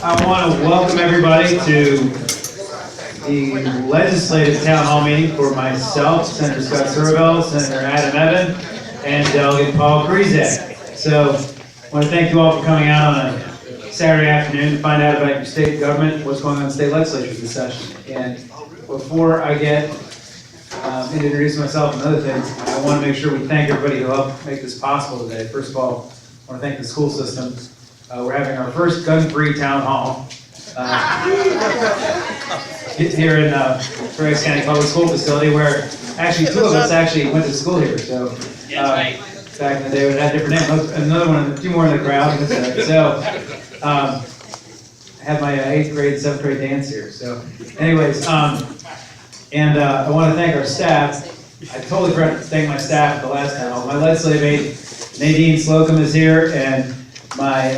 I want to welcome everybody to the legislative town hall meeting for myself, Senator Scott Surovell, Senator Adam Ebbin, and Delegate Paul Krizek. So I want to thank you all for coming out on a Saturday afternoon to find out about your state government, what's going on in state legislatures this session. And before I get to introduce myself and other things, I want to make sure we thank everybody who helped make this possible today. First of all, I want to thank the school system. We're having our first gun-free town hall here in Fairfax County Public School Facility, where actually two of us actually went to school here. So back in the day, we had different names. Another one, a few more in the crowd. So I had my 8th grade, 7th grade dance here. So, anyways, and I want to thank our staff. I totally forgot to thank my staff at the last panel. My legislative aide, Nadine Slocum, is here, and my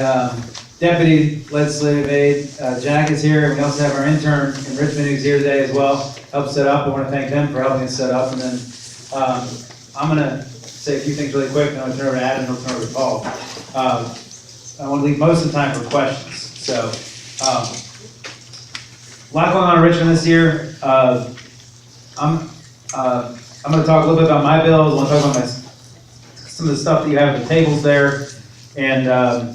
deputy legislative aide, Jack, is here. We also have our intern in Richmond who's here today as well, helped set up. I want to thank them for helping us set up. And then I'm going to say a few things really quick, and I'll turn over to Adam, and I'll turn over to Paul. I want to leave most of the time for questions. So, a lot going on in Richmond this year. I'm going to talk a little bit about my bills. I want to talk about some of the stuff that you have at the tables there, and I'm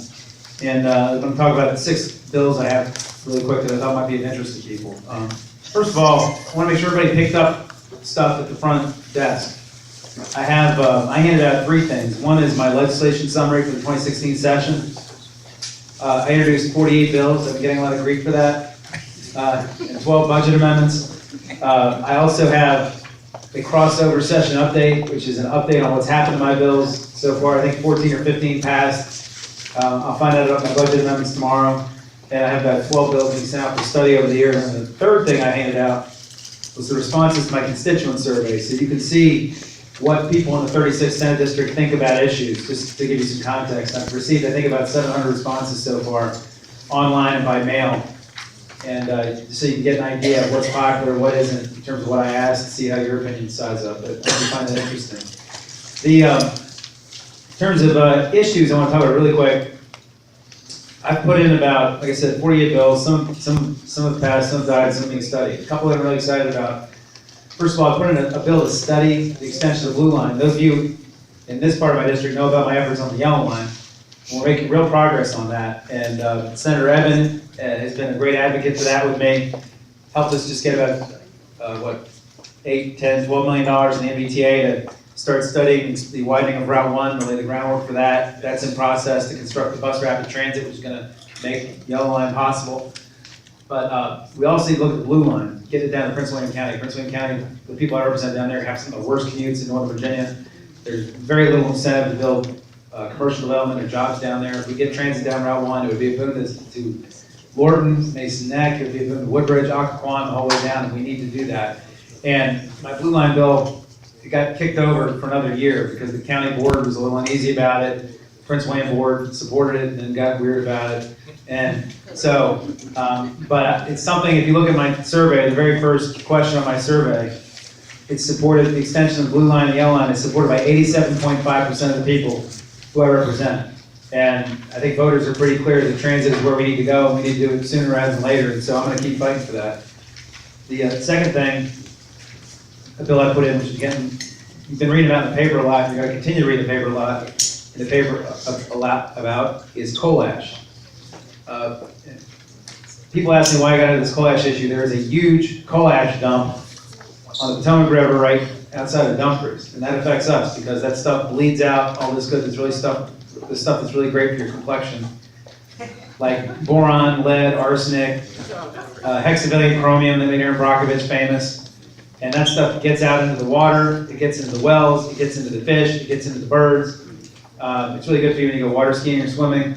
going to talk about the 6 bills I have really quick that I thought might be of interest to people. First of all, I want to make sure everybody picked up stuff at the front desk. I handed out 3 things. One is my legislation summary for the 2016 session. I introduced 48 bills. I've been getting a lot of grief for that, and 12 budget amendments. I also have a crossover session update, which is an update on what's happened to my bills so far. I think 14 or 15 passed. I'll find out about my budget amendments tomorrow. And I have about 12 bills being sent out for study over the year. And the third thing I handed out was the responses to my constituent survey. So you can see what people in the 36th Senate District think about issues, just to give you some context. I've received, I think, about 700 responses so far, online and by mail. And so you can get an idea of what's popular, what isn't, in terms of what I asked, and see how your opinion sides up. But I hope you find that interesting. In terms of issues, I want to talk about really quick. I've put in about, like I said, 48 bills. Some have passed, some have died, some being studied. A couple that I'm really excited about. First of all, I put in a bill to study the extension of the blue line. Those of you in this part of my district know about my efforts on the yellow line. We're making real progress on that. And Senator Ebbin has been a great advocate for that with me. Helped us just get about, $8, $10, $12 million in the MBTA to start studying the widening of Route 1, to lay the groundwork for that. That's in process to construct the bus rapid transit, which is going to make the yellow line possible. But we also need to look at the blue line, get it down to Prince William County. Prince William County, the people I represent down there have some of the worst commutes in Northern Virginia. There's very little incentive to build commercial development or jobs down there. If we get transit down Route 1, it would be a boon to Lorton, Mason Neck, it would be a boon to Woodbridge, Occoquan, the whole way down, and we need to do that. And my blue line bill, it got kicked over for another year because the county board was a little uneasy about it. Prince William board supported it and then got weird about it. And so, but it's something, if you look at my survey, the very first question on my survey, it's supported, the extension of the blue line and the yellow line is supported by 87.5% of the people who I represent. And I think voters are pretty clear that transit is where we need to go, and we need to do it sooner rather than later, and so I'm going to keep fighting for that. The second thing, a bill I put in, which again, you've been reading about in the paper a lot, and you're going to continue to read the paper a lot, in the paper a lot about, is coal ash. People ask me why I got into this coal ash issue. There is a huge coal ash dump on the Potomac River right outside of Dumfries, and that affects us because that stuff bleeds out all this good that's really the stuff that's really great for your complexion, like boron, lead, arsenic, hexavalent chromium that made Aaron Brockovich famous, and that stuff gets out into the water, it gets into the wells, it gets into the fish, it gets into the birds. It's really good for you when you go water skiing or swimming.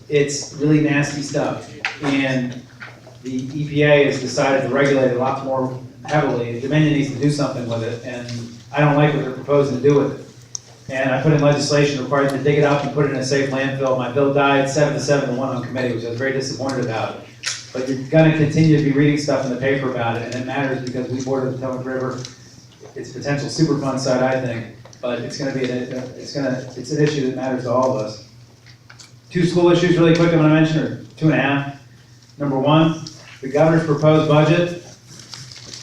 It's really nasty stuff, and the EPA has decided to regulate it a lot more heavily. Dominion needs to do something with it, and I don't like what they're proposing to do with it. And I put in legislation requiring them to dig it up and put it in a safe landfill. My bill died 7-1 on committee, which I was very disappointed about. But you're going to continue to be reading stuff in the paper about it, and it matters because we border the Potomac River. It's a potential Superfund site, I think, but it's going to be it's an issue that matters to all of us. 2 school issues really quick I'm going to mention, or 2.5. Number one, the governor's proposed budget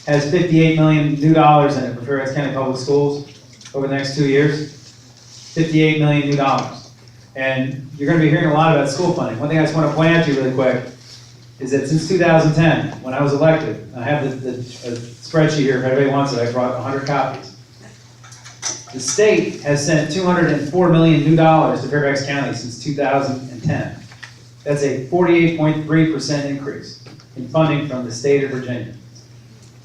has $58 million new dollars in it for Fairfax County Public Schools over the next 2 years. $58 million new dollars. And you're going to be hearing a lot about school funding. One thing I just want to point out to you really quick is that since 2010, when I was elected, I have the spreadsheet here if anybody wants it, I brought 100 copies. The state has sent $204 million new dollars to Fairfax County since 2010. That's a 48.3% increase in funding from the state of Virginia.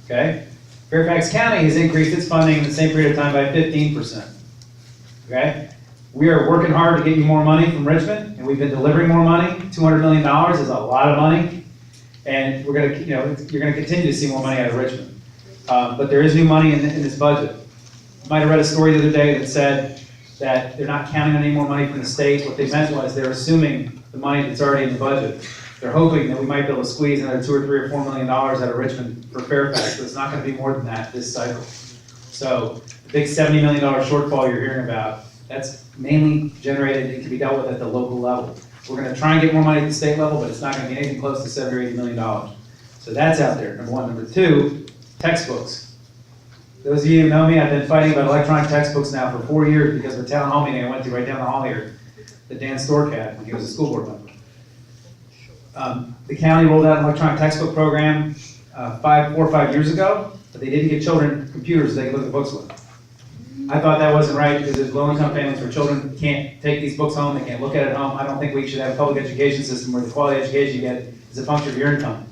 Okay? Fairfax County has increased its funding in the same period of time by 15%. Okay? We are working hard to get you more money from Richmond, and we've been delivering more money. $200 million is a lot of money, and we're going to, you're going to continue to see more money out of Richmond. But there is new money in this budget. You might have read a story the other day that said that they're not counting on any more money from the state. What they meant was they're assuming the money that's already in the budget. They're hoping that we might be able to squeeze another $2 or $3 or $4 million out of Richmond for Fairfax, but it's not going to be more than that this cycle. So the big $70 million shortfall you're hearing about, that's mainly generated, it can be dealt with at the local level. We're going to try and get more money at the state level, but it's not going to be anything close to $70 or $80 million. So that's out there, number one. Number two, textbooks. Those of you who know me, I've been fighting about electronic textbooks now for 4 years because of a town hall meeting I went to right down the hall here that Dan Stork had when he was a school board member. The county rolled out an electronic textbook program 4 or 5 years ago, but they didn't give children computers so they could look at books with. I thought that wasn't right because there's low-income families where children can't take these books home, they can't look at it at home. I don't think we should have a public education system where the quality education you get is a function of your income.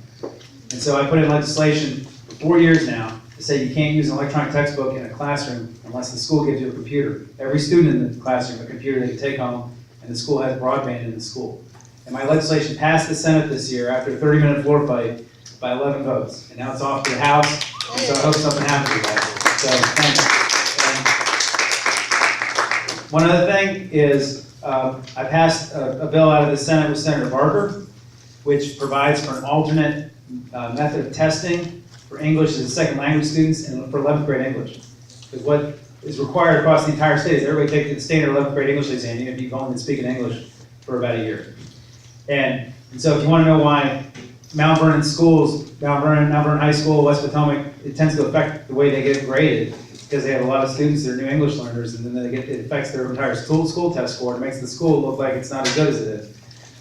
And so I put in legislation for 4 years now to say you can't use an electronic textbook in a classroom unless the school gives you a computer. Every student in the classroom a computer they can take home, and the school has broadband in the school. And my legislation passed the Senate this year after a 30-minute floor fight by 11 votes. And now it's off to the House, and so I hope something happens with that. So thanks. One other thing is I passed a bill out of the Senate with Senator Barker, which provides for an alternate method of testing for English as a second language students and for 11th grade English. Because what is required across the entire state is everybody take the standard 11th grade English exam. You need to be going and speaking English for about a year. And so if you want to know why Mount Vernon schools, Mount Vernon High School, West Potomac, it tends to affect the way they get graded because they have a lot of students that are new English learners, and then it affects their entire school test score. It makes the school look like it's not as good as it is.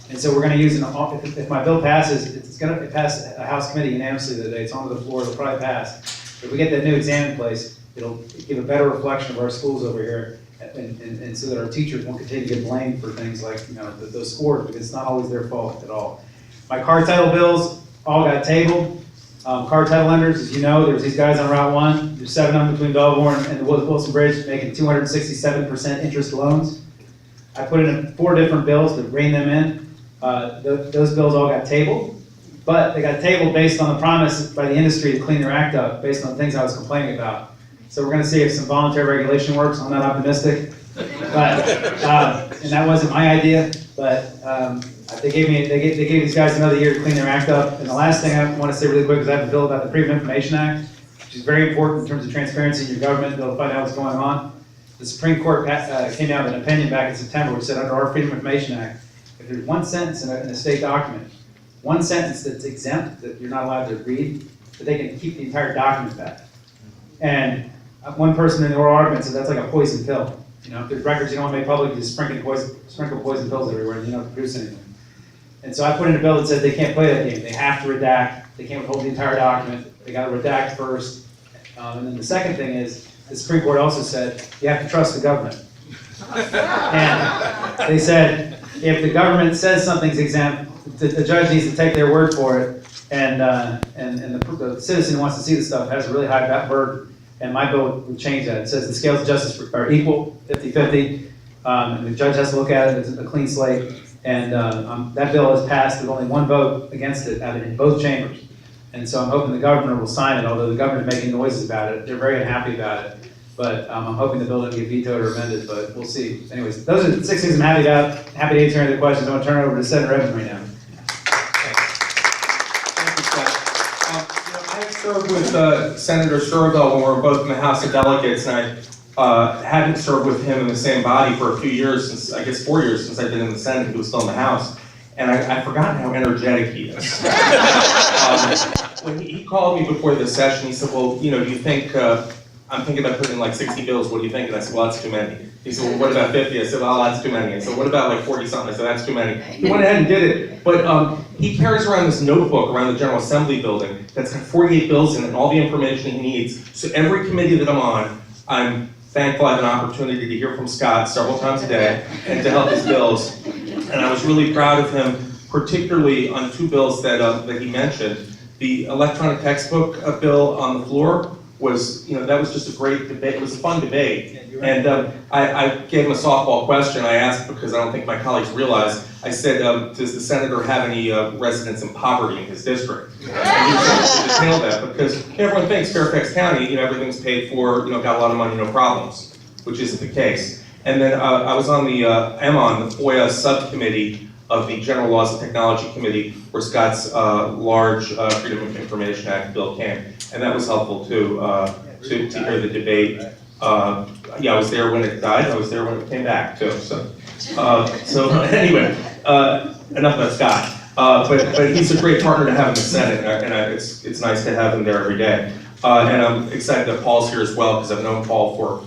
And so we're going to use if my bill passes, it passed a House committee unanimously today. It's on the floor. It'll probably pass. If we get that new exam in place, it'll give a better reflection of our schools over here, and so that our teachers won't continue to get blamed for things like those scores, because it's not always their fault at all. My car title bills all got tabled. Car title lenders, as you know, there's these guys on Route 1. There's 7 of them between Belvoir and the Wilson Bridge making 267% interest loans. I put in 4 different bills to rein them in. Those bills all got tabled, but they got tabled based on the promise by the industry to clean their act up based on things I was complaining about. So we're going to see if some voluntary regulation works. I'm not optimistic, but and that wasn't my idea. But they gave these guys another year to clean their act up. And the last thing I want to say really quick is I have a bill about the Freedom of Information Act, which is very important in terms of transparency in your government, to be able to find out what's going on. The Supreme Court came out with an opinion back in September which said under our Freedom of Information Act, if there's one sentence in a state document, one sentence that's exempt that you're not allowed to read, that they can keep the entire document back. And one person in the oral argument said that's like a poison pill. If there's records you don't want to make public, you just sprinkle poison pills everywhere and you don't produce anything. And so I put in a bill that said they can't play that game. They have to redact. They can't withhold the entire document. They got to redact first. And then the second thing is, the Supreme Court also said you have to trust the government. And they said if the government says something's exempt, the judge needs to take their word for it. And the citizen who wants to see the stuff has a really high burden. And my bill would change that. It says the scales of justice are equal, 50-50, and the judge has to look at it as a clean slate. And that bill has passed with only 1 vote against it in both chambers. And so I'm hoping the governor will sign it, although the governor's making noises about it. They're very unhappy about it. But I'm hoping the bill doesn't get vetoed or amended, but we'll see. Anyways, those are the 6 things I'm happy about. Happy to answer any other questions. I'm going to turn it over to Senator Ebbin right now. I served with Senator Surovell when we were both in the House of Delegates, and I hadn't served with him in the same body for a few years, since I guess 4 years since I've been in the Senate. He was still in the House. and I forgot how energetic he is. When he called me before the session, he said, well, you know, do you think, I'm thinking about putting in like 60 bills, what do you think? And I said, well, that's too many. He said, well, what about 50? I said, well, that's too many. I said, what about like 40 something? I said, that's too many. He went ahead and did it, but he carries around this notebook around the General Assembly building that's got 48 bills in it and all the information he needs. So every committee that I'm on, I'm thankful I have an opportunity to hear from Scott several times a day and to help his bills. And I was really proud of him, particularly on 2 bills that he mentioned. The electronic textbook bill on the floor was, you know, that was just a great debate. It was a fun debate. And I gave him a softball question. I asked, because I don't think my colleagues realized, I said, does the senator have any residents in poverty in his district? And he was able to detail that, because everyone thinks Fairfax County, you know, everything's paid for, you know, got a lot of money, no problems, which isn't the case. And then I was on the, the FOIA subcommittee of the General Laws and Technology Committee, where Scott's large Freedom of Information Act bill came. And that was helpful too, to hear the debate. Yeah, I was there when it died, I was there when it came back too. So anyway, enough about Scott. But he's a great partner to have in the Senate, and it's nice to have him there every day. And I'm excited that Paul's here as well, because I've known Paul for,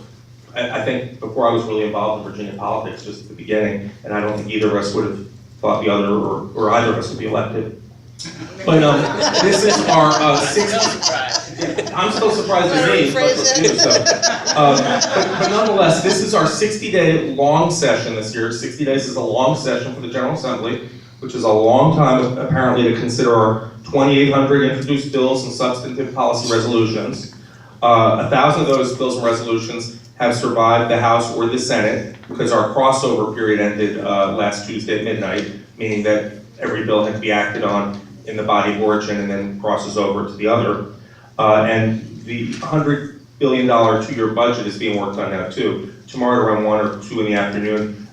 I think, before I was really involved in Virginia politics, just at the beginning, and I don't think either of us would have thought the other, or either of us would be elected. But this is our 60th, I'm still surprised at me, but nonetheless, this is our 60-day long session this year. 60 days is a long session for the General Assembly, which is a long time apparently to consider our 2,800 introduced bills and substantive policy resolutions. 1,000 of those bills and resolutions have survived the House or the Senate, because our crossover period ended last Tuesday at midnight, meaning that every bill had to be acted on in the body of origin and then crosses over to the other. And the $100 billion 2-year budget is being worked on now too. Tomorrow around 1 or 2 in the afternoon,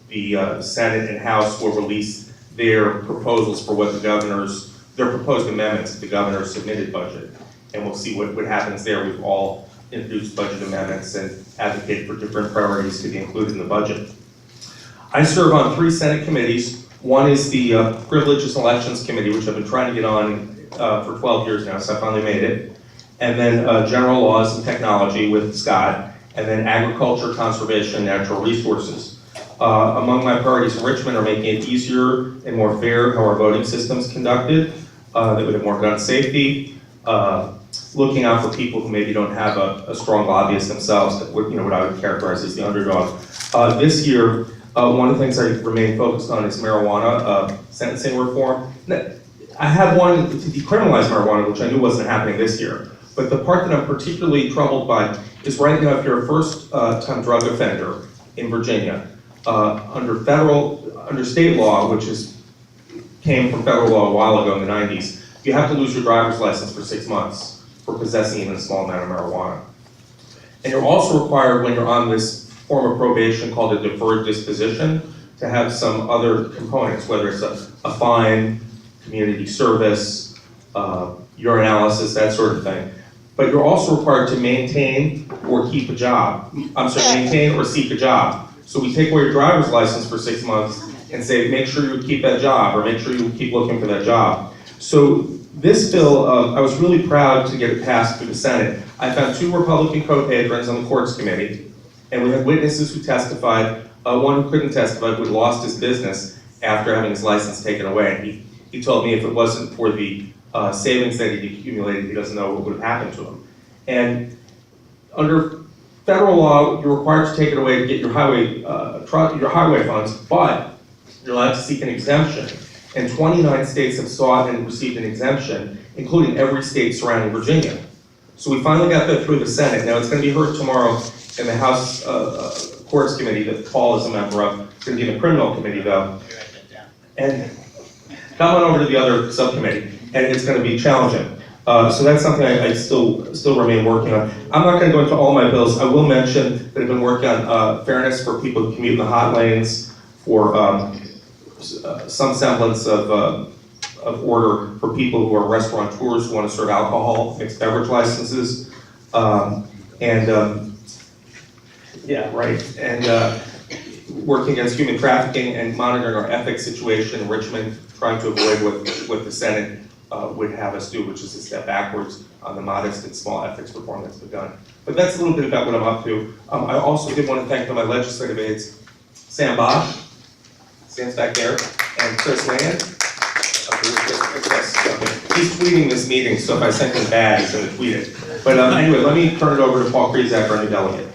the Senate and House will release their proposals for what their proposed amendments to the governor's submitted budget. And we'll see what happens there. We've all introduced budget amendments and advocated for different priorities to be included in the budget. I serve on 3 Senate committees. One is the Privileges and Elections Committee, which I've been trying to get on for 12 years now, so I finally made it. And then General Laws and Technology with Scott, and then Agriculture, Conservation, and Natural Resources. Among my priorities in Richmond are making it easier and more fair how our voting system is conducted, that we have more gun safety, looking out for people who maybe don't have a strong lobbyist themselves, that would, you know, what I would characterize as the underdog. This year, one of the things I remain focused on is marijuana sentencing reform. I have one to decriminalize marijuana, which I knew wasn't happening this year. But the part that I'm particularly troubled by is right now, if you're a first-time drug offender in Virginia, under state law, which came from federal law a while ago in the 90s, you have to lose your driver's license for 6 months for possessing even a small amount of marijuana. And you're also required, when you're on this form of probation called a deferred disposition, to have some other components, whether it's a fine, community service, urinalysis, that sort of thing. But you're also required to maintain or keep a job. Maintain or seek a job. So we take away your driver's license for 6 months and say, make sure you keep that job, or make sure you keep looking for that job. So this bill, I was really proud to get it passed through the Senate. I found 2 Republican co-patrons on the Courts Committee, and we had witnesses who testified. One who couldn't testify, who had lost his business after having his license taken away. And he told me if it wasn't for the savings that he'd accumulated, he doesn't know what would have happened to him. And under federal law, you're required to take it away to get your highway funds, but you're allowed to seek an exemption. And 29 states have sought and received an exemption, including every state surrounding Virginia. So we finally got that through the Senate. Now it's going to be heard tomorrow in the House Courts Committee that Paul is a member of. It's going to be in the Criminal Committee though. And come on over to the other subcommittee, and it's going to be challenging. So that's something I still remain working on. I'm not going to go into all my bills. I will mention that I've been working on fairness for people who commute in the hot lanes, for some semblance of order for people who are restaurateurs who want to serve alcohol, mixed beverage licenses, yeah, right. And working against human trafficking and monitoring our ethics situation in Richmond, trying to avoid what the Senate would have us do, which is a step backwards on the modest and small ethics reform that's been done. But that's a little bit about what I'm up to. I also did want to thank my legislative aides, Sam Bosch, Sam's back there, and Chris Land. He's tweeting this meeting, so if I send him bad, he's going to tweet it. But anyway, let me turn it over to Paul Krizek, our new delegate.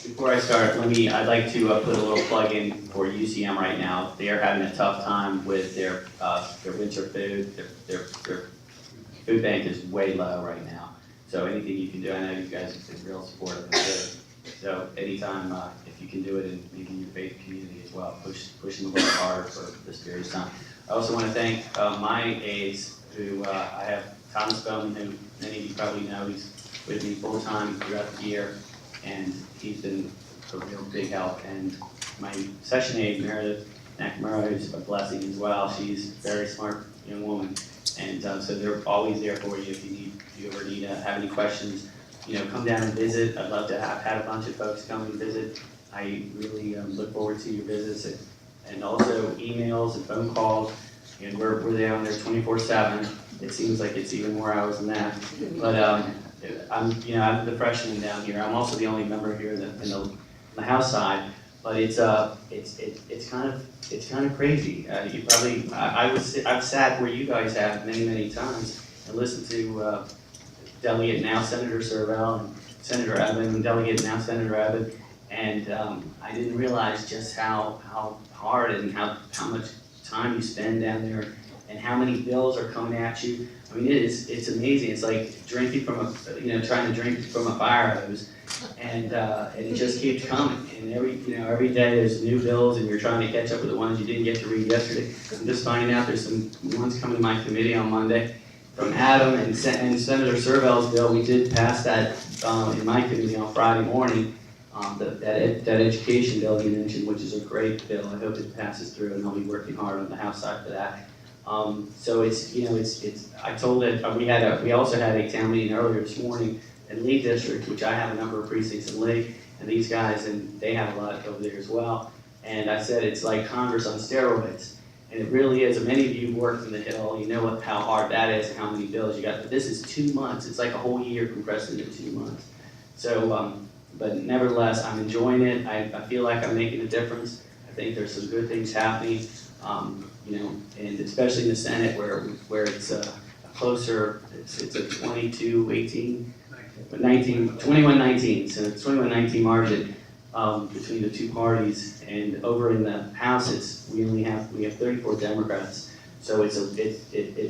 Before I start, I'd like to put a little plug in for UCM right now. They are having a tough time with their winter food. Their food bank is way low right now. So anything you can do, I know you guys have been real supportive of it. So anytime, if you can do it in maybe your faith community as well, push them a little harder for this period of time. I also want to thank my aides, who I have Thomas Bowman, who many of you probably know. He's with me full time throughout the year, and he's been a real big help. And my session aide, Meredith McNamara, who's a blessing as well. She's a very smart young woman, and so they're always there for you if you ever need have any questions. Come down and visit. I'd love to have had a bunch of folks come and visit. I really look forward to your visits, and also emails and phone calls. And we're down there 24/7. It seems like it's even more hours than that. But I'm the freshman down here. I'm also the only member here in the House side. But it's kind of crazy. You probably I've sat where you guys have many times and listened to Delegate now Senator Surovell and Senator Ebbin and Delegate now Senator Ebbin, and I didn't realize just how hard and how much time you spend down there and how many bills are coming at you. I mean, it's amazing. It's like drinking from trying to drink from a fire hose, and it just keeps coming. And every day there's new bills, and you're trying to catch up with the ones you didn't get to read yesterday. I'm just finding out there's some ones coming to my committee on Monday from Adam and Senator Surovell's bill. We did pass that in my committee on Friday morning. That education bill you mentioned, which is a great bill. I hope it passes through, and I'll be working hard on the House side for that. So it's. I told it. We also had a town meeting earlier this morning in Lee District, which I have a number of precincts in Lee, and these guys, and they have a lot over there as well. And I said it's like Congress on steroids, and it really is. And many of you worked in the Hill, you know how hard that is and how many bills you got. But this is 2 months. It's like a whole year compressed into 2 months. So. But nevertheless, I'm enjoying it. I feel like I'm making a difference. I think there's some good things happening, and especially in the Senate where it's a closer, it's a 21-19, so it's 21-19 margin between the two parties. And over in the House, we have 34 Democrats. So it's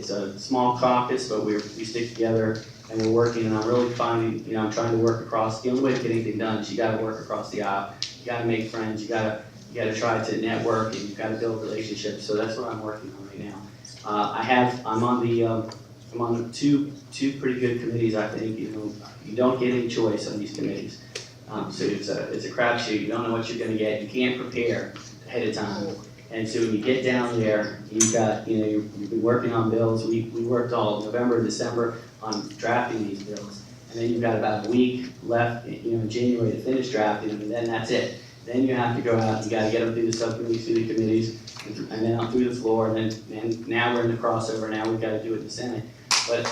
a small caucus, but we stick together. And we're working, and I'm really finding, I'm trying to work across. The only way to get anything done is you got to work across the aisle. You got to make friends. You got to try to network, and you got to build relationships. So that's what I'm working on right now. I'm on two pretty good committees. I think you don't get any choice on these committees. So it's a crapshoot. You don't know what you're going to get. You can't prepare ahead of time. And so when you get down there, you've been working on bills. We worked all November and December on drafting these bills. And then you've got about a week left, in January to finish drafting them, and then that's it. Then you have to go out, you gotta get them through the subcommittees, through the committees, and then out through the floor, and now we're in the crossover, now we've gotta do it in the Senate. But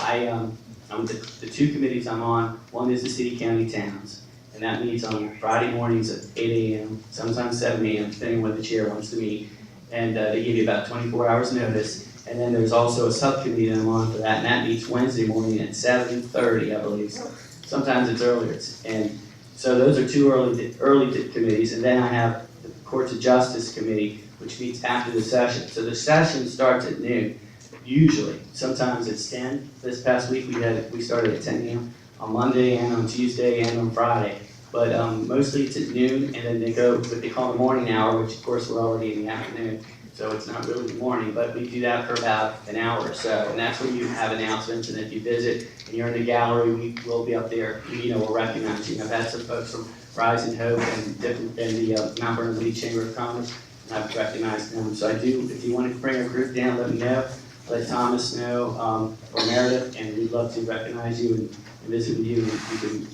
the two committees I'm on, one is the city, county, towns, and that meets on Friday mornings at 8 a.m., sometimes 7 a.m., depending when the chair wants to meet. And they give you about 24 hours notice. And then there's also a subcommittee that I'm on for that, and that meets Wednesday morning at 7:30, I believe. Sometimes it's earlier. And so those are two early committees. And then I have the Courts of Justice Committee, which meets after the session. So the session starts at noon, usually. Sometimes it's 10. This past week we started at 10 a.m. on Monday and on Tuesday and on Friday. But mostly it's at noon, and then they go what they call the morning hour, which of course we're already in the afternoon. So it's not really the morning, but we do that for about an hour or so. And that's when you have announcements, and if you visit and you're in the gallery, we will be up there, we'll recognize you. I've had some folks from Rise and Hope and the Mount Vernon League Chamber of Commerce, and I've recognized them. So if you want to bring a group down, let me know. Let Thomas know, or Meredith, and we'd love to recognize you visit with you,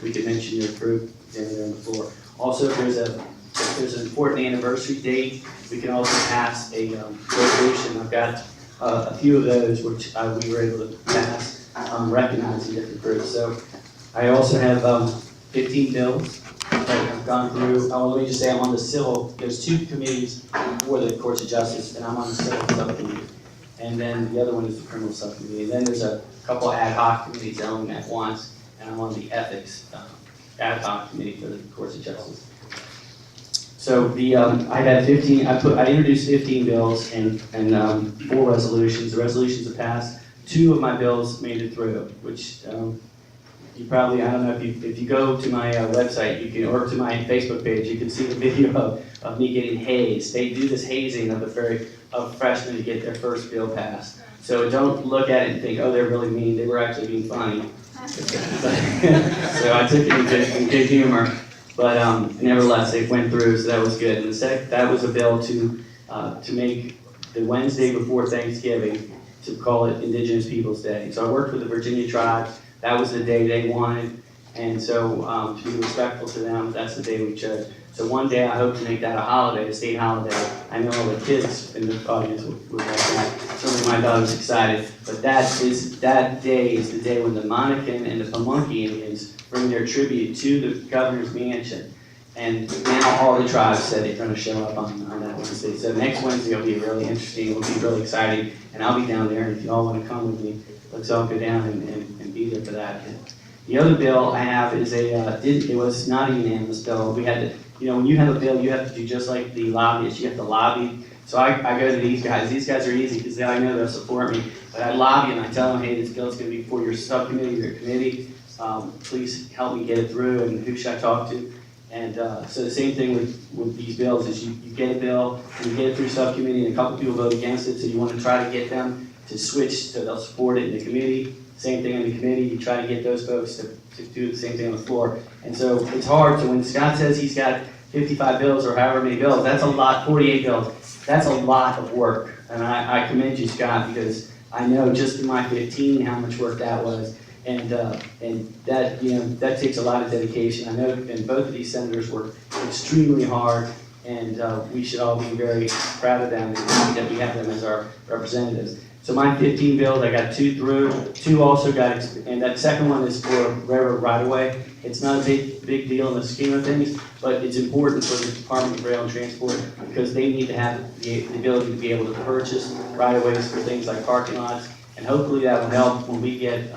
we can mention your group there on the floor. Also, if there's an important anniversary date, we can also pass a resolution. I've got a few of those which we were able to pass, recognizing different groups. So I also have 15 bills that I've gone through. Oh, let me just say I'm on the civil. There's 2 committees for the courts of justice, and I'm on the civil subcommittee. And then the other one is the criminal subcommittee. And then there's a couple ad hoc committees that only met once, and I'm on the ethics ad hoc committee for the courts of justice. So the I've had 15. I introduced 15 bills and 4 resolutions. The resolutions have passed. 2 of my bills made it through, which you probably, I don't know if you go to my website, you can, or to my Facebook page, you can see the video of me getting hazed. They do this hazing of freshmen to get their first bill passed. So don't look at it and think, oh, they're really mean. They were actually being funny. So I took it in good humor. But nevertheless, it went through, so that was good. And that was a bill to make the Wednesday before Thanksgiving, to call it Indigenous Peoples Day. So I worked with the Virginia tribes. That was the day they wanted. And so to be respectful to them, that's the day we chose. So one day I hope to make that a holiday, a state holiday. I know all the kids in the audience would like that. Certainly my daughter's excited. But that day is the day when the Monacan and the Pamunkey Indians bring their tribute to the governor's mansion. And now all the tribes said they're going to show up on that Wednesday. So next Wednesday will be really interesting. It will be really exciting. And I'll be down there. And if you all want to come with me, let's all go down and be there for that. And the other bill I have is it was not a unanimous bill. We had to, when you have a bill, you have to do just like the lobbyists. You have to lobby. So I go to these guys. These guys are easy because I know they'll support me. But I lobby and I tell them, hey, this bill is going to be for your subcommittee, your committee. Please help me get it through, and who should I talk to? And so the same thing with these bills is you get a bill, and you get it through subcommittee, and a couple people vote against it, so you want to try to get them to switch so they'll support it in the committee. Same thing in the committee, you try to get those folks to do the same thing on the floor. And so it's hard, so when Scott says he's got 55 bills or however many bills, that's a lot, 48 bills, that's a lot of work. And I commend you, Scott, because I know just in my 15 how much work that was. And that, that takes a lot of dedication. I know, and both of these senators work extremely hard, and we should all be very proud of them and happy that we have them as our representatives. So my 15 bills, I got 2 through, 2 also got, and that second one is for railroad right-of-way. It's not a big deal in the scheme of things, but it's important for the Department of Rail and Transport because they need to have the ability to be able to purchase right-of-ways for things like parking lots, and hopefully that will help when we get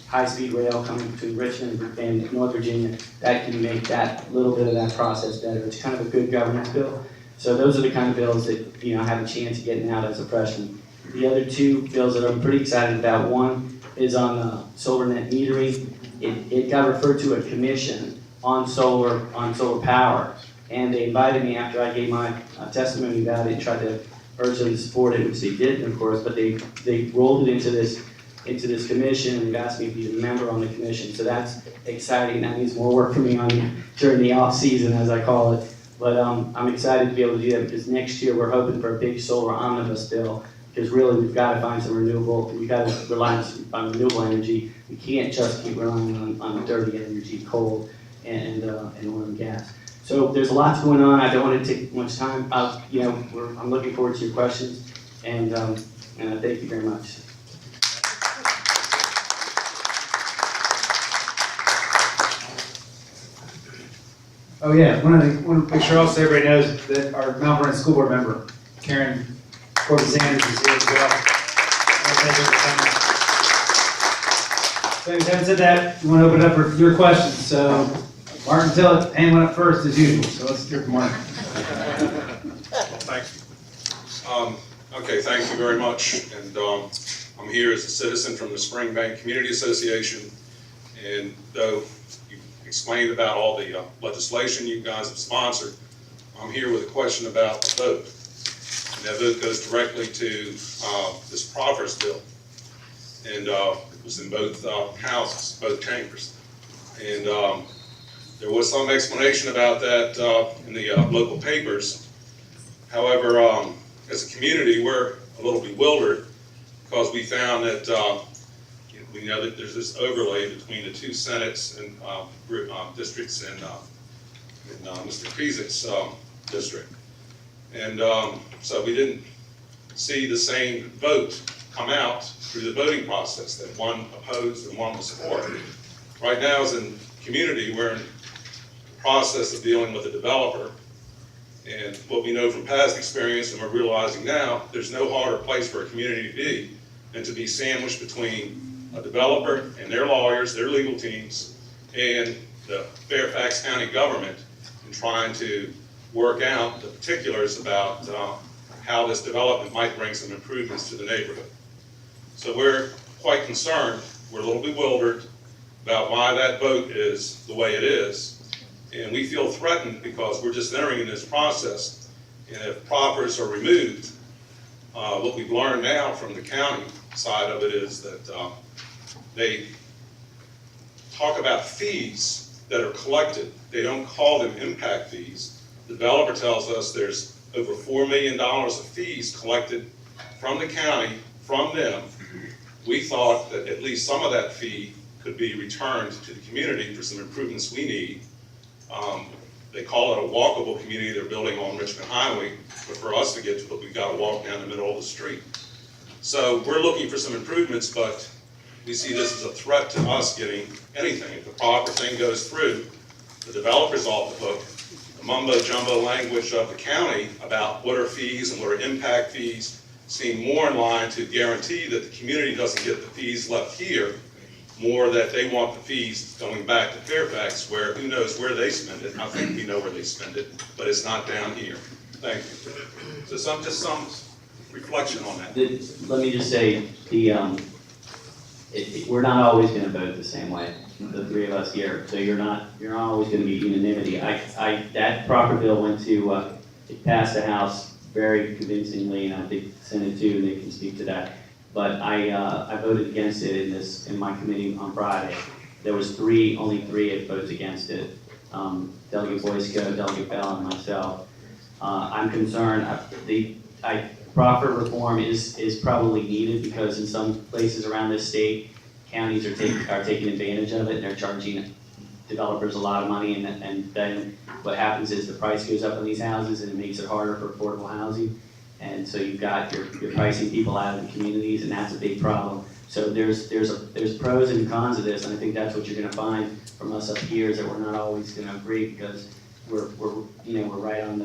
high-speed rail coming between Richmond and North Virginia. That can make that little bit of that process better. It's kind of a good governance bill. So those are the kind of bills that I have a chance of getting out as a freshman. The other 2 bills that I'm pretty excited about, one is on solar net metering. It got referred to a commission on solar power, and they invited me after I gave my testimony about it and tried to urge them to support it, which they didn't, of course, but they rolled it into this commission, and they've asked me to be a member on the commission. So that's exciting. That means more work for me during the off season, as I call it. But I'm excited to be able to do that because next year we're hoping for a big solar omnibus bill. Because really we've got to find some we've got to rely on renewable energy. We can't just keep relying on dirty energy, coal, and oil and gas. So there's lots going on. I don't want to take much time. I'm looking forward to your questions, and I thank you very much. Oh yeah, I want to make sure also everybody knows that our Mount Vernon School Board member, Karen Corbett-Sanders, is here as well. So having said that, we want to open it up for your questions. So Martin Tillett, hand one up first as usual. So let's hear from Martin. Thank you. Okay, thank you very much. And I'm here as a citizen from the Springbank Community Association. And though you explained about all the legislation you guys have sponsored, I'm here with a question about a vote. And that vote goes directly to this Proffers bill. And it was in both houses, both chambers. And there was some explanation about that in the local papers. However, as a community, we're a little bewildered because we found that we know that there's this overlay between the two senates and districts in Mr. Krizek's district. And so we didn't see the same vote come out through the voting process, that one opposed and one was for. Right now, as a community, we're in the process of dealing with a developer. And what we know from past experience, and we're realizing now, there's no harder place for a community to be than to be sandwiched between a developer and their lawyers, their legal teams, and the Fairfax County government in trying to work out the particulars about how this development might bring some improvements to the neighborhood. So we're quite concerned, we're a little bewildered about why that vote is the way it is. And we feel threatened because we're just entering in this process. And if proffers are removed, what we've learned now from the county side of it is that they talk about fees that are collected. They don't call them impact fees. The developer tells us there's over $4 million of fees collected from the county, from them. We thought that at least some of that fee could be returned to the community for some improvements we need. They call it a walkable community they're building on Richmond Highway, but for us to get to it, we've got to walk down the middle of the street. So we're looking for some improvements, but we see this as a threat to us getting anything. If the proper thing goes through, the developer's off the hook. The mumbo jumbo language of the county about what are fees and what are impact fees seem more in line to guarantee that the community doesn't get the fees left here, more that they want the fees going back to Fairfax, where who knows where they spend it. I think we know where they spend it, but it's not down here. Thank you. So just some reflection on that. Let me just say, we're not always going to vote the same way, the three of us here. So you're not always going to be unanimity. That proper bill went to, it passed the House very convincingly, and I think the Senate too, and they can speak to that. But I voted against it in my committee on Friday. There was only three votes against it. Delegate Boysko, Delegate Bell, and myself. I'm concerned. Proper reform is probably needed because in some places around this state, counties are taking advantage of it and they're charging developers a lot of money, and then what happens is the price goes up on these houses and it makes it harder for affordable housing. And so you're pricing people out of the communities, and that's a big problem. So there's pros and cons of this, and I think that's what you're going to find from us up here is that we're not always going to agree because we're right on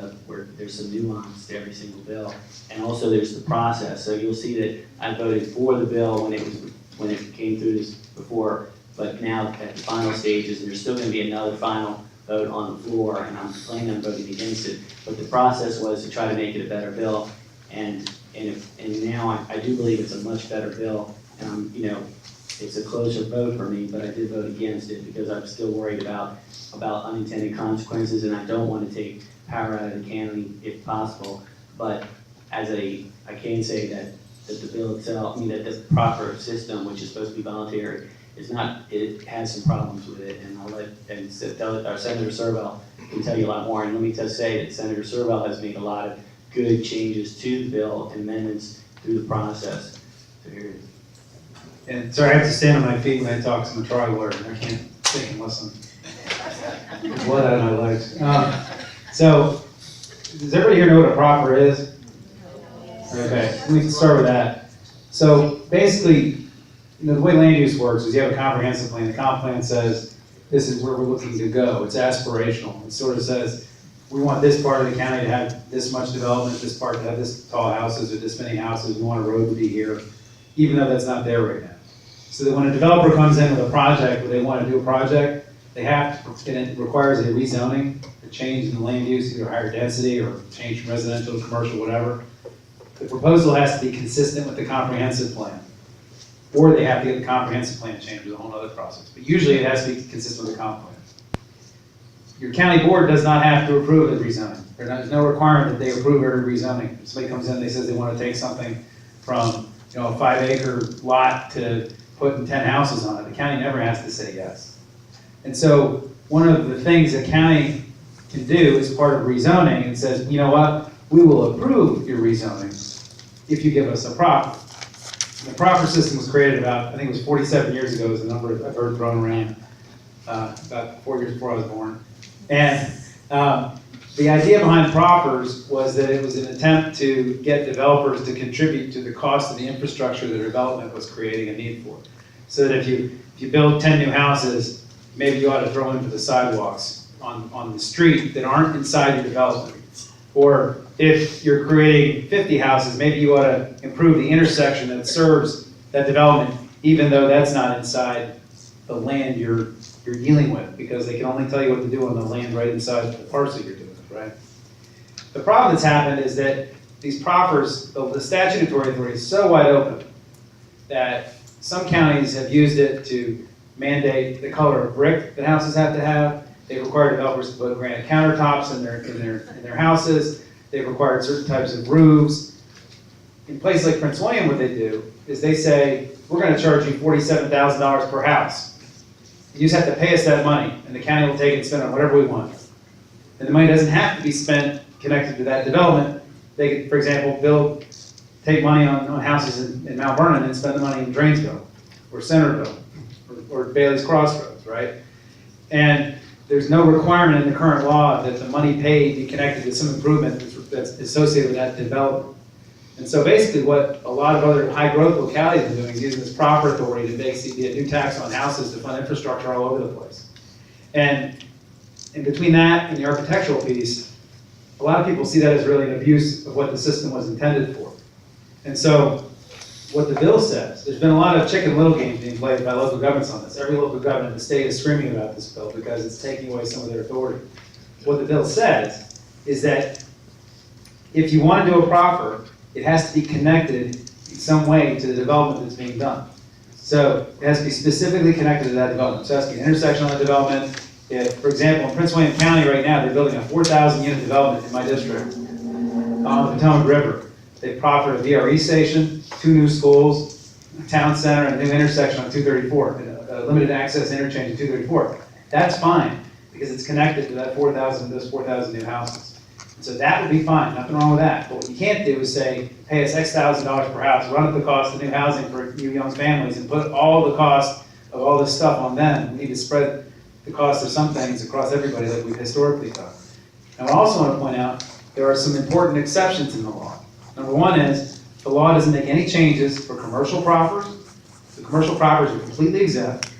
there's some nuance to every single bill, and also there's the process. So you'll see that I voted for the bill when it came through this before, but now at the final stages, there's still going to be another final vote on the floor, and I'm planning on voting against it. But the process was to try to make it a better bill. And now I do believe it's a much better bill, and it's a closer vote for me, but I did vote against it because I'm still worried about unintended consequences, and I don't want to take power out of the county if possible. But I can say that the bill itself, that the proper system, which is supposed to be voluntary, is not. It has some problems with it, and our Senator Surovell can tell you a lot more. And let me just say that Senator Surovell has made a lot of good changes to the bill and amendments through the process. So here it is. And sorry, I have to stand on my feet when I talk, so I'm a trial lawyer, and I can't sit and listen. There's blood out of my legs. So, does everybody here know what a proffer is? Okay, we can start with that. So, basically, the way land use works is you have a comprehensive plan. The comp plan says, this is where we're looking to go. It's aspirational. It sort of says, we want this part of the county to have this much development, this part to have this tall houses or this many houses. We want a road to be here, even though that's not there right now. So that when a developer comes in with a project where they want to do a project, they have to, and it requires a rezoning, a change in the land use, either higher density or change from residential to commercial, whatever. The proposal has to be consistent with the comprehensive plan. Or they have to get the comprehensive plan changed, with a whole other process. But usually it has to be consistent with the comp plan. Your county board does not have to approve the rezoning. There's no requirement that they approve every rezoning. If somebody comes in and they says they want to take something from a 5-acre lot to putting 10 houses on it, the county never has to say yes. And so one of the things the county can do as part of rezoning, it says, you know what, we will approve your rezoning if you give us a proffer. The proffer system was created about, I think it was 47 years ago is the number I've heard thrown around, about 4 years before I was born. And the idea behind proffers was that it was an attempt to get developers to contribute to the cost of the infrastructure the development was creating a need for. So that if you build 10 new houses, maybe you ought to throw in for the sidewalks on the street that aren't inside your development. Or if you're creating 50 houses, maybe you ought to improve the intersection that serves that development, even though that's not inside the land you're dealing with, because they can only tell you what to do on the land right inside the parcel you're doing it, right? The problem that's happened is that these proffers, the statutory authority is so wide open that some counties have used it to mandate the color of brick that houses have to have. They've required developers to put granite countertops in their houses. They've required certain types of roofs. In places like Prince William, what they do is they say, we're going to charge you $47,000 per house. You just have to pay us that money, and the county will take it and spend it on whatever we want. And the money doesn't have to be spent connected to that development. They could, for example, take money on houses in Mount Vernon and spend the money in Drainsville, or Centerville, or Bailey's Crossroads, right? And there's no requirement in the current law that the money paid be connected to some improvement that's associated with that development. And so basically what a lot of other high growth localities are doing is using this proffer authority to basically get a new tax on houses to fund infrastructure all over the place. And in between that and the architectural piece, a lot of people see that as really an abuse of what the system was intended for. And so what the bill says, there's been a lot of chicken little games being played by local governments on this. Every local government in the state is screaming about this bill because it's taking away some of their authority. What the bill says is that if you want to do a proffer, it has to be connected in some way to the development that's being done. So it has to be specifically connected to that development. So it has to be an intersection on the development. If, for example, in Prince William County right now, they're building a 4,000 unit development in my district on the Potomac River. They proffered a VRE station, 2 new schools, a town center, and a new intersection on 234, a limited access interchange on 234. That's fine, because it's connected to that those 4,000 new houses. And so that would be fine, nothing wrong with that. But what you can't do is say, pay us X thousand dollars per house, run up the cost of new housing for new young families, and put all the cost of all this stuff on them. We need to spread the cost of some things across everybody like we've historically done. Now, I also want to point out, there are some important exceptions in the law. Number one is, the law doesn't make any changes for commercial proffers. The commercial proffers are completely exempt.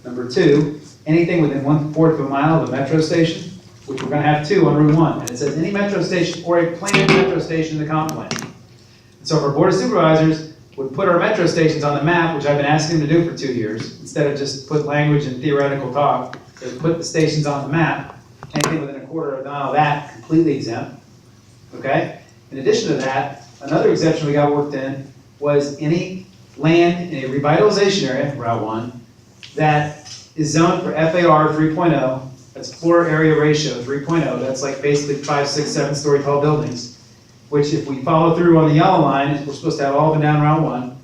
Number two, anything within 1/4 of a mile of a metro station, which we're going to have 2 on Route 1. And it says any metro station or a planned metro station in the comp plan. And so if our Board of Supervisors would put our metro stations on the map, which I've been asking them to do for 2 years, instead of just put language and theoretical talk, they would put the stations on the map, anything within 1/4 of a mile of that, completely exempt. Okay? In addition to that, another exception we got worked in was any land in a revitalization area, Route 1, that is zoned for FAR 3.0, that's floor area ratio 3.0, that's like basically 5, 6, 7 story tall buildings, which if we follow through on the yellow line, we're supposed to have all up and down Route 1,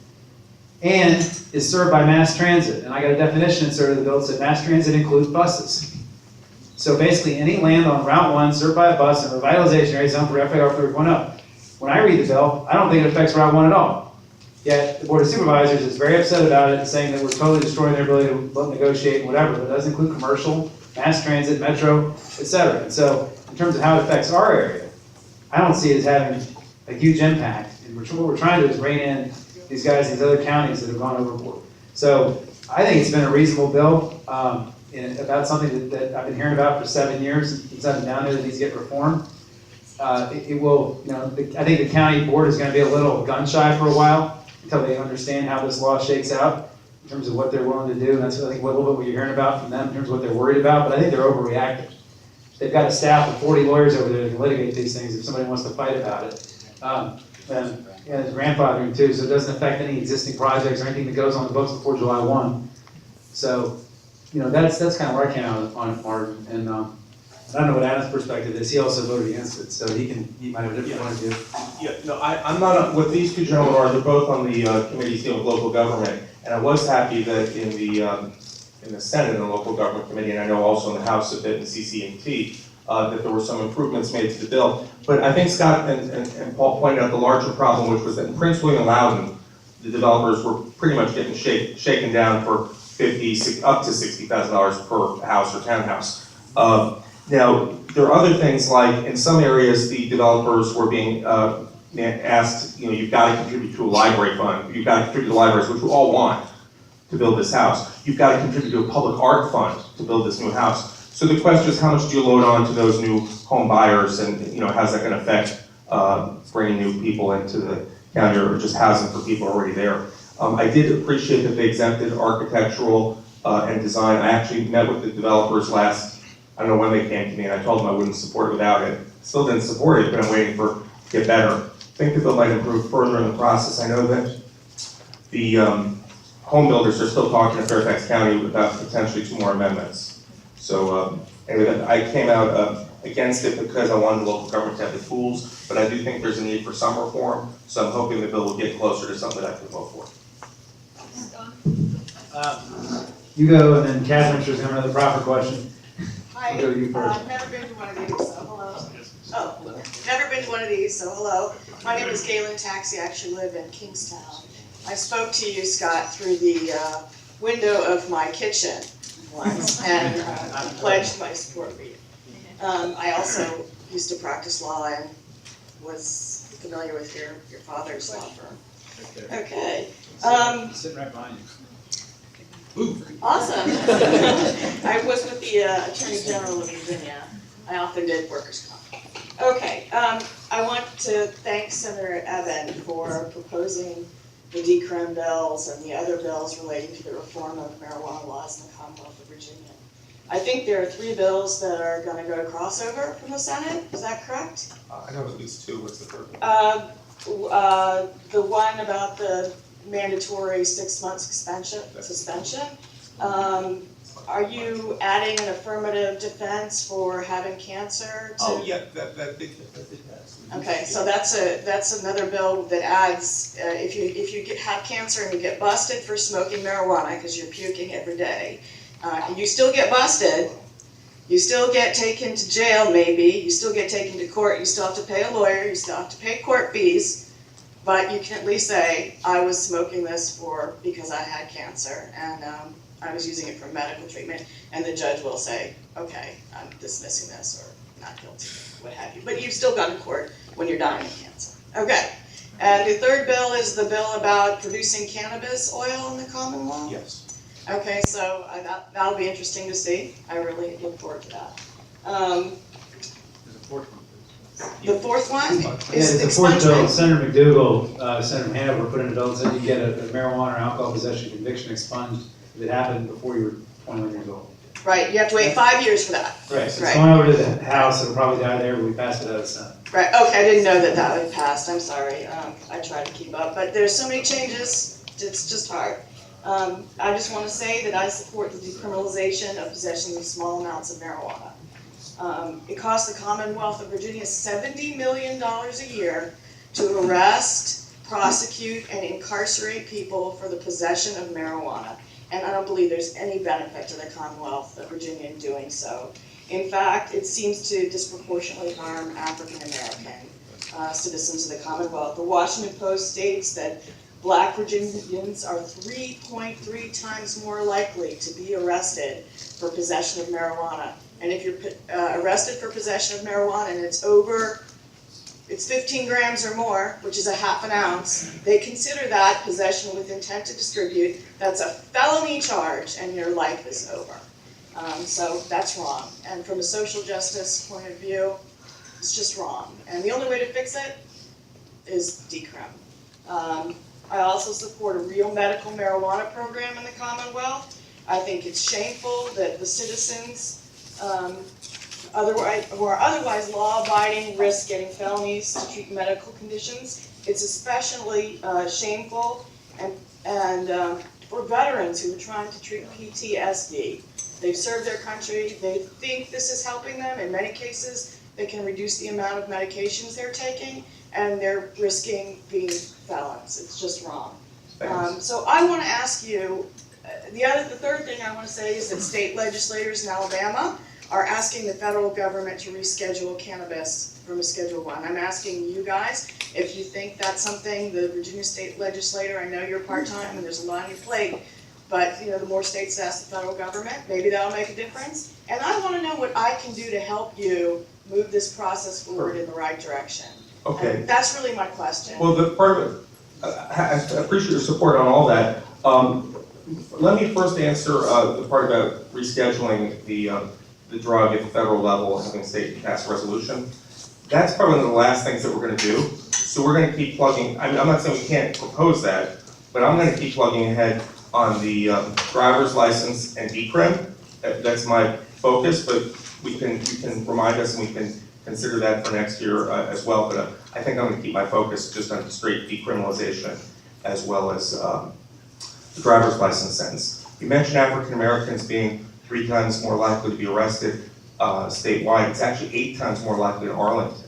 and is served by mass transit. And I got a definition inserted in the bill that said mass transit includes buses. So basically any land on Route 1 served by a bus in a revitalization area zoned for FAR 3.0. When I read the bill, I don't think it affects Route 1 at all. Yet the Board of Supervisors is very upset about it and saying that we're totally destroying their ability to negotiate whatever, but it does include commercial, mass transit, metro, etc. And so in terms of how it affects our area, I don't see it as having a huge impact. And what we're trying to do is rein in these guys in these other counties that have gone overboard. So I think it's been a reasonable bill about something that I've been hearing about for 7 years since I've been down there that needs to get reformed. It will, I think the county board is going to be a little gun shy for a while until they understand how this law shakes out in terms of what they're willing to do. And that's, I think, a little bit what you're hearing about from them in terms of what they're worried about. But I think they're overreactive. They've got a staff of 40 lawyers over there that can litigate these things if somebody wants to fight about it. And it's grandfathering too, so it doesn't affect any existing projects or anything that goes on the books before July 1. So, that's kind of where I came out on it, Martin. And I don't know what Adam's perspective is. He also voted against it, so he might have a different point of view. Yeah, no, I'm not, what these two gentlemen are, they're both on the committees dealing with local government. And I was happy that in the Senate and the local government committee, and I know also in the House of it and CC&T, that there were some improvements made to the bill. But I think Scott and Paul pointed out the larger problem, which was that in Prince William Loudon, the developers were pretty much getting shaken down for up to $60,000 per house or townhouse. Now, there are other things like, in some areas, the developers were being asked, you've got to contribute to a library fund, you've got to contribute to libraries, which we all want to build this house. You've got to contribute to a public art fund to build this new house. So the question is, how much do you load on to those new home buyers, and how's that going to affect bringing new people into the county, or just housing for people already there? I did appreciate that they exempted architectural and design. I actually met with the developers I don't know when they came to me, and I told them I wouldn't support it without it. Still didn't support it, but I'm waiting for it to get better. I think the bill might improve further in the process. I know that the home builders are still talking to Fairfax County about potentially 2 more amendments. So anyway, I came out against it because I wanted the local government to have the tools, but I do think there's a need for some reform, so I'm hoping the bill will get closer to something I can vote for. You go, and then Catherine should have another proper question. Hi, I'll go to you first. I've never been to one of these, so hello. Oh, never been to one of these, so hello. My name is Galen Taxi, I actually live in Kingstown. I spoke to you, Scott, through the window of my kitchen once, and pledged my support for you. I also used to practice law and was familiar with your father's law firm. Okay. Sitting right behind you. Awesome. I was with the Attorney General of Virginia. I often did workers' comp. Okay, I want to thank Senator Ebbin for proposing the decrim bills and the other bills relating to the reform of marijuana laws in the Commonwealth of Virginia. I think there are 3 bills that are going to go to crossover from the Senate. Is that correct? I know at least 2. What's the third one? The one about the mandatory 6-month suspension. Are you adding an affirmative defense for having cancer? Oh, yeah, that did pass. Okay, so that's another bill that adds, if you have cancer and you get busted for smoking marijuana because you're puking every day, you still get busted, you still get taken to jail maybe, you still get taken to court, you still have to pay a lawyer, you still have to pay court fees, but you can at least say, I was smoking this because I had cancer, and I was using it for medical treatment, and the judge will say, okay, I'm dismissing this, or not guilty, what have you. But you've still gone to court when you're dying of cancer. Okay, and the third bill is the bill about producing cannabis oil in the Commonwealth? Yes. Okay, so that'll be interesting to see. I really look forward to that. There's a 4th one. The 4th one Yeah, is it's the 4th bill. expungement. Senator McDougal, Senator Hanover put in a bill that said you get a marijuana or alcohol possession conviction expunged if it happened before you were 21 years old. Right, you have to wait 5 years for that. Right, so Right. it's going over to the House, it'll probably die there, but we passed it out of the Senate. Right, okay, I didn't know that had passed, I'm sorry. I try to keep up, but there's so many changes, it's just hard. I just want to say that I support the decriminalization of possession of small amounts of marijuana. It costs the Commonwealth of Virginia $70 million a year to arrest, prosecute, and incarcerate people for the possession of marijuana. And I don't believe there's any benefit to the Commonwealth of Virginia in doing so. In fact, it seems to disproportionately harm African American citizens of the Commonwealth. The Washington Post states that Black Virginians are 3.3 times more likely to be arrested for possession of marijuana. And if you're arrested for possession of marijuana and it's 15 grams or more, which is a half an ounce, they consider that possession with intent to distribute. That's a felony charge, and your life is over. So that's wrong. And from a social justice point of view, it's just wrong. And the only way to fix it is decrim. I also support a real medical marijuana program in the Commonwealth. I think it's shameful that the citizens who are otherwise law-abiding risk getting felonies to treat medical conditions. It's especially shameful and for veterans who are trying to treat PTSD. They've served their country, they think this is helping them. In many cases, they can reduce the amount of medications they're taking, and they're risking being felons. It's just wrong. So I want to ask you, the third thing I want to say is that state legislators in Alabama are asking the federal government to reschedule cannabis from a Schedule 1. I'm asking you guys if you think that's something, the Virginia State Legislator, I know you're part-time and there's a lot on your plate, but the more states that ask the federal government, maybe that'll make a difference. And I want to know what I can do to help you move this process forward in the right direction. Okay. And that's really my question. Well, the part of it, I appreciate your support on all that. Let me first answer the part about rescheduling the drug at the federal level, having state pass a resolution. That's probably one of the last things that we're going to do. So we're going to keep plugging. I'm not saying we can't propose that, but I'm going to keep plugging ahead on the driver's license and decrim. That's my focus, but you can remind us and we can consider that for next year as well. But I think I'm going to keep my focus just on straight decriminalization as well as the driver's license sentence. You mentioned African Americans being 3 times more likely to be arrested statewide. It's actually 8 times more likely in Arlington.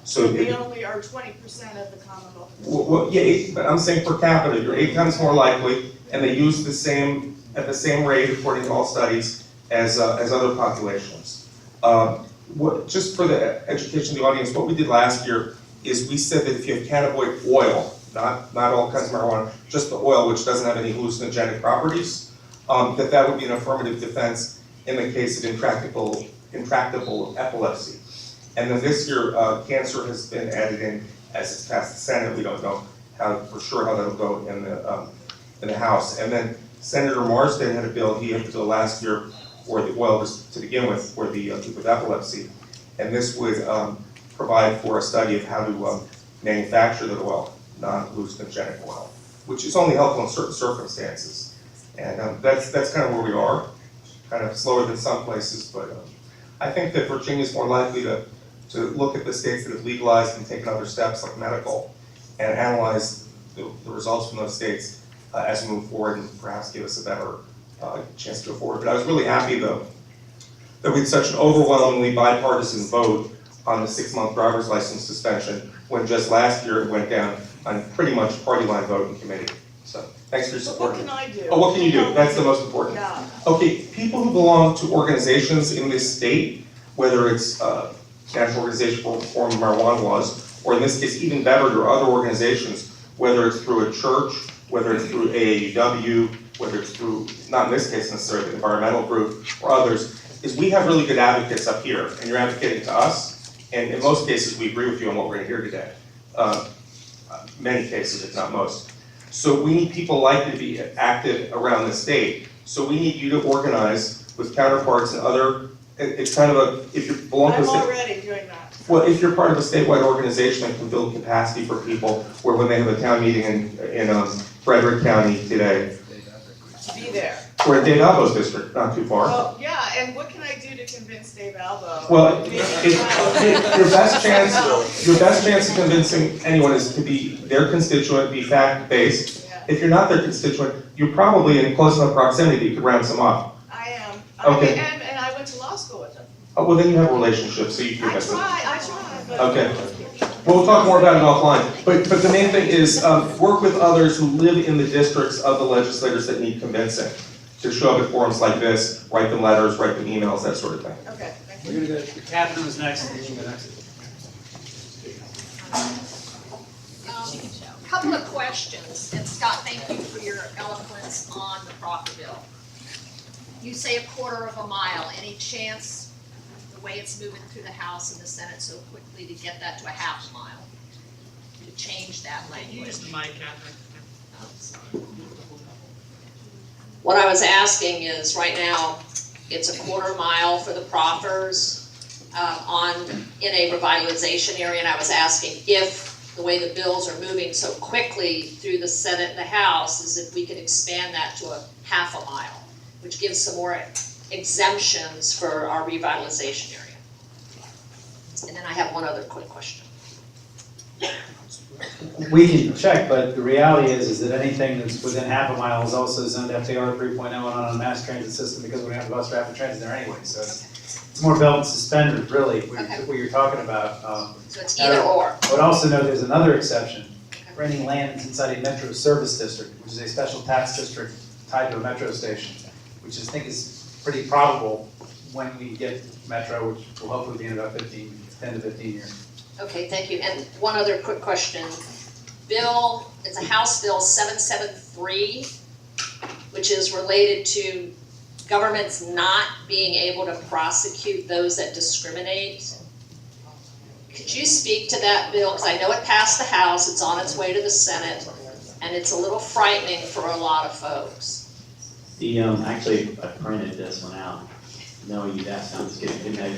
So We only are 20% of the Commonwealth. well, yeah, but I'm saying per capita, you're 8 times more likely, and they use at the same rate, according to all studies, as other populations. Just for the education of the audience, what we did last year is we said that if you have cannabinoid oil, not all kinds of marijuana, just the oil, which doesn't have any hallucinogenic properties, that would be an affirmative defense in the case of intractable epilepsy. And then this year, cancer has been added in as it's passed the Senate. We don't know for sure how that'll go in the House. And then Senator Marsden had a bill, he had a bill last year for the oil to begin with for the people with epilepsy. And this would provide for a study of how to manufacture the oil, non-hallucinogenic oil, which is only helpful in certain circumstances. And that's kind of where we are, kind of slower than some places, but I think that Virginia is more likely to look at the states that have legalized and taken other steps like medical and analyze the results from those states as we move forward and perhaps give us a better chance to go forward. But I was really happy though that we had such an overwhelmingly bipartisan vote on the 6-month driver's license suspension when just last year it went down on pretty much party line vote in committee. So thanks for your So support. what can I do? Oh, what can you do? That's the most important. Yeah. Okay, people who belong to organizations in this state, whether it's National Organization for Reform of Marijuana Laws, or in this case, even better, there are other organizations, whether it's through a church, whether it's through AAUW, whether it's through, not in this case necessarily, the environmental group or others, is we have really good advocates up here, and you're advocating to us, and in most cases, we agree with you on what we're gonna hear today. Many cases, if not most. So we need people likely to be active around the state. So we need you to organize with counterparts and other, it's kind of a, if you belong to a I'm state. already doing that. Well, if you're part of a statewide organization that can build capacity for people, where when they have a town meeting in Frederick County today, To be there. or in Dave Albo's district, not too far. Well, yeah, and what can I do to convince Dave Albo? Well, Maybe your best chance of convincing anyone is to be their constituent, be fact-based. Yeah, If you're not their constituent, you're probably in close enough proximity that you could round some up. I am. Okay. And I went to law school with him. Oh, well, then you have a relationship, so you can I get them. tried, but. Okay. Well, we'll talk more about it offline. But the main thing is work with others who live in the districts of the legislators that need convincing. To show up at forums like this, write them letters, write them emails, that sort of thing. Okay, thank We're you. gonna go, Catherine was next, and then you go next. Couple of questions, and Scott, thank you for your eloquence on the profit bill. You say 1/4 of a mile. Any chance, the way it's moving through the House and the Senate so quickly, to get that to a 1/2 mile? To change that language? Use the mic, Catherine. What I was asking is, right now, it's 1/4 mile for the proffers in a revitalization area, and I was asking if the way the bills are moving so quickly through the Senate and the House, is if we could expand that to a 1/2 mile, which gives some more exemptions for our revitalization area. And then I have one other quick question. We can check, but the reality is that anything that's within 1/2 mile is also zoned FAR 3.0 and on a mass transit system because we don't have bus rapid transit there anyway, so it's more belt and suspenders, really, what you're talking about. So it's either or. I would also note there's another exception for any land that's inside a metro service district, which is a special tax district tied to a metro station, which I think is pretty probable when we get Metro, which will hopefully be in about 10 to 15 years. Okay, thank you. And one other quick question. Bill, it's a House Bill 773, which is related to governments not being able to prosecute those that discriminate. Could you speak to that bill? Because I know it passed the House, it's on its way to the Senate, and it's a little frightening for a lot of folks. The, actually, I printed this one out, knowing you'd ask, I'm just kidding, didn't I?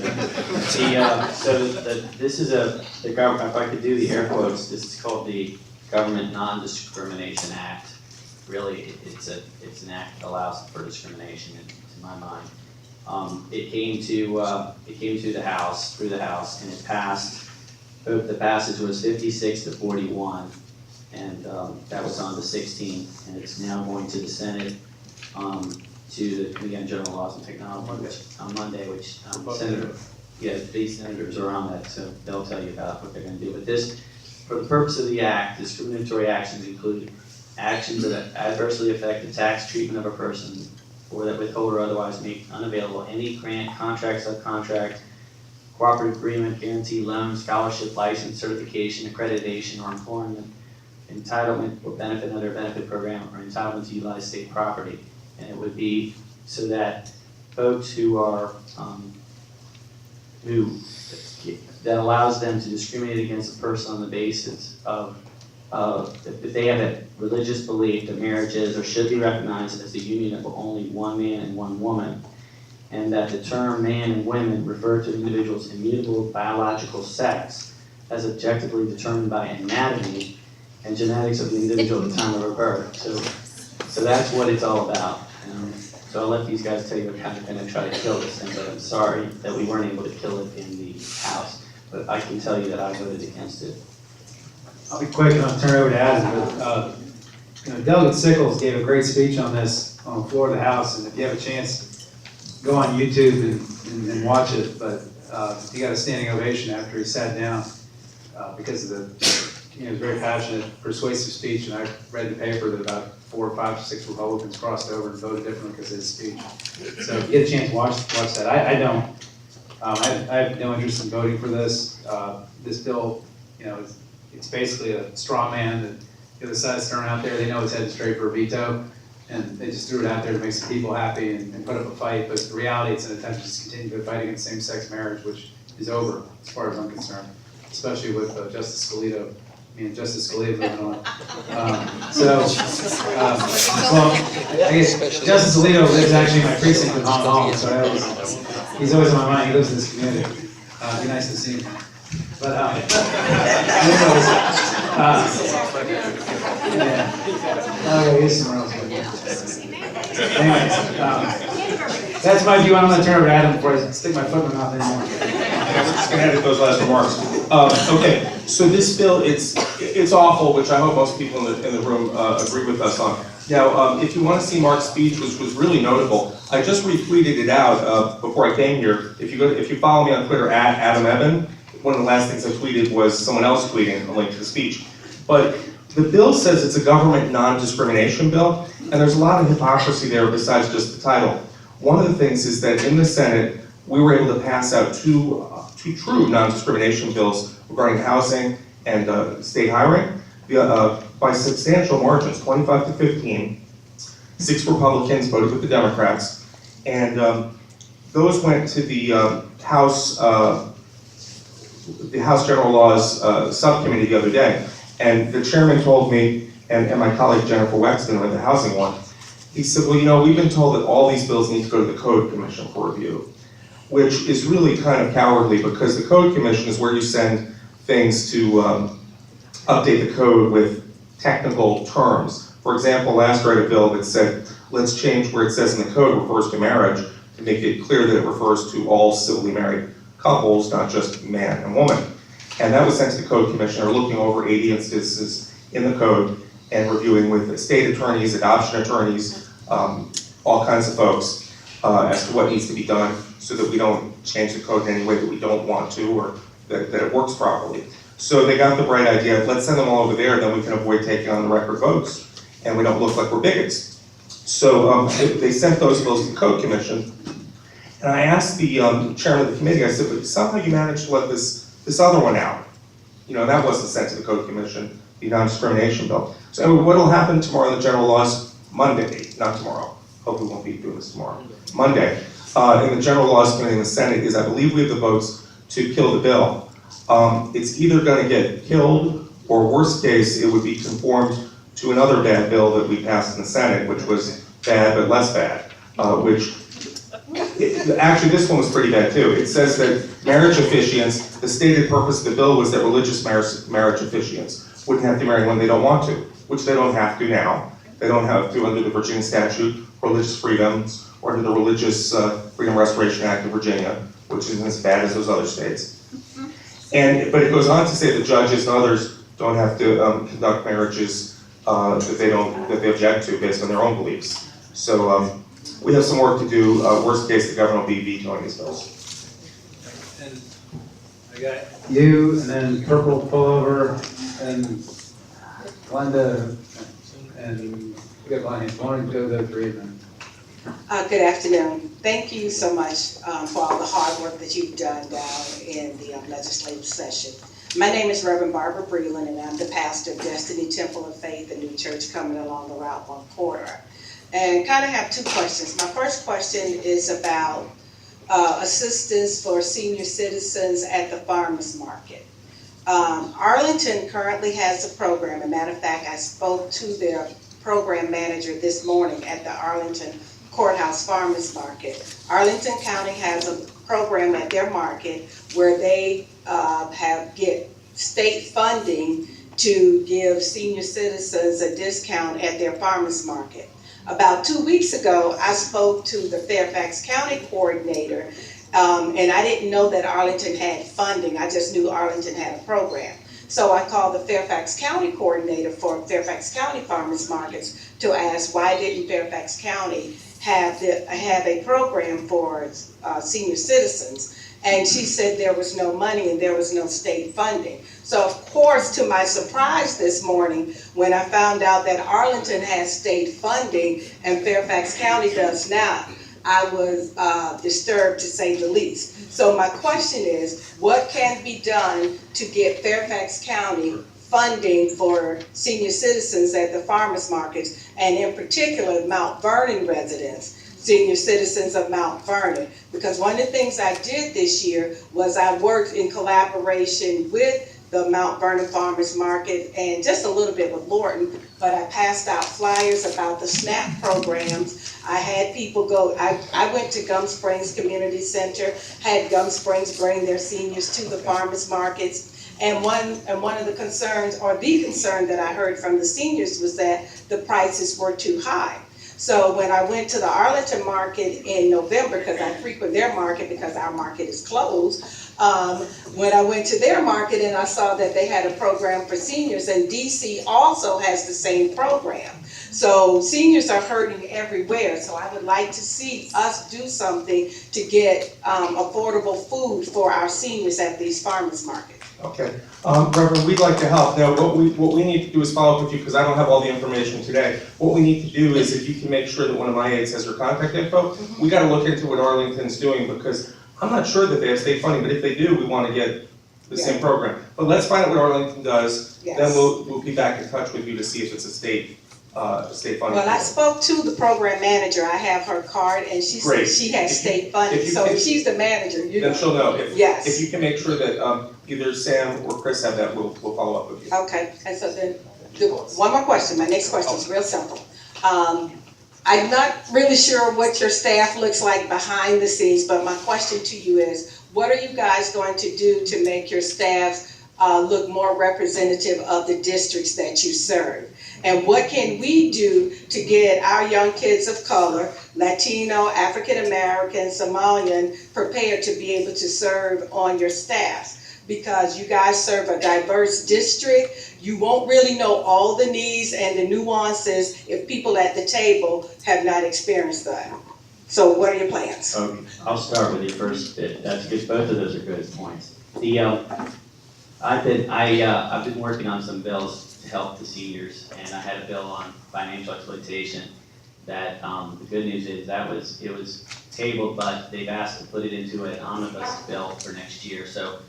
This is the government, if I could do the air quotes, this is called the Government Non-Discrimination Act. Really, it's an act that allows for discrimination, to my mind. It came to the House, through the House, and it passed. The passage was 56 to 41, and that was on the 16th, and it's now going to the Senate, to the Committee on General Laws and Technology on Monday, which these senators are on that, so they'll tell you about what they're going to do. But this, for the purpose of the act, discriminatory actions include actions that adversely affect the tax treatment of a person, or that withhold or otherwise make unavailable any grant, contract, subcontract, cooperative agreement, guarantee, loan, scholarship, license, certification, accreditation, or employment, entitlement or benefit under a benefit program, or entitlement to utilize state property. And it would be so that folks who are, that allows them to discriminate against a person on the basis of if they have a religious belief that marriage is or should be recognized as a union of only one man and one woman, and that the term man and women refer to individuals' immutable biological sex as objectively determined by anatomy and genetics of the individual at the time of her birth. So that's what it's all about. So I'll let these guys tell you we're kind of going to try to kill this thing, but I'm sorry that we weren't able to kill it in the House. But I can tell you that I voted against it. I'll be quick and I'll turn it over to Adam, but Delegate Sickles gave a great speech on this on the floor of the House, and if you have a chance, go on YouTube and watch it, but he got a standing ovation after he sat down because of he was very passionate, persuasive speech, and I read the paper that about 4, 5, 6 Republicans crossed over and voted differently because of his speech. So if you get a chance, watch that. I don't. I have no interest in voting for this. This bill, it's basically a straw man that the other side's throwing out there. They know it's headed straight for a veto, and they just threw it out there to make some people happy and put up a fight. But the reality, it's an attempt to just continue to fight against same-sex marriage, which is over as far as I'm concerned, especially with Justice Alito. Justice Scalia moving on. Well, I guess Justice Alito lives actually in my precinct in Hong Kong, so he's always on my mind. He lives in this community. It'd be nice to see him. But anyways, he's somewhere else. Anyways, that's my view. I'm going to turn over to Adam before I stick my foot in my mouth anymore. I'm just going to edit those last remarks. Okay, so this bill, it's awful, which I hope most people in the room agree with us on. Now, if you want to see Mark's speech, which was really notable, I just retweeted it out before I came here. If you follow me on Twitter at Adam Ebbin, one of the last things I tweeted was someone else tweeting a link to the speech. But the bill says it's a government non-discrimination bill, and there's a lot of hypocrisy there besides just the title. One of the things is that in the Senate, we were able to pass out two true non-discrimination bills regarding housing and state hiring by substantial margins, 25 to 15. 6 Republicans voted with the Democrats, and those went to the House General Laws subcommittee the other day, and the chairman told me, and my colleague Jennifer Wexton read the housing one, he said, well, we've been told that all these bills need to go to the Code Commission for review, which is really kind of cowardly because the Code Commission is where you send things to update the code with technical terms. For example, last I read a bill that said, let's change where it says in the code refers to marriage to make it clear that it refers to all civilly married couples, not just man and woman. And that was sent to the Code Commission. They're looking over 80 instances in the code and reviewing with state attorneys, adoption attorneys, all kinds of folks as to what needs to be done so that we don't change the code in any way that we don't want to or that it works properly. So they got the bright idea, let's send them all over there, then we can avoid taking on the record votes and we don't look like we're bigots. So they sent those bills to the Code Commission, And I asked the chairman of the committee, I said, but somehow you managed to let this other one out. You know, that wasn't sent to the Code Commission, the non-discrimination bill. So anyway, what'll happen tomorrow in the general laws, Monday, not tomorrow, hope we won't be doing this tomorrow, Monday, in the general laws committee in the Senate is I believe we have the votes to kill the bill. It's either gonna get killed, or worst case, it would be conformed to another bad bill that we passed in the Senate, which was bad but less bad, actually this one was pretty bad too. It says that marriage officiants, the stated purpose of the bill was that religious marriage officiants wouldn't have to marry when they don't want to, which they don't have to now. They don't have to under the Virginia statute, religious freedoms, or under the Religious Freedom Restoration Act of Virginia, which isn't as bad as those other states. But it goes on to say that judges and others don't have to conduct marriages that they object to based on their own beliefs. So we have some work to do. Worst case, the governor will be vetoing these bills. And I got you, and then purple pullover, and Glenda, and we got Bonnie. One and two of the three of them. Good afternoon. Thank you so much for all the hard work that you've done down in the legislative session. My name is Reverend Barbara Breland, and I'm the pastor of Destiny Temple of Faith, a new church coming along the Route 1 corridor. And kind of have two questions. My first question is about assistance for senior citizens at the farmers market. Arlington currently has a program. As a matter of fact, I spoke to their program manager this morning at the Arlington Courthouse Farmers Market. Arlington County has a program at their market where they get state funding to give senior citizens a discount at their farmers market. About 2 weeks ago, I spoke to the Fairfax County coordinator, and I didn't know that Arlington had funding. I just knew Arlington had a program. So I called the Fairfax County coordinator for Fairfax County Farmers Markets to ask why didn't Fairfax County have a program for senior citizens. And she said there was no money and there was no state funding. So of course, to my surprise this morning, when I found out that Arlington has state funding and Fairfax County does not, I was disturbed to say the least. So my question is, what can be done to get Fairfax County funding for senior citizens at the farmers markets, and in particular Mount Vernon residents, senior citizens of Mount Vernon? Because one of the things I did this year was I worked in collaboration with the Mount Vernon Farmers Market and just a little bit with Lorton, but I passed out flyers about the SNAP programs. I had people go, I went to Gum Springs Community Center, had Gum Springs bring their seniors to the farmers markets. And one of the concerns, or the concern that I heard from the seniors, was that the prices were too high. So when I went to the Arlington market in November, because I frequent their market because our market is closed, when I went to their market and I saw that they had a program for seniors, and DC also has the same program. So seniors are hurting everywhere. So I would like to see us do something to get affordable food for our seniors at these farmers markets. Okay, Reverend, we'd like to help. Now, what we need to do is follow up with you, because I don't have all the information today. What we need to do is, if you can make sure that one of my aides has your contact info, we got to look into what Arlington's doing, because I'm not sure that they have state funding, but if they do, we want to get the same program. But let's find out what Arlington does, Yes. then we'll be back in touch with you to see if it's a state funding. Well, I spoke to the program manager. I have her card, and she said she has state funding. So if she's the manager, you know. Then she'll know. Yes. If you can make sure that either Sam or Chris have that, we'll follow up with you. Okay, and so then, one more question. My next question is real simple. I'm not really sure what your staff looks like behind the scenes, but my question to you is, what are you guys going to do to make your staff look more representative of the districts that you serve? And what can we do to get our young kids of color, Latino, African American, Somalian, prepared to be able to serve on your staff? Because you guys serve a diverse district, you won't really know all the needs and the nuances if people at the table have not experienced that. So what are your plans? Okay, I'll start with your first bit. That's good. Both of those are good points. I've been working on some bills to help the seniors, and I had a bill on financial exploitation that, the good news is it was tabled, but they've asked to put it into an omnibus bill for next year, so,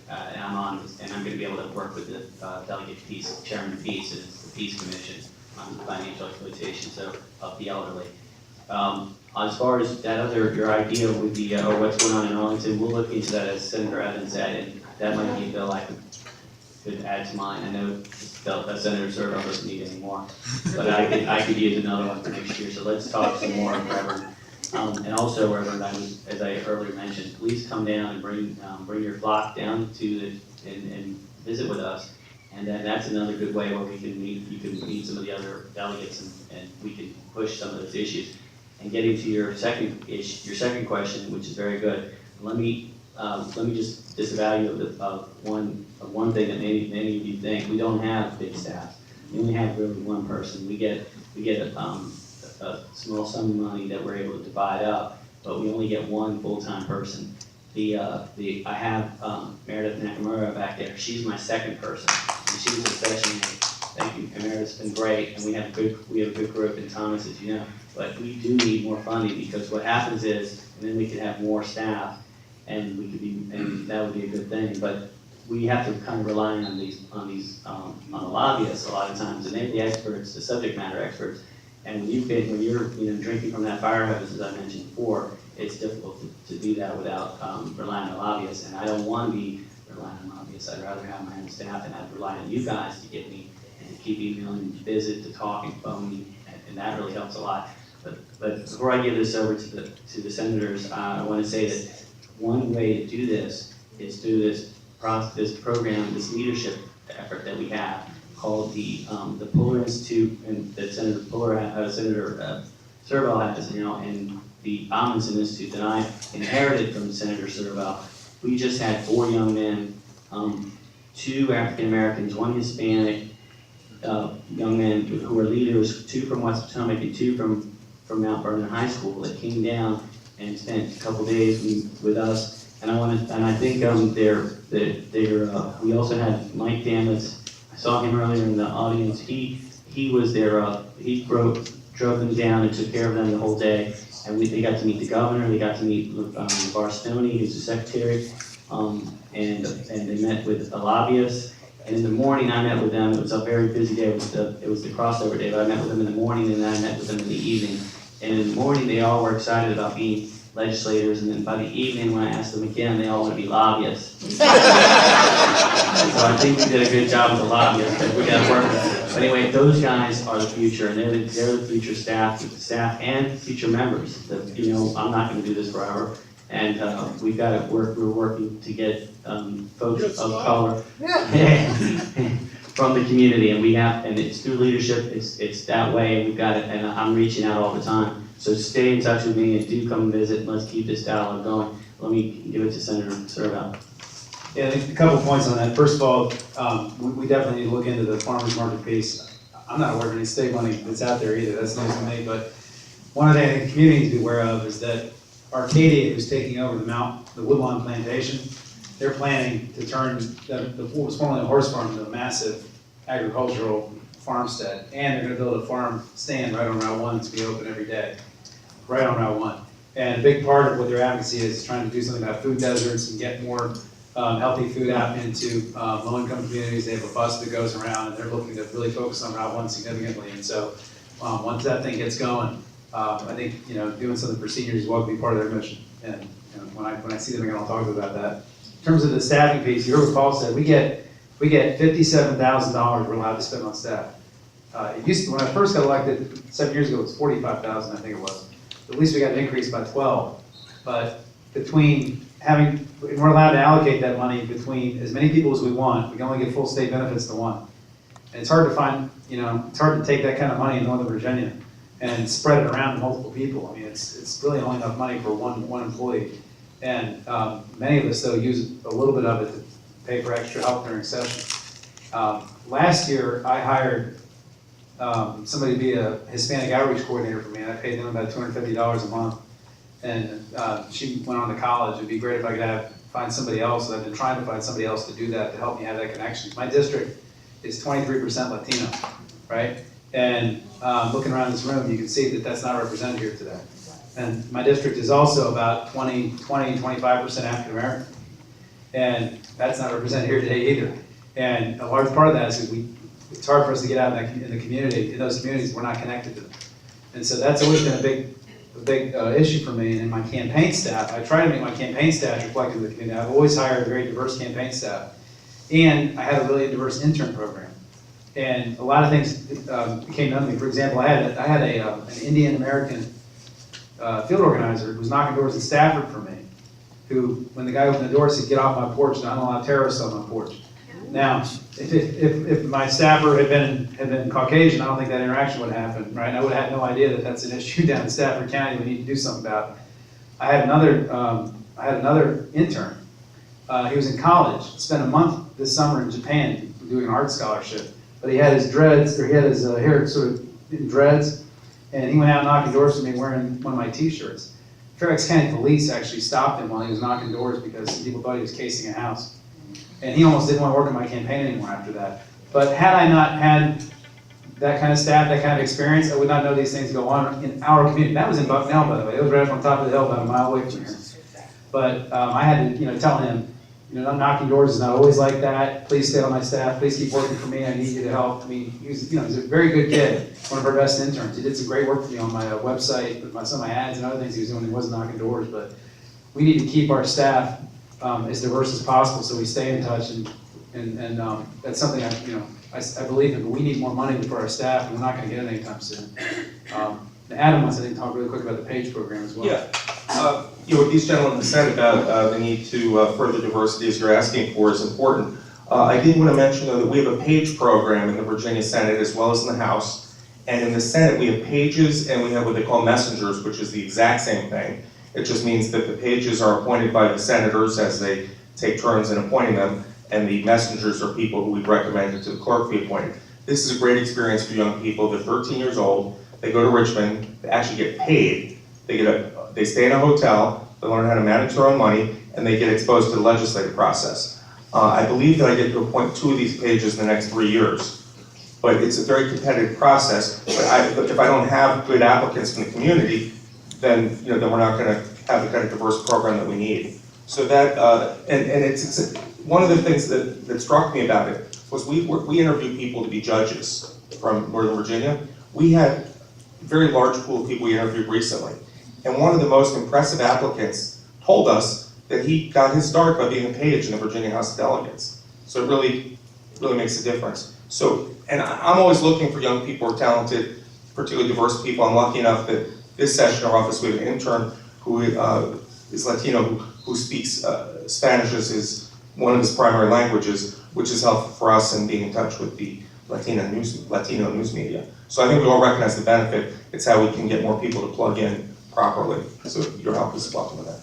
and I'm gonna be able to work with the, Delegate Peace, Chairman Peace, and it's the Peace Commission on financial exploitation, of the elderly. As far as that your idea with the, or what's going on in Arlington, we'll look into that, as Senator Evans said, and that might be a bill I could add to mine. I know that Senator Surovell doesn't need any more, but I could use another one for next year, so let's talk some more, Reverend. And also, Reverend, as I earlier mentioned, please come down and bring your flock down and visit with us. And then that's another good way where you can meet some of the other delegates and we can push some of those issues. And getting to your second question, which is very good, let me just disavow one thing that many of you think. We don't have big staffs. We only have really one person. We get a small sum of money that we're able to divide up, but we only get one full-time person. I have Meredith Nakamura back there. She's my second person, and she was a session aide. Thank you, and Meredith's been great, and we have a good group in Thomas, as you know. But we do need more funding, because what happens is, and then we could have more staff, and that would be a good thing. But we have to kind of rely on the lobbyists a lot of times, and they're the experts, the subject matter experts. And when you're drinking from that fire hose, as I mentioned before, it's difficult to do that without relying on lobbyists. And I don't want to be relying on lobbyists. I'd rather have my own staff, and I'd rely on you guys to get me and to keep emailing, to visit, to talk and phone me, and that really helps a lot. But before I give this over to the senators, I want to say that one way to do this is through this program, this leadership effort that we have called the Puller Institute, and that Senator Surovell has, and the Amundsen Institute that I inherited from Senator Surovell. We just had 4 young men, 2 African Americans, 1 Hispanic young men who are leaders, 2 from West Potomac and 2 from Mount Vernon High School, that came down and spent a couple days with us. And I think we also had Mike Damas. I saw him earlier in the audience. He was there. He drove them down and took care of them the whole day. And they got to meet the governor. They got to meet Bar Stoney, who's the secretary, and they met with a lobbyist. And in the morning, I met with them. It was a very busy day. It was the crossover day. But I met with them in the morning, and then I met with them in the evening. And in the morning, they all were excited about being legislators, and then by the evening, when I asked them again, they all want to be lobbyists. So I think we did a good job with the lobbyists, but we got to work with it. But anyway, those guys are the future, and they're the future staff and future members. I'm not going to do this forever, and we've got to work. We're working to get folks of color from the community, and it's through leadership. It's that way, and we've got it. And I'm reaching out all the time. So stay in touch with me and do come visit, and let's keep this dialogue going. Let me give it to Senator Surovell. Yeah, I think a couple points on that. First of all, we definitely need to look into the farmers market piece. I'm not aware of any state money that's out there either. That's news to me. But one of the things the community needs to be aware of is that Arcadia, who's taking over the Woodlawn Plantation, they're planning to turn what was formerly a horse farm into a massive agricultural farmstead, and they're going to build a farm stand right on Route 1 to be open every day, right on Route 1. And a big part of what their advocacy is trying to do something about food deserts and get more healthy food out into low-income communities. They have a bus that goes around, and they're looking to really focus on Route 1 significantly. And so once that thing gets going, I think doing something for seniors will be part of their mission. And when I see them again, I'll talk to them about that. In terms of the staffing piece, you heard what Paul said. We get $57,000 we're allowed to spend on staff. When I first got elected 7 years ago, it was $45,000, I think it was. At least we got an increase by 12. But we're allowed to allocate that money between as many people as we want. We can only give full state benefits to one. And it's hard to find, it's hard to take that kind of money in Northern Virginia and spread it around to multiple people. I mean, it's really only enough money for one employee. And many of us, though, use a little bit of it to pay for extra help during session. Last year, I hired somebody to be a Hispanic outreach coordinator for me, and I paid them about $250 a month. And she went on to college. It'd be great if I could find somebody else. I've been trying to find somebody else to do that, to help me have that connection. My district is 23% Latino, right? And looking around this room, you can see that that's not represented here today. And my district is also about 25% African American. And that's not represented here today either. And a large part of that is it's hard for us to get out in the community, in those communities, we're not connected to them. And so that's always been a big issue for me. And in my campaign staff, I try to make my campaign staff reflective of the community. I've always hired a very diverse campaign staff. And I had a really diverse intern program. And a lot of things became known to me. For example, I had an Indian American field organizer who was knocking doors in Stafford for me, who, when the guy opened the door, said, "Get off my porch, I don't allow terrorists on my porch." Now, if my staffer had been Caucasian, I don't think that interaction would happen, right? And I would have had no idea that that's an issue down in Stafford County we need to do something about. I had another intern. He was in college, spent a month this summer in Japan doing an art scholarship. But he had his dreads, or he had his hair sort of in dreads, and he went out knocking doors for me wearing one of my t-shirts. Fairfax County Police actually stopped him while he was knocking doors because people thought he was casing a house. And he almost didn't want to work in my campaign anymore after that. But had I not had that kind of staff, that kind of experience, I would not know these things go on in our community. That was in Bucknell, by the way. It was right up on top of the hill, about a mile away from here. But I had to, tell him, knocking doors is not always like that. Please stay on my staff. Please keep working for me. I need you to help. I mean, he's a very good kid, one of our best interns. He did some great work for me on my website, with some of my ads and other things he was doing. He wasn't knocking doors, but we need to keep our staff as diverse as possible so we stay in touch. And that's something I believe in. But we need more money for our staff, and we're not going to get it anytime soon. Adam wants to talk really quick about the PAGE program as well. Yeah. What these gentlemen have said about the need to further diversity, as you're asking for, is important. I did want to mention, though, that we have a PAGE program in the Virginia Senate as well as in the House. And in the Senate, we have pages and we have what they call messengers, which is the exact same thing. It just means that the pages are appointed by the senators as they take turns in appointing them, and the messengers are people who we've recommended to the clerk be appointed. This is a great experience for young people. They're 13 years old. They go to Richmond. They actually get paid. They stay in a hotel, they learn how to manage their own money, and they get exposed to the legislative process. I believe that I get to appoint 2 of these pages in the next 3 years. But it's a very competitive process. But if I don't have good applicants from the community, then we're not going to have the kind of diverse program that we need. So that, and it's one of the things that struck me about it was we interviewed people to be judges from Northern Virginia. We had a very large pool of people we interviewed recently. And one of the most impressive applicants told us that he got his start by being a page in the Virginia House of Delegates. So it really makes a difference. So, and I'm always looking for young people who are talented, particularly diverse people. I'm lucky enough that this session in our office we have an intern who is Latino, who speaks Spanish as one of his primary languages, which is helpful for us in being in touch with the Latino news media. So I think we all recognize the benefit. It's how we can get more people to plug in properly. So your help is welcome with that.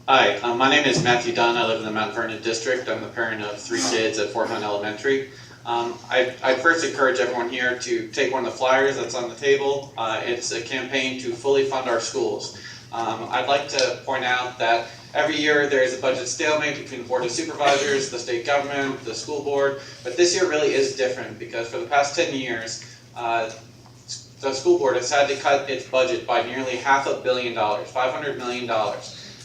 Hi, my name is Matthew Dunn. I live in the Mount Vernon district. I'm the parent of 3 kids at Fort Hunt Elementary. I first encourage everyone here to take one of the flyers that's on the table. It's a campaign to fully fund our schools. I'd like to point out that every year there is a budget stalemate between the Board of Supervisors, the state government, the school board, but this year really is different because for the past 10 years, the school board has had to cut its budget by nearly $500 million, $500 million,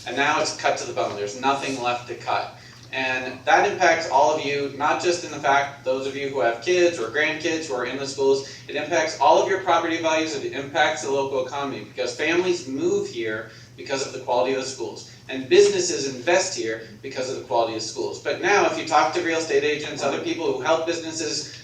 and now it's cut to the bone. There's nothing left to cut. And that impacts all of you, not just in the fact, those of you who have kids or grandkids who are in the schools, it impacts all of your property values, it impacts the local economy because families move here because of the quality of the schools. And businesses invest here because of the quality of schools. But now if you talk to real estate agents, other people who help businesses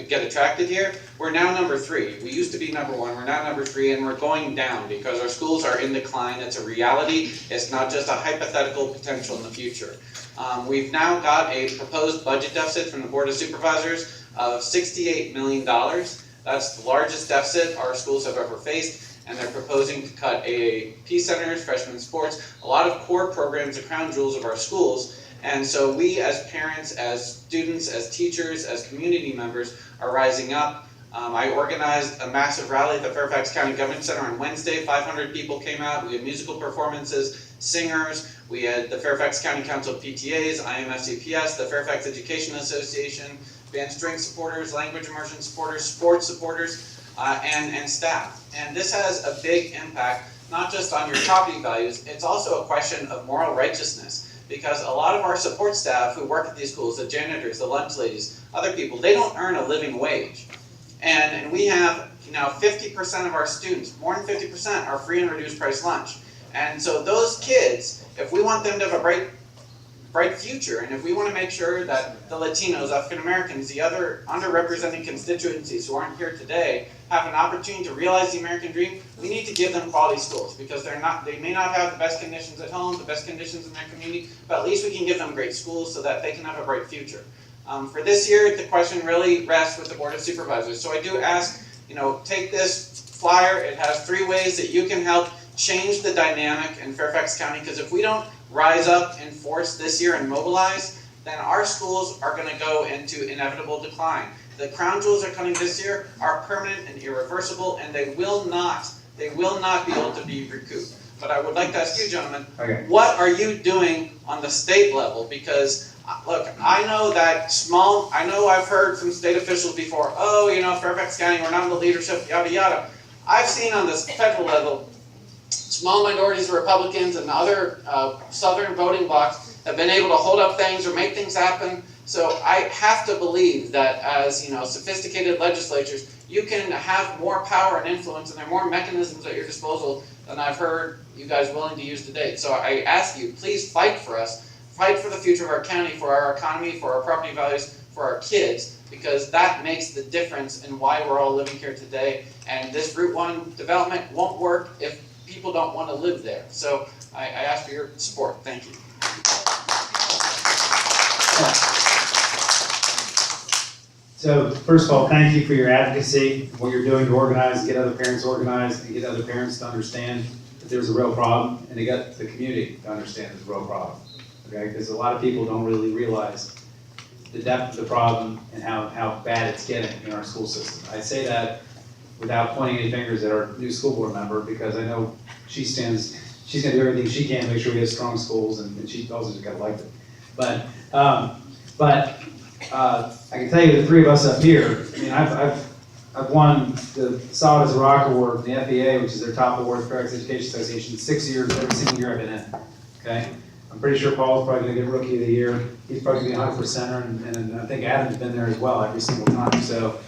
get attracted here, we're now number 3. We used to be number 1, we're now number 3, and we're going down because our schools are in decline. It's a reality, it's not just a hypothetical potential in the future. We've now got a proposed budget deficit from the Board of Supervisors of $68 million. That's the largest deficit our schools have ever faced, and they're proposing to cut AAP centers, freshman sports, a lot of core programs, the crown jewels of our schools. And so we as parents, as students, as teachers, as community members are rising up. I organized a massive rally at the Fairfax County Government Center on Wednesday. 500 people came out. We had musical performances, singers. We had the Fairfax County Council of PTAs, IMFCPS, the Fairfax Education Association, band string supporters, language immersion supporters, sports supporters, and staff. And this has a big impact, not just on your property values, it's also a question of moral righteousness. Because a lot of our support staff who work at these schools, the janitors, the lunch ladies, other people, they don't earn a living wage. And we have now 50% of our students, more than 50%, are free and reduced price lunch. And so those kids, if we want them to have a bright future, and if we want to make sure that the Latinos, African Americans, the other underrepresented constituencies who aren't here today have an opportunity to realize the American dream, we need to give them quality schools, because they may not have the best conditions at home, the best conditions in their community, but at least we can give them great schools so that they can have a bright future. For this year, the question really rests with the Board of Supervisors. So I do ask, take this flyer. It has 3 ways that you can help change the dynamic in Fairfax County, because if we don't rise up in force this year and mobilize, then our schools are going to go into inevitable decline. The crown jewels are coming this year are permanent and irreversible, and they will not be able to be recouped. But I would like to ask you, gentlemen, what are you doing on the state level? Because look, I know I've heard from state officials before, Fairfax County, we're not in the leadership, yada yada. I've seen on this federal level, small minorities, Republicans, and other southern voting blocs have been able to hold up things or make things happen. So I have to believe that as sophisticated legislatures, you can have more power and influence, and there are more mechanisms at your disposal than I've heard you guys willing to use to date. So I ask you, please fight for us, fight for the future of our county, for our economy, for our property values, for our kids, because that makes the difference in why we're all living here today. And this Route 1 development won't work if people don't want to live there. So I ask for your support. Thank you. So first of all, thank you for your advocacy, what you're doing to organize, get other parents organized, and get other parents to understand that there's a real problem, and to get the community to understand there's a real problem. Okay, because a lot of people don't really realize the depth of the problem and how bad it's getting in our school system. I say that without pointing any fingers at our new school board member, because I know she's gonna do everything she can to make sure we have strong schools, and she also just got elected. But I can tell you, the 3 of us up here, I mean, I've won the Solid as a Rock Award from the FEA, which is their top award for Fairfax Education Association, 6 years, every single year I've been in, okay? I'm pretty sure Paul's probably gonna get Rookie of the Year. He's probably gonna be 100%er, and I think Adam's been there as well every single time. So,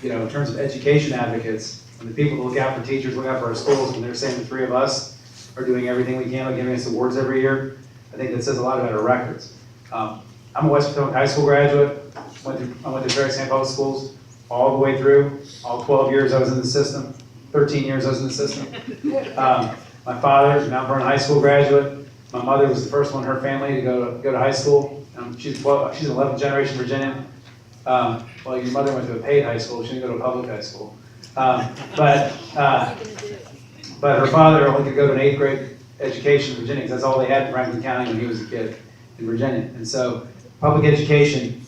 in terms of education advocates, and the people that look out for teachers, look out for our schools, when they're saying the 3 of us are doing everything we can by giving us awards every year, I think that says a lot about our records. I'm a West Potomac High School graduate. I went to Fairfax County Public Schools all the way through. All 12 years I was in the system. 13 years I was in the system. My father is a Mount Vernon High School graduate. My mother was the first one in her family to go to high school. She's 11th generation Virginian. Well, your mother went to a paid high school. She didn't go to a public high school. But her father only could go to an 8th grade education in Virginia, because that's all they had in Franklin County when he was a kid in Virginia. And so public education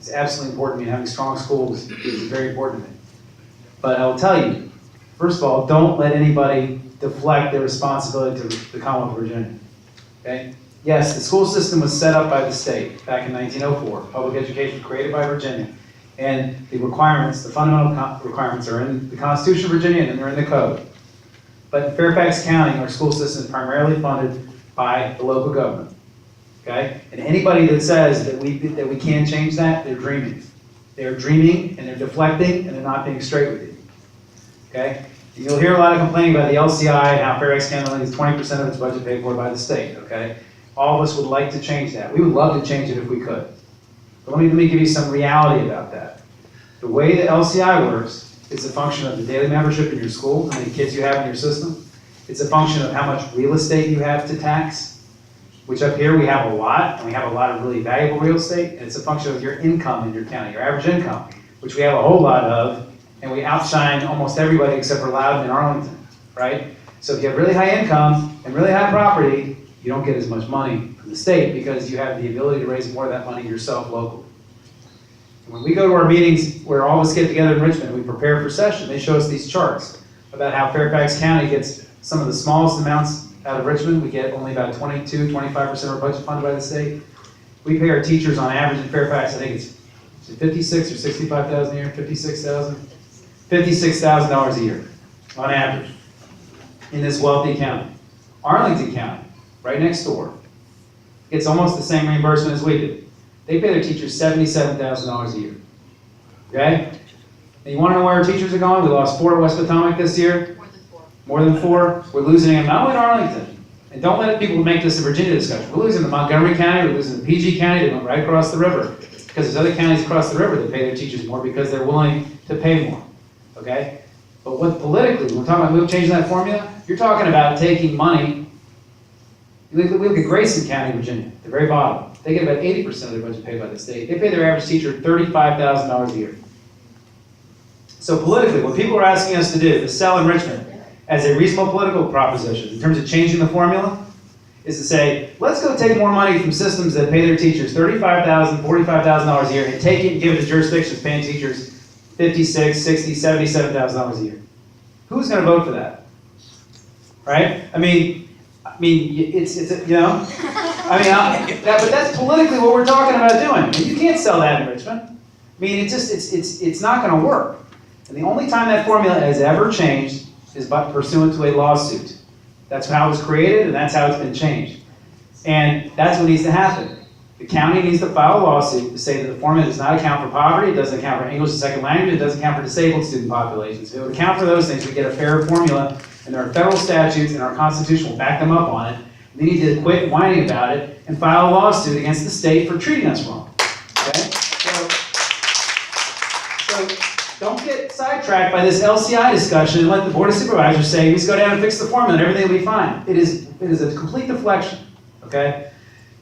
is absolutely important to me. Having strong schools is very important to me. But I will tell you, first of all, don't let anybody deflect their responsibility to the Commonwealth of Virginia. Okay? Yes, the school system was set up by the state back in 1904. Public education created by Virginia. And the requirements, the fundamental requirements, are in the Constitution of Virginia, and they're in the code. But in Fairfax County, our school system is primarily funded by the local government. Okay? And anybody that says that we can't change that, they're dreaming. They're dreaming, and they're deflecting, and they're not being straight with you. Okay? And you'll hear a lot of complaining about the LCI and how Fairfax County only gets 20% of its budget paid for by the state. Okay? All of us would like to change that. We would love to change it if we could. But let me give you some reality about that. The way the LCI works is a function of the daily membership in your school, how many kids you have in your system. It's a function of how much real estate you have to tax, which up here we have a lot, and we have a lot of really valuable real estate. And it's a function of your income in your county, your average income, which we have a whole lot of, and we outshine almost everybody except for Loudon and Arlington, right? So if you have really high income and really high property, you don't get as much money from the state because you have the ability to raise more of that money yourself locally. When we go to our meetings where all of us get together in Richmond, we prepare for session, they show us these charts about how Fairfax County gets some of the smallest amounts out of Richmond. We get only about 22, 25% of our budget funded by the state. We pay our teachers on average in Fairfax, I think it's Is it 56 or 65,000 a year? 56,000? $56,000 a year, on average, in this wealthy county. Arlington County, right next door, gets almost the same reimbursement as we do. They pay their teachers $77,000 a year. Okay? And you want to know where our teachers are going? We lost 4 at West Potomac this year. More than 4. We're losing them not only in Arlington. And don't let people make this a Virginia discussion. We're losing to Montgomery County. We're losing to PG County. They went right across the river. Because there's other counties across the river that pay their teachers more because they're willing to pay more. Okay? But what politically, when we're talking about changing that formula, you're talking about taking money. We look at Grayson County, Virginia, the very bottom. They get about 80% of their budget paid by the state. They pay their average teacher $35,000 a year. So politically, what people are asking us to do is sell enrichment as a reasonable political proposition in terms of changing the formula, is to say, let's go take more money from systems that pay their teachers $35,000, $45,000 a year and take it and give it to jurisdictions paying teachers $56,000, $60,000, $77,000 a year. Who's going to vote for that? Right? I mean, it's you know, but that's politically what we're talking about doing. And you can't sell that enrichment. I mean, it's not going to work. And the only time that formula has ever changed is pursuant to a lawsuit. That's how it was created, and that's how it's been changed. And that's what needs to happen. The county needs to file a lawsuit to say that the formula does not account for poverty, it doesn't account for English as a second language, it doesn't account for disabled student populations. If it would account for those things, we get a fair formula, and there are federal statutes and our Constitution will back them up on it. They need to quit whining about it and file a lawsuit against the state for treating us wrong. Okay? So don't get sidetracked by this LCI discussion and let the Board of Supervisors say, just go down and fix the formula and everything will be fine. It is a complete deflection. Okay?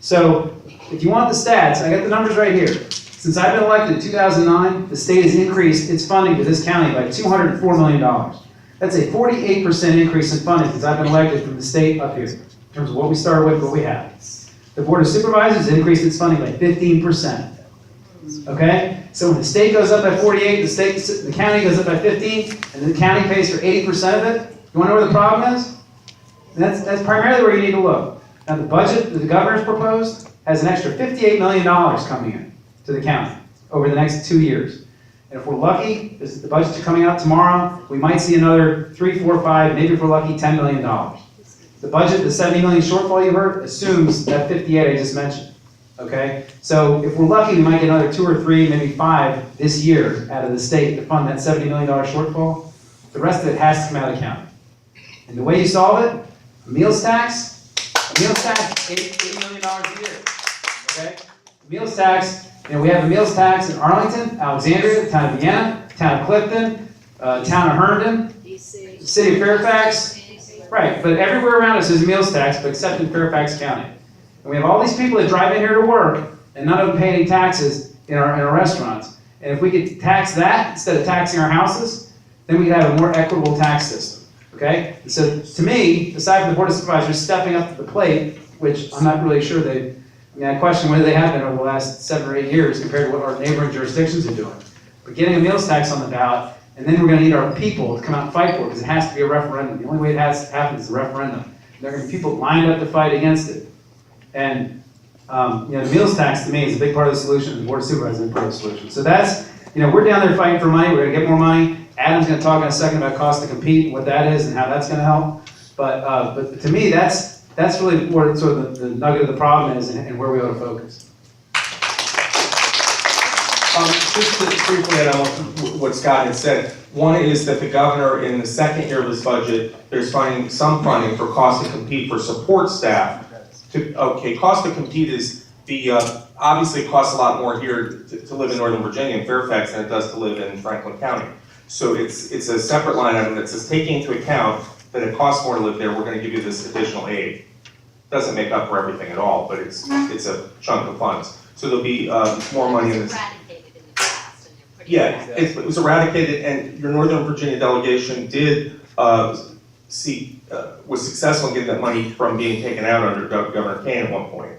So if you want the stats, I got the numbers right here. Since I've been elected in 2009, the state has increased its funding to this county by $204 million. That's a 48% increase in funding since I've been elected from the state up here, in terms of what we started with, what we have. The Board of Supervisors increased its funding by 15%. Okay? So when the state goes up by 48, the county goes up by 15, and the county pays for 80% of it, you want to know where the problem is? That's primarily where you need to look. Now the budget that the governor's proposed has an extra $58 million coming in to the county over the next 2 years. And if we're lucky, the budgets are coming out tomorrow, we might see another 3, 4, 5, maybe if we're lucky, $10 million. The budget, the $70 million shortfall you heard, assumes that 58 I just mentioned. Okay? So if we're lucky, we might get another 2 or 3, maybe 5 this year out of the state to fund that $70 million shortfall. The rest of it has to come out of county. And the way you solve it, a meals tax, $80 million a year. Okay? Meals tax, we have a meals tax in Arlington, Alexandria, the town of Vienna, town of Clifton, town of Herndon, the city of Fairfax. Right, but everywhere around us is a meals tax, but except in Fairfax County. And we have all these people that drive in here to work, and none of them pay any taxes in our restaurants. And if we could tax that instead of taxing our houses, then we could have a more equitable tax system. Okay? So to me, aside from the Board of Supervisors stepping up to the plate, which I'm not really sure I question whether they have been over the last 7 or 8 years compared to what our neighboring jurisdictions are doing. But getting a meals tax on the ballot, and then we're going to need our people to come out and fight for it, because it has to be a referendum. The only way it has to happen is a referendum. There are going to be people lined up to fight against it. And the meals tax, to me, is a big part of the solution, and the Board of Supervisors is a big part of the solution. So that's, we're down there fighting for money. We're going to get more money. Adam's going to talk in a second about cost to compete, and what that is, and how that's going to help. But to me, that's really where sort of the nugget of the problem is, and where we ought to focus. Just to briefly add on what Scott had said, one is that the governor in the second year of his budget, there's finding some funding for cost to compete for support staff. Cost to compete is obviously it costs a lot more here to live in Northern Virginia and Fairfax than it does to live in Franklin County. So it's a separate line item that says taking into account that it costs more to live there, we're going to give you this additional aid. Doesn't make up for everything at all, but it's a chunk of funds. So there'll be more money in this. Yeah, it was eradicated, and your Northern Virginia delegation did was successful in getting that money from being taken out under Governor Kane at one point.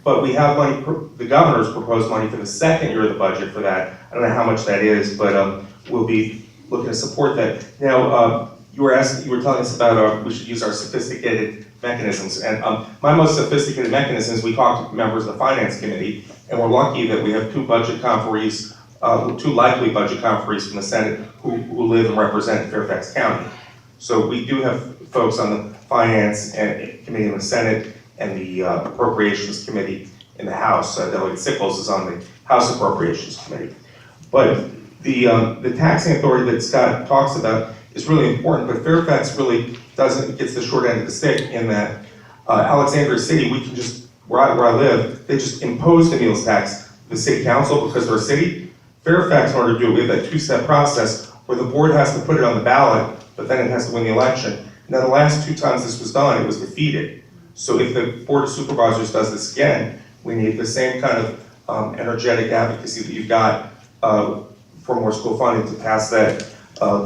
But we have money, the governor's proposed money for the second year of the budget for that. I don't know how much that is, but we'll be looking to support that. Now, you were telling us about we should use our sophisticated mechanisms. And my most sophisticated mechanism is we talk to members of the Finance Committee, and we're lucky that we have two budget conferees, two likely budget conferees from the Senate who live and represent Fairfax County. So we do have folks on the Finance Committee in the Senate and the Appropriations Committee in the House. Delegate Sickles is on the House Appropriations Committee. But the taxing authority that Scott talks about is really important, but Fairfax really gets the short end of the stick in that Alexandria City, we can just, where I live, they just imposed the meals tax, the city council, because they're a city. Fairfax, in order to do it, we have that two-step process where the board has to put it on the ballot, but then it has to win the election. Now, the last two times this was done, it was defeated. So if the Board of Supervisors does this again, we need the same kind of energetic advocacy that you've got for more school funding to pass that to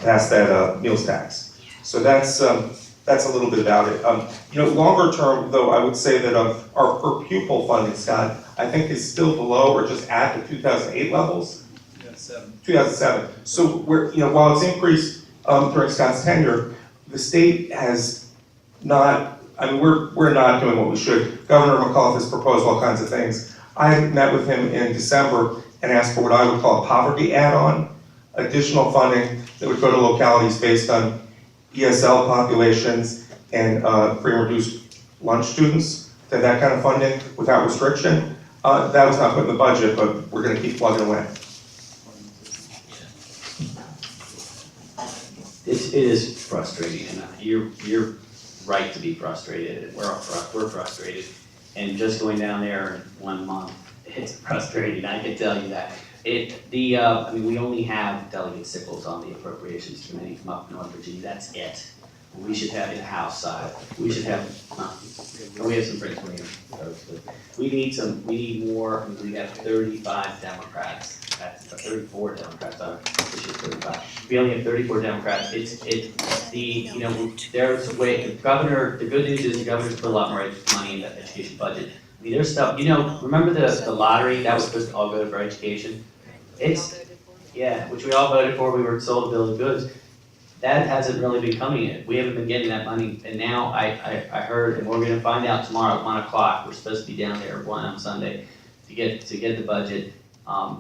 pass that meals tax. So that's a little bit about it. Longer term, though, I would say that our per pupil funding, Scott, I think is still below or just at the 2008 levels. 2007. So while it's increased during Scott's tenure, the state has not. I mean, we're not doing what we should. Governor McAuliffe has proposed all kinds of things. I met with him in December and asked for what I would call a poverty add-on, additional funding that would go to localities based on ESL populations and free and reduced lunch students, that kind of funding without restriction. That was not put in the budget, but we're going to keep plugging away. It is frustrating, and you're right to be frustrated. We're frustrated, and just going down there in 1 month, it's frustrating. I can tell you that. I mean, we only have Delegate Sickles on the Appropriations Committee from up North Virginia. That's it. We should have in the House side. We should have. We have some friends we need more. I mean, we have 35 Democrats. That's 34 Democrats. We should 35. We only have 34 Democrats. There's a way. The good news is the governor's put a lot more money in the education budget. I mean, there's stuff. Remember the lottery that was supposed to all go for education? Which we all voted for. We were sold a bill of goods. That hasn't really been coming in. We haven't been getting that money, and now I heard, and we're going to find out tomorrow at 1 o'clock. We're supposed to be down there on Sunday to get the budget.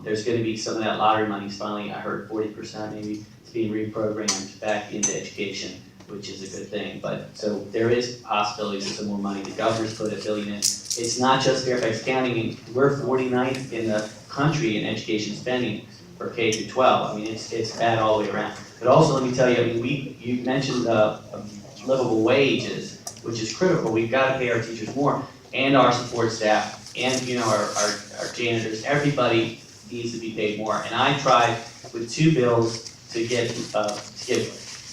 There's going to be some of that lottery money finally. I heard 40% maybe is being reprogrammed back into education, which is a good thing. But so there is possibilities of some more money. The governor's put $1 billion in. It's not just Fairfax County. We're 49th in the country in education spending for K through 12. I mean, it's bad all the way around. But also, let me tell you, I mean, you mentioned livable wages, which is critical. We've got to pay our teachers more, and our support staff, and our janitors. Everybody needs to be paid more. And I tried with 2 bills to get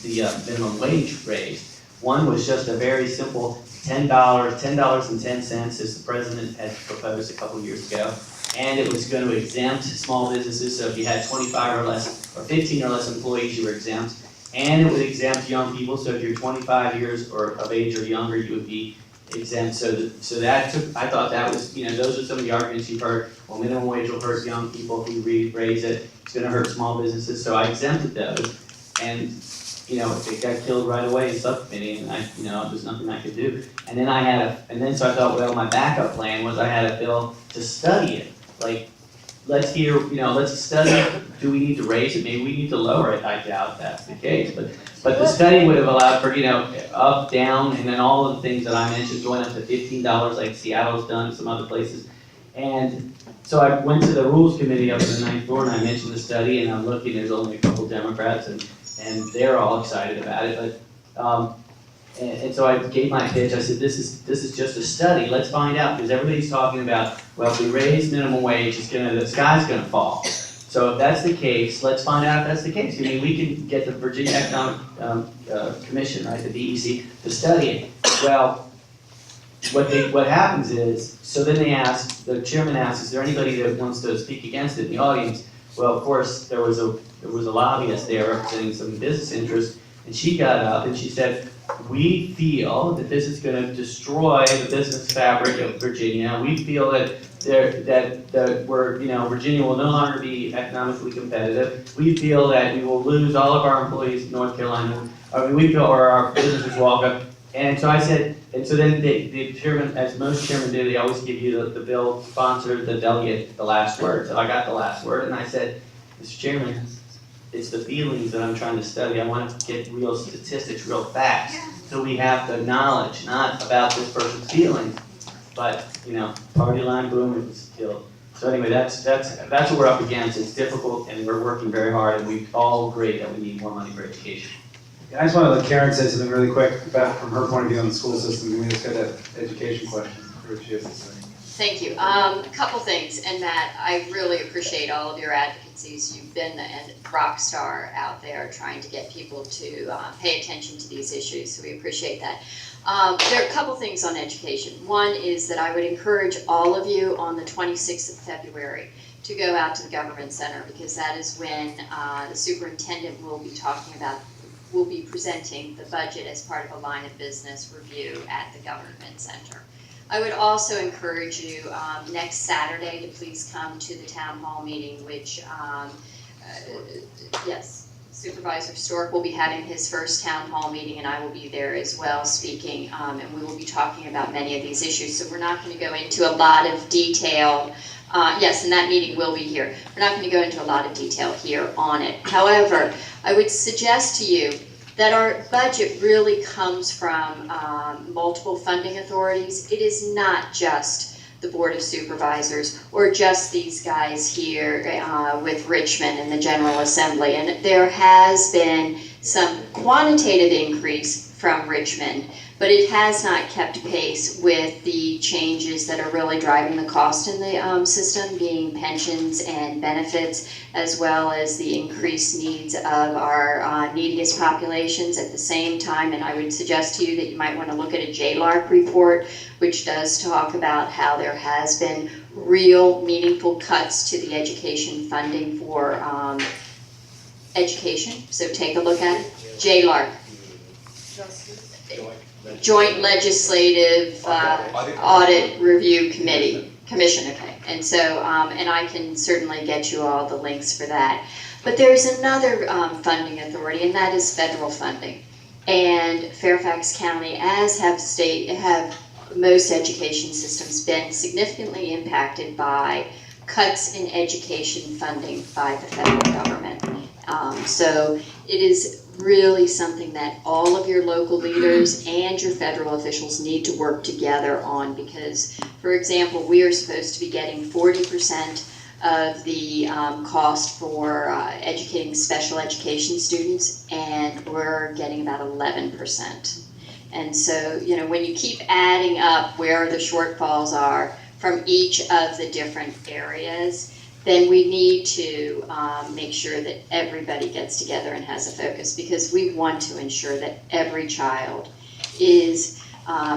the minimum wage raised. One was just a very simple $10.10, as the president had proposed a couple years ago. And it was going to exempt small businesses, so if you had 25 or less, or 15 or less employees, you were exempt. And it would exempt young people, so if you're 25 years or of age or younger, you would be exempt. So that took, I thought that was, those are some of the arguments you've heard. Well, minimum wage will hurt young people if we raise it. It's going to hurt small businesses, so I exempted those. And it got killed right away in subcommittee, and there's nothing I could do. And then so I thought, well, my backup plan was I had a bill to study it. Like, let's study, do we need to raise it? Maybe we need to lower it. I doubt that's the case. But the study would have allowed for, up, down, and then all of the things that I mentioned going up to $15 like Seattle's done and some other places. And so I went to the Rules Committee up in the 9th floor and I mentioned the study, and I'm looking, there's only a couple Democrats and they're all excited about it. But and so I gave my pitch. I said, this is just a study. Let's find out, because everybody's talking about, well, if we raise minimum wage, the sky's gonna fall. So if that's the case, let's find out if that's the case. I mean, we can get the Virginia Economic Commission, right, the DEC, to study it. Well, what happens is, so then the chairman asks, is there anybody that wants to speak against it in the audience? Well, of course, there was a lobbyist there representing some business interests, and she got up and she said, we feel that this is going to destroy the business fabric of Virginia. We feel that that we're, Virginia will no longer be economically competitive. We feel that we will lose all of our employees in North Carolina, or our businesses will all go. And so I said, and so then the chairman, as most chairmen do, they always give you the bill sponsor, the delegate, the last word. So I got the last word, and I said, Mr. Chairman, it's the feelings that I'm trying to study. I want to get real statistics, real facts. So we have the knowledge, not about this person's feelings, but, party line, boom, it was killed. So anyway, that's what we're up against. It's difficult, and we're working very hard, and we all agree that we need more money for education. I just want to let Karen say something really quick about, from her point of view on the school system, and we just got that education question. She has to say. Thank you. A couple things, and Matt, I really appreciate all of your advocacies. You've been a rock star out there trying to get people to pay attention to these issues, so we appreciate that. There are a couple things on education. One is that I would encourage all of you on the 26th of February to go out to the government center, because that is when the superintendent will be presenting the budget as part of a line of business review at the government center. I would also encourage you next Saturday to please come to the town hall meeting, which, yes, Supervisor Stork will be having his first town hall meeting, and I will be there as well speaking, and we will be talking about many of these issues. So we're not going to go into a lot of detail. Yes, and that meeting will be here. We're not going to go into a lot of detail here on it. However, I would suggest to you that our budget really comes from multiple funding authorities. It is not just the Board of Supervisors or just these guys here with Richmond and the General Assembly. And there has been some quantitative increase from Richmond, but it has not kept pace with the changes that are really driving the cost in the system, being pensions and benefits, as well as the increased needs of our neediest populations at the same time. And I would suggest to you that you might want to look at a JLARC report, which does talk about how there has been real meaningful cuts to the education funding for education. So take a look at it. JLARC. Joint Legislative Audit Review Commission, okay. And so, and I can certainly get you all the links for that. But there's another funding authority, and that is federal funding. And Fairfax County, as have most education systems, been significantly impacted by cuts in education funding by the federal government. So it is really something that all of your local leaders and your federal officials need to work together on, because, for example, we are supposed to be getting 40% of the cost for educating special education students, and we're getting about 11%. And so, when you keep adding up where the shortfalls are from each of the different areas, then we need to make sure that everybody gets together and has a focus, because we want to ensure that every child is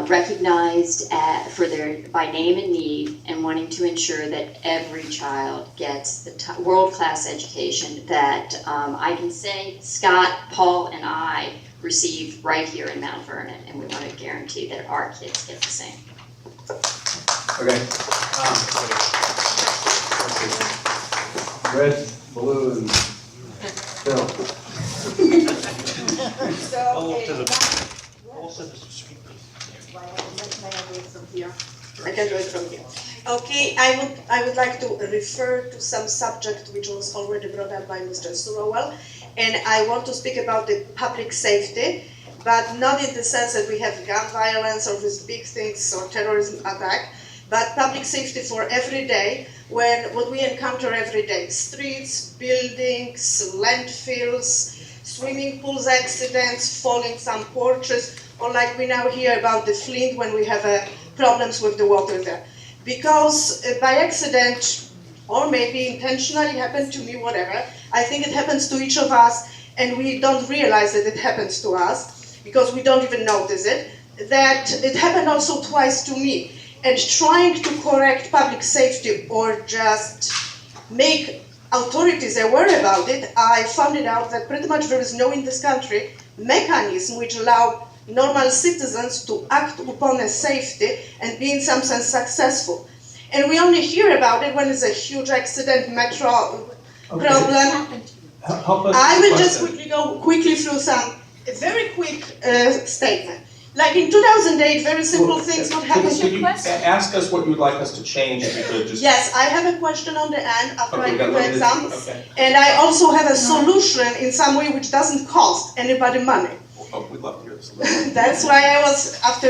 recognized by name and need, and wanting to ensure that every child gets the world-class education that I can say Scott, Paul, and I receive right here in Mount Vernon, and we want to guarantee that our kids get the same. Okay. Red, blue, and Bill. I can do it from here. Okay, I would like to refer to some subject which was already brought up by Mr. Surovell, and I want to speak about the public safety, but not in the sense that we have gun violence or these big things or terrorism attack, but public safety for every day, when what we encounter every day: streets, buildings, landfills, swimming pools accidents, falling some porches, or like we now hear about the Flint when we have problems with the water there. Because by accident, or maybe intentionally happened to me, whatever, I think it happens to each of us, and we don't realize that it happens to us, because we don't even notice it, that it happened also twice to me. And trying to correct public safety or just make authorities aware about it, I found it out that pretty much there is no in this country mechanism which allow normal citizens to act upon a safety and be in some sense successful. And we only hear about it when it's a huge accident, metro Okay. problem. Help us. I with the will just question. go quickly through a very quick statement. Like in 2008, very simple things would happen. Could you ask us what you would like us to change if you could just? Yes, I have a question on the end after I Okay, give the examples. okay. And I also have a solution in some way which doesn't cost anybody money. Oh, we'd love to hear the solution. That's why I was, after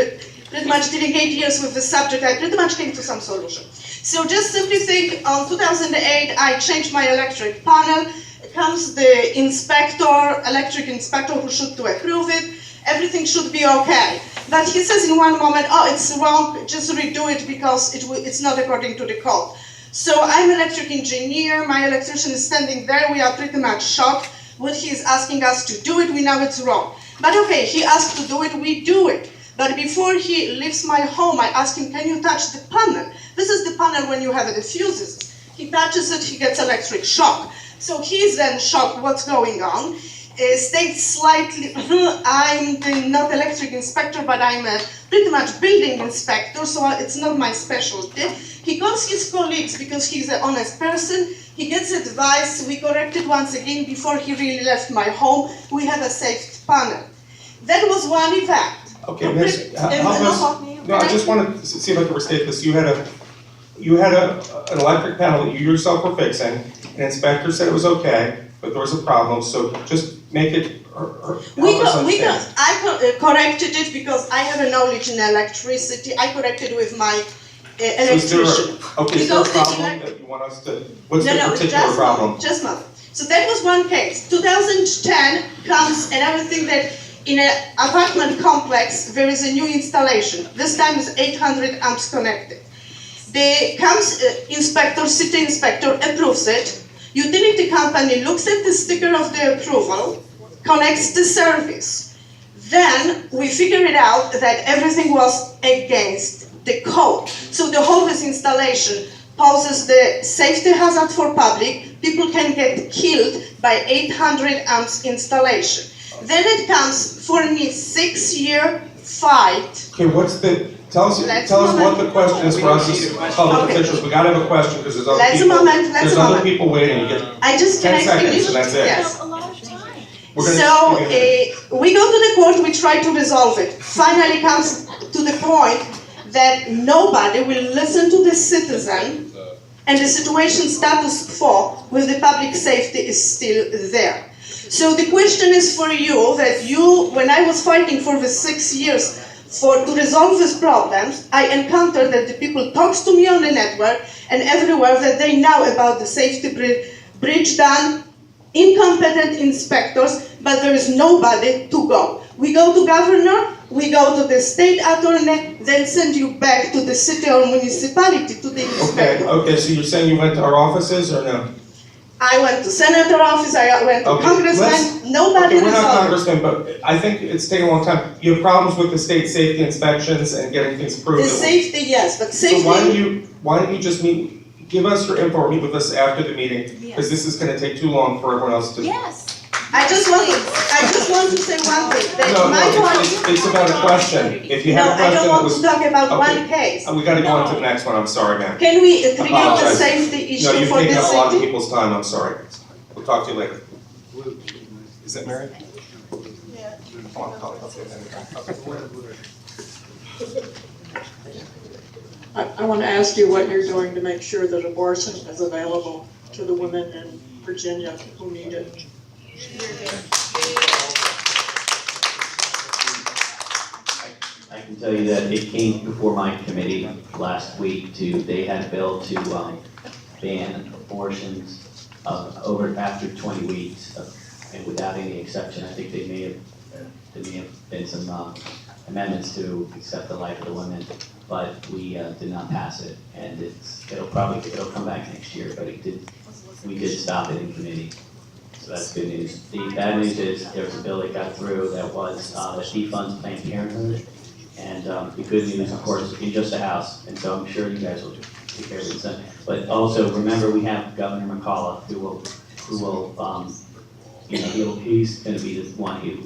pretty much dealing 8 years with the subject, I pretty much came to some solution. So just simply think, on 2008, I changed my electric panel. Comes the inspector, electric inspector who should to approve it. Everything should be okay. But he says in one moment, oh, it's wrong, just redo it because it's not according to the code. So I'm an electric engineer, my electrician is standing there, we are pretty much shocked. What he is asking us to do it, we know it's wrong. But okay, he asked to do it, we do it. But before he leaves my home, I ask him, can you touch the panel? This is the panel when you have the fuses. He touches it, he gets electric shock. So he's then shocked, what's going on? States slightly, I'm not electric inspector, but I'm a pretty much building inspector, so it's not my specialty. He calls his colleagues because he's an honest person. He gets advice, we corrected once again before he really left my home. We have a safe panel. That was one event. Okay, Miss, help us. No, I just wanted to see if I can restate this. You had an electric panel that you yourself were fixing. An inspector said it was okay, but there was a problem, so just make it, I corrected it because I have a knowledge in electricity. I corrected with my electrician. Is there a problem that you want us to, what's the particular problem? Just a moment. So that was one case. 2010 comes and everything that in an apartment complex, there is a new installation. This time is 800 amps connected. Comes inspector, city inspector, approves it. Utility company looks at the sticker of the approval, connects the service. Then we figure it out that everything was against the code. So the whole this installation poses the safety hazard for public. People can get killed by 800 amps installation. Then it comes for me 6-year fight. Okay, tell us what the question is for us as public officials. We gotta have a question because there's other people waiting. You get I just 10 can seconds and that's it. Yes. A lot of time. So we go to the court, we try to resolve it. Finally comes to the point that nobody will listen to the citizen and the situation status quo with the public safety is still there. So the question is for you that when I was fighting for the 6 years to resolve these problems, I encountered that the people talks to me on the network and everywhere that they know about the safety breach done, incompetent inspectors, but there is nobody to go. We go to governor, we go to the state attorney, then send you back to the city or municipality to the inspector. Okay, so you're saying you went to our offices or no? I went to senator office, I went to congressman, nobody We're not resolved. congressmen, but I think it's taking a long time. You have problems with the state safety inspections and getting things approved. The safety, yes, but safety. So why don't you just give us your info or meet with us after the meeting? Because this is gonna take too long for everyone else to. Yes. I just want to say one thing. That It's about a question. If you have a I don't question that want was. to talk about Okay. one case. We gotta go on to the next one, I'm sorry, ma'am. Can we create a Apologize. safety No, issue you've for the taken up a lot of city? people's time, I'm sorry. We'll talk to you later. Is that Mary? Yeah. Come on, call it. I want to ask you what you're doing to make sure that abortion is available to the women in Virginia who need it. I can tell you that it came before my committee last week they had a bill to ban abortions after 20 weeks and without any exception. I think there may have been some amendments to accept the life of the women, but we did not pass it, and it'll come back next year, but we did stop it in committee. So that's good news. The bad news is there's a bill that got through that was that defunds Planned Parenthood. And the good news, of course, in just a House, and so I'm sure you guys will take care of it. But also remember, we have Governor McCullough who will he's going to be the one who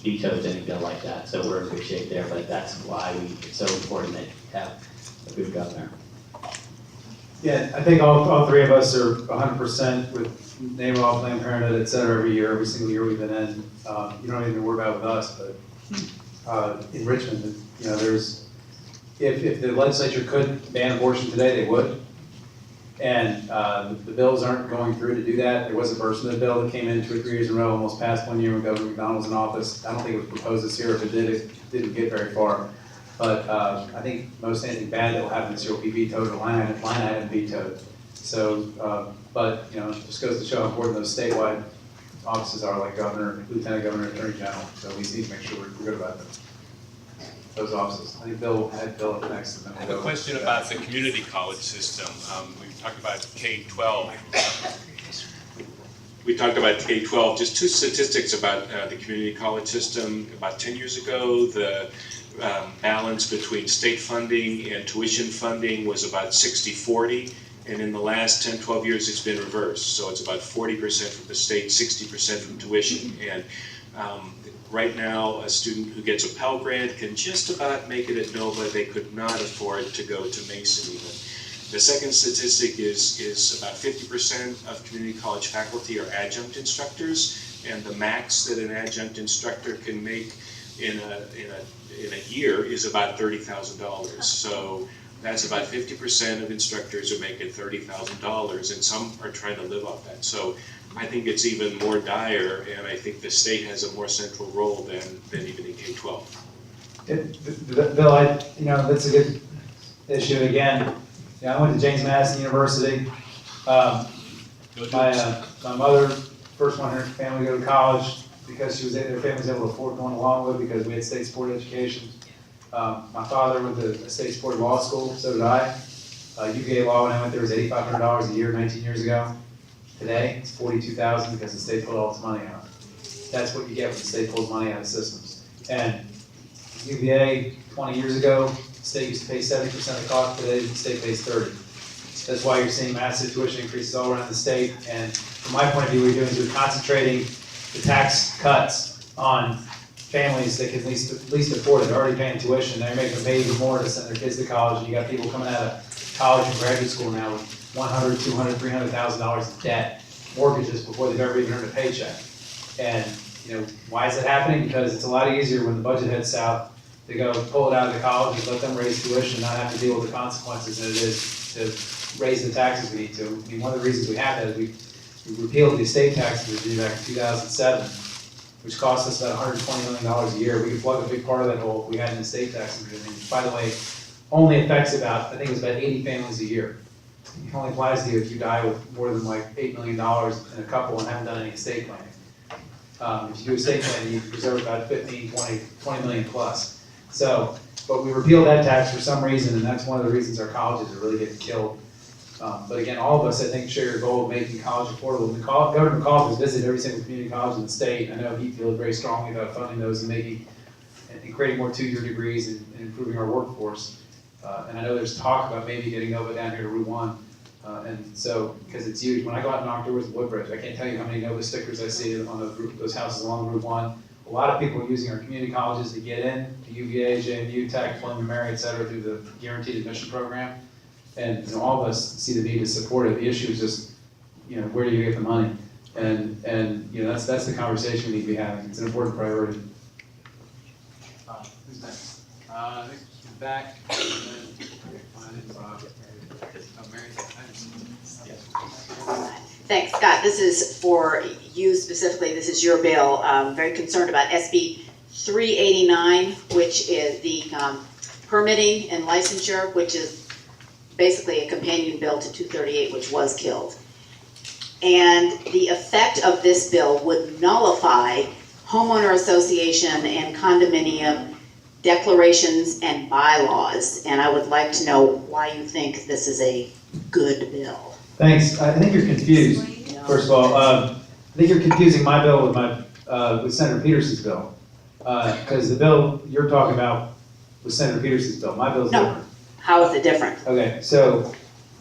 vetoes any bill like that. So we're in good shape there. But that's why it's so important that you have a good governor. Yeah, I think all three of us are 100% with name law, Planned Parenthood, et cetera, every single year we've been in. You don't even worry about it with us, but in Richmond, you know, if the legislature could ban abortion today, they would. And the bills aren't going through to do that. There was a version of the bill that came in 2 or 3 years in a row, almost passed 1 year when Governor McDonald was in office. I don't think it was proposed this year. If it did, it didn't get very far. But I think most anything bad that will happen this year will be vetoed or line item vetoed. So, but, you know, it just goes to show how important those statewide offices are, like governor, lieutenant governor, attorney general. So we need to make sure we're good about them. Those offices. I think Bill had Bill up next. I have a question about the community college system. We've talked about K-12. We talked about K-12. Just two statistics about the community college system. About 10 years ago, the balance between state funding and tuition funding was about 60-40. And in the last 10, 12 years, it's been reversed. So it's about 40% from the state, 60% from tuition. And right now, a student who gets a Pell Grant can just about make it at Nova. They could not afford to go to Mason even. The second statistic is about 50% of community college faculty are adjunct instructors, and the max that an adjunct instructor can make in a year is about $30,000. So that's about 50% of instructors are making $30,000, and some are trying to live off that. So I think it's even more dire, and I think the state has a more central role than even in K-12. Bill, you know, that's a good issue. Again, yeah, I went to James Madison University. My mother, first one in her family to go to college because their family was able to afford going along with it because we had state-supported education. My father went to a state-supported law school, so did I. UVA law when I went there was $8,500 a year 19 years ago. Today, it's $42,000 because the state pulled all its money out. That's what you get when the state pulls money out of systems. And UVA, 20 years ago, the state used to pay 70% of the cost. Today, the state pays 30%. That's why you're seeing massive tuition increases all around the state. And from my point of view, what you're doing is we're concentrating the tax cuts on families that can at least afford it. They're already paying tuition. They're making them pay even more to send their kids to college. And you got people coming out of college and graduate school now with $100,000, $200,000, $300,000 in debt, mortgages before they've ever even earned a paycheck. And you know, why is it happening? Because it's a lot easier when the budget heads south to go pull it out of the college and let them raise tuition and not have to deal with the consequences than it is to raise the taxes we need to. I mean, one of the reasons we have that is we repealed the estate tax in Virginia back in 2007, which cost us about $120 million a year. We could plug a big part of that hole if we had an estate tax in Virginia. By the way, only affects about, I think it was about 80 families a year. It only applies to you if you die with more than like $8 million in a couple and haven't done any estate planning. If you do estate planning, you preserve about 15, 20 million plus. So, but we repealed that tax for some reason, and that's one of the reasons our colleges are really getting killed. But again, all of us, I think, share your goal of making college affordable. Governor McAuliffe has visited every single community college in the state. I know he feels very strongly about funding those and creating more two-year degrees and improving our workforce. And I know there's talk about maybe getting Nova down here to Route 1. And so, because it's huge. When I go out in October with Woodbridge, I can't tell you how many Nova stickers I see on those houses along Route 1. A lot of people are using our community colleges to get in, to UVA, JMU, Tech, William & Mary, et cetera, through the Guaranteed Admission Program. And you know, all of us see the need to support it. The issue is just, you know, where do you get the money? And you know, that's the conversation we need to be having. It's an important priority. Who's next? I think in the back. Thanks, Scott. This is for you specifically. This is your bill. Very concerned about SB 389, which is the permitting and licensure, which is basically a companion bill to 238, which was killed. And the effect of this bill would nullify homeowner association and condominium declarations and bylaws. And I would like to know why you think this is a good bill. Thanks. I think you're confused, first of all. I think you're confusing my bill with Senator Peterson's bill. Because the bill you're talking about was Senator Peterson's bill. My bill's different. How is it different? Okay, so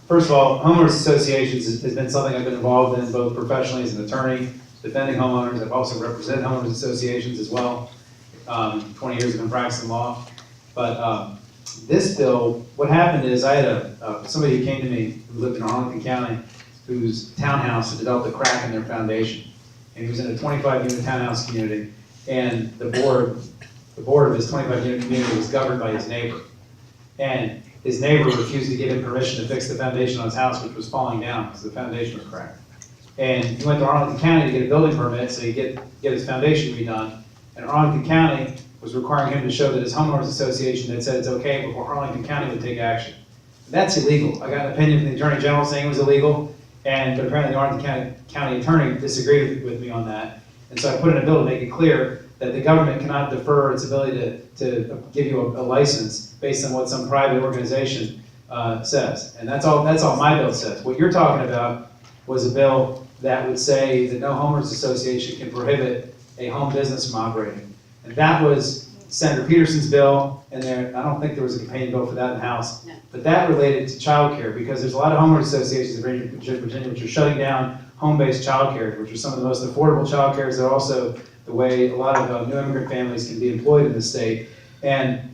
first of all, homeowners associations has been something I've been involved in both professionally as an attorney, defending homeowners. I've also represented homeowners associations as well. 20 years I've been practicing law. But This bill, what happened is I had somebody who came to me who lived in Arlington County whose townhouse had developed a crack in their foundation. And he was in a 25-unit townhouse community, and the board of his 25-unit community was governed by his neighbor. And his neighbor refused to give him permission to fix the foundation on his house, which was falling down because the foundation was cracked. And he went to Arlington County to get a building permit so he could get his foundation redone. And Arlington County was requiring him to show that his homeowners association had said it's okay before Arlington County would take action. That's illegal. I got an opinion from the Attorney General saying it was illegal, but apparently the Arlington County Attorney disagreed with me on that. And so I put in a bill to make it clear that the government cannot defer its ability to give you a license based on what some private organization says. And that's all my bill says. What you're talking about was a bill that would say that no homeowners association can prohibit a home business from operating. And that was Senator Peterson's bill, and I don't think there was a companion bill for that in the House. No. But that related to childcare, because there's a lot of homeowners associations in Virginia which are shutting down home-based childcare, which are some of the most affordable childcares. They're also the way a lot of new immigrant families can be employed in the state. And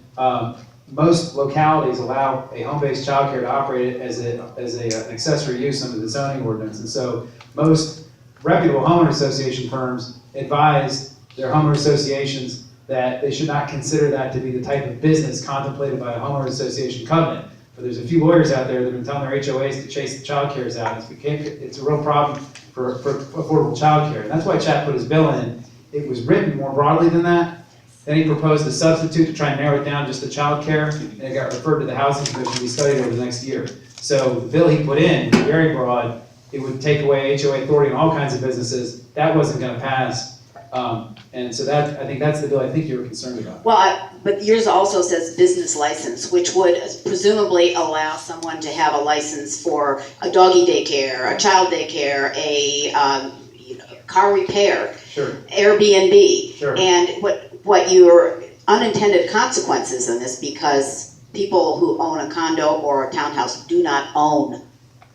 most localities allow a home-based childcare to operate as an accessory use under the zoning ordinance. And so most reputable homeowner association firms advise their homeowner associations that they should not consider that to be the type of business contemplated by a homeowner association covenant. But there's a few lawyers out there that have been telling their HOAs to chase the child cares out. It's a real problem for affordable child care. And that's why Chad put his bill in. It was written more broadly than that. Then he proposed a substitute to try and narrow it down just to child care, and it got referred to the Housing Commission to be studied over the next year. So the bill he put in, very broad, it would take away HOA authority on all kinds of businesses. That wasn't gonna pass. And so I think that's the bill I think you were concerned about. Well, but yours also says business license, which would presumably allow someone to have a license for a doggy daycare, a child daycare, a car repair, Sure. Airbnb. Sure. And what your unintended consequences in this, because people who own a condo or a townhouse do not own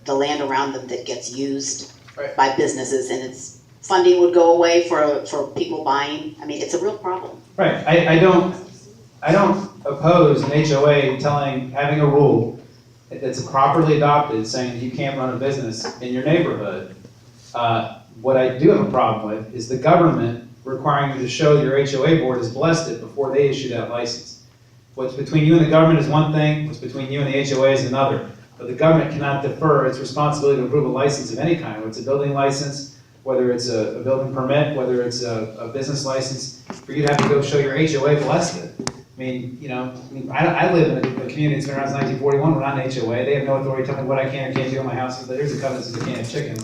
the land around them that gets used Right. by businesses, and its funding would go away for people buying. I mean, it's a real problem. Right, I don't oppose an HOA having a rule that's properly adopted saying that you can't run a business in your neighborhood. What I do have a problem with is the government requiring you to show your HOA board has blessed it before they issue that license. What's between you and the government is one thing, what's between you and the HOA is another. But the government cannot defer its responsibility to approve a license of any kind, whether it's a building license, whether it's a building permit, whether it's a business license, for you to have to go show your HOA blessed it. I mean, I live in a community that's been around since 1941, we're not an HOA, they have no authority to tell me what I can or can't do in my house, but here's a covenant that says I can't have chicken.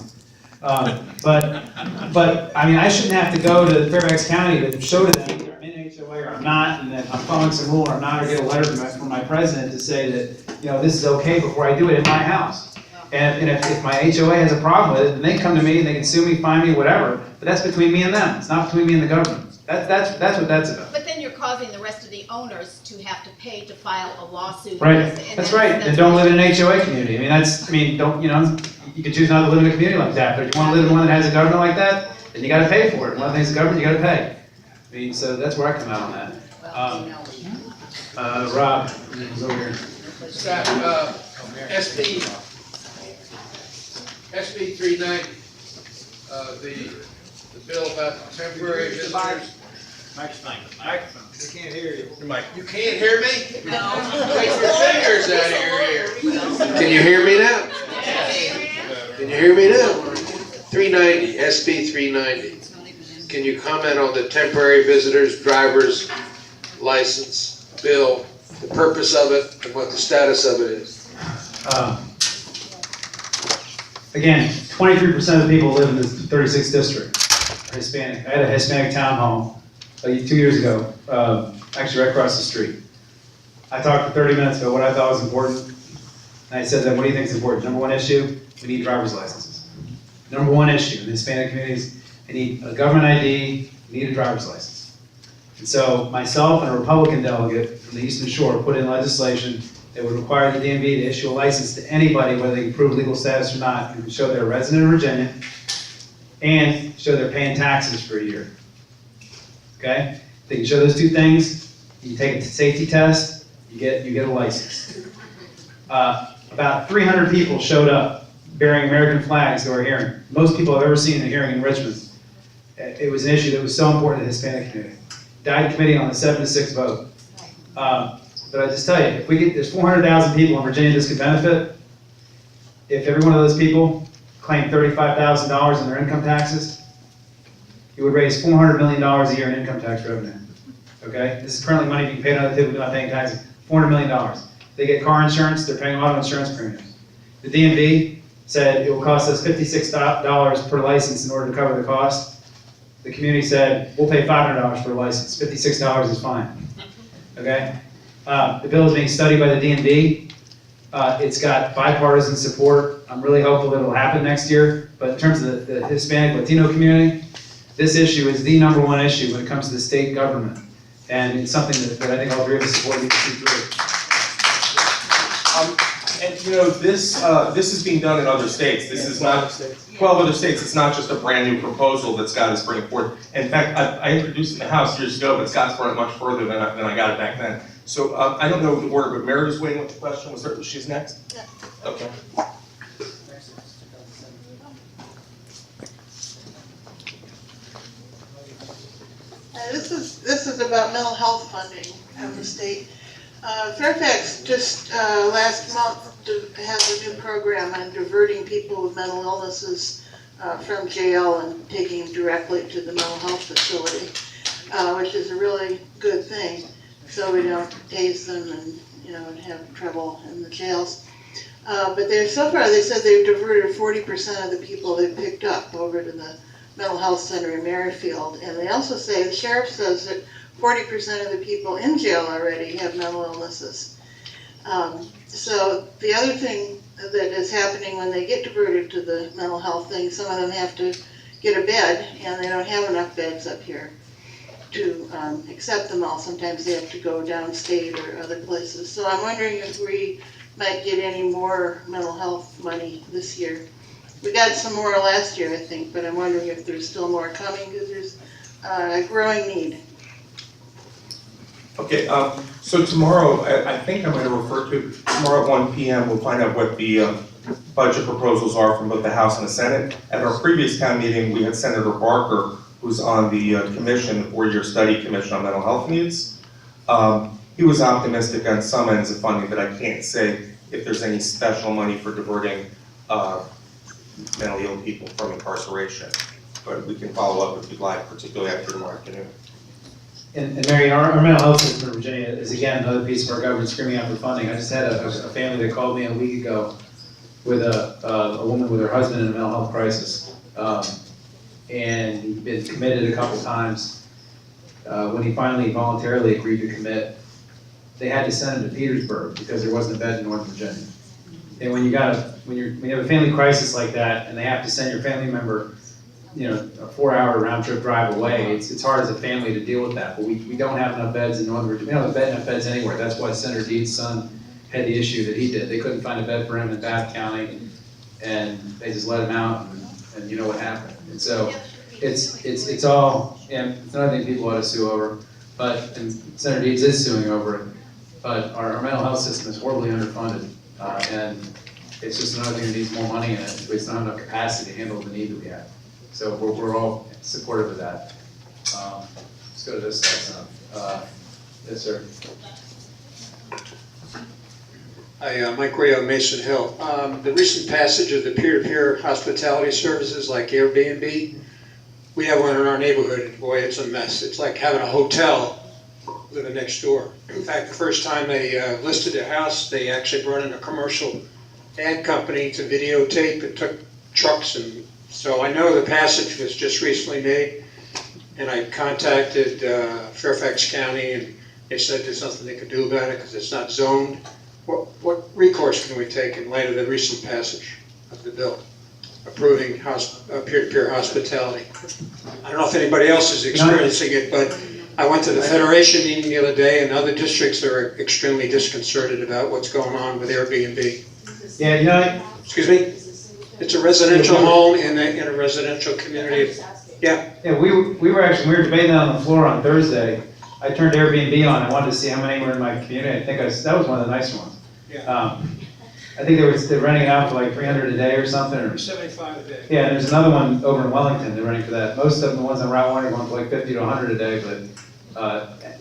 But I mean, I shouldn't have to go to Fairfax County to show to them either I'm in an HOA or I'm not, and that I'm following some rule or I'm not, or get a letter from my president to say that, this is okay before I do it in my house. And if my HOA has a problem with it, then they come to me and they can sue me, fine me, whatever, but that's between me and them, it's not between me and the government. That's what that's about. But then you're causing the rest of the owners to have to pay to file a lawsuit. Right, and that's right, then don't live in an HOA community. You can choose not to live in a community like that, but if you want to live in one that has a government like that, then you gotta pay for it. One thing is the government, you gotta pay. So that's where I come out on that. Rob, who's over here. Scott, SB 390, the bill about temporary visitors. Microphone. We can't hear you. You can't hear me? No. Take your fingers out of your ear. Can you hear me now? Can you hear me now? 390, SB 390. Can you comment on the temporary visitors driver's license bill, the purpose of it, and what the status of it is? Again, 23% of the people who live in this 36th district are Hispanic. I had a Hispanic town hall 2 years ago, actually right across the street. I talked for 30 minutes about what I thought was important, and I said that, what do you think is important? Number one issue, we need driver's licenses. Number one issue in the Hispanic communities, they need a government ID, we need a driver's license. And so myself and a Republican delegate from the Eastern Shore put in legislation that would require the DMV to issue a license to anybody, whether they can prove legal status or not, who can show they're a resident of Virginia and show they're paying taxes for a year. Okay? If they can show those two things, you take a safety test, you You get a license. About 300 people showed up bearing American flags to our hearing. Most people I've ever seen in a hearing in Richmond. It was an issue that was so important to the Hispanic community. Died committee on the 7-6 vote. But I just tell you, if there's 400,000 people in Virginia this could benefit. If every one of those people claimed $35,000 in their income taxes, it would raise $400 million a year in income tax revenue. Okay? This is currently money being paid on other people who are not paying taxes. $400 million. They get car insurance, they're paying auto insurance premiums. The DMV said it will cost us $56 per license in order to cover the cost. The community said, we'll pay $500 for a license. $56 is fine. Okay? The bill is being studied by the DMV. It's got bipartisan support. I'm really hopeful that it'll happen next year. But in terms of the Hispanic Latino community, this issue is the #1 issue when it comes to the state government. And it's something that I think all three of us support need to see through. And you know, this is being done in other states. This is not 12 other states. It's not just a brand new proposal that Scott is bringing forward. In fact, I introduced it in the House years ago, but Scott's brought it much further than I got it back then. So I don't know the order, but Meredith's waiting with the question. She's next? Yeah. Okay. This is about mental health funding of the state. Fairfax just last month has a new program on diverting people with mental illnesses from jail and taking them directly to the mental health facility, which is a really good thing. So we don't tase them and have trouble in the jails. But so far they said they've diverted 40% of the people they've picked up over to the mental health center in Merrifield. And they also say, the sheriff says that 40% of the people in jail already have mental illnesses. So the other thing that is happening when they get diverted to the mental health thing, some of them have to get a bed, and they don't have enough beds up here to accept them all. Sometimes they have to go downstate or other places. So I'm wondering if we might get any more mental health money this year. We got some more last year, I think, but I'm wondering if there's still more coming, because there's a growing need. Okay, so tomorrow, I think I'm going to refer to, tomorrow at 1 p.m. we'll find out what the budget proposals are from both the House and the Senate. At our previous town meeting, we had Senator Barker, who's on the commission, the 4-year study commission on mental health needs. He was optimistic on some ends of funding, but I can't say if there's any special money for diverting mentally ill people from incarceration. But we can follow up if you'd like, particularly after tomorrow afternoon. And Mary, our mental health system in Virginia is again another piece of our government screaming out for funding. I just had a family that called me a week ago with a woman with her husband in a mental health crisis. And he'd been committed a couple times. When he finally voluntarily agreed to commit, they had to send him to Petersburg because there wasn't a bed in Northern Virginia. And when you have a family crisis like that, and they have to send your family member, a 4-hour round trip drive away, it's hard as a family to deal with that. But we don't have enough beds in Northern Virginia. We don't have enough beds anywhere. That's why Senator Deed's son had the issue that he did. They couldn't find a bed for him in Bath County, and they just let him out, and you know what happened. And so it's all, and it's another thing people ought to sue over, and Senator Deeds is suing over it. But our mental health system is horribly underfunded, and it's just another thing that needs more money in it. We just don't have enough capacity to handle the need that we have. So we're all supportive of that. Let's go to this slide. Yes, sir. Hi, Mike Ray on Mason Hill. The recent passage of the peer-to-peer hospitality services like Airbnb, we have one in our neighborhood, and boy, it's a mess. It's like having a hotel living next door. In fact, the first time they listed their house, they actually brought in a commercial ad company to videotape. It took trucks, and so I know the passage was just recently made, and I contacted Fairfax County, and they said there's nothing they could do about it because it's not zoned. What recourse can we take in light of the recent passage of the bill approving peer-to-peer hospitality? I don't know if anybody else is experiencing it, but I went to the Federation meeting the other day, and other districts are extremely disconcerted about what's going on with Airbnb. Yeah, Excuse me? It's a residential home in a residential community. Yeah. Yeah, we were debating that on the floor on Thursday, I turned Airbnb on, I wanted to see how many were in my community, that was one of the nicer ones. Yeah. I think they're renting it out for like 300 a day or something, or 75 a day. yeah, and there's another one over in Wellington, they're running for that. Most of them, the ones on Route 1 are going for like 50 to 100 a day,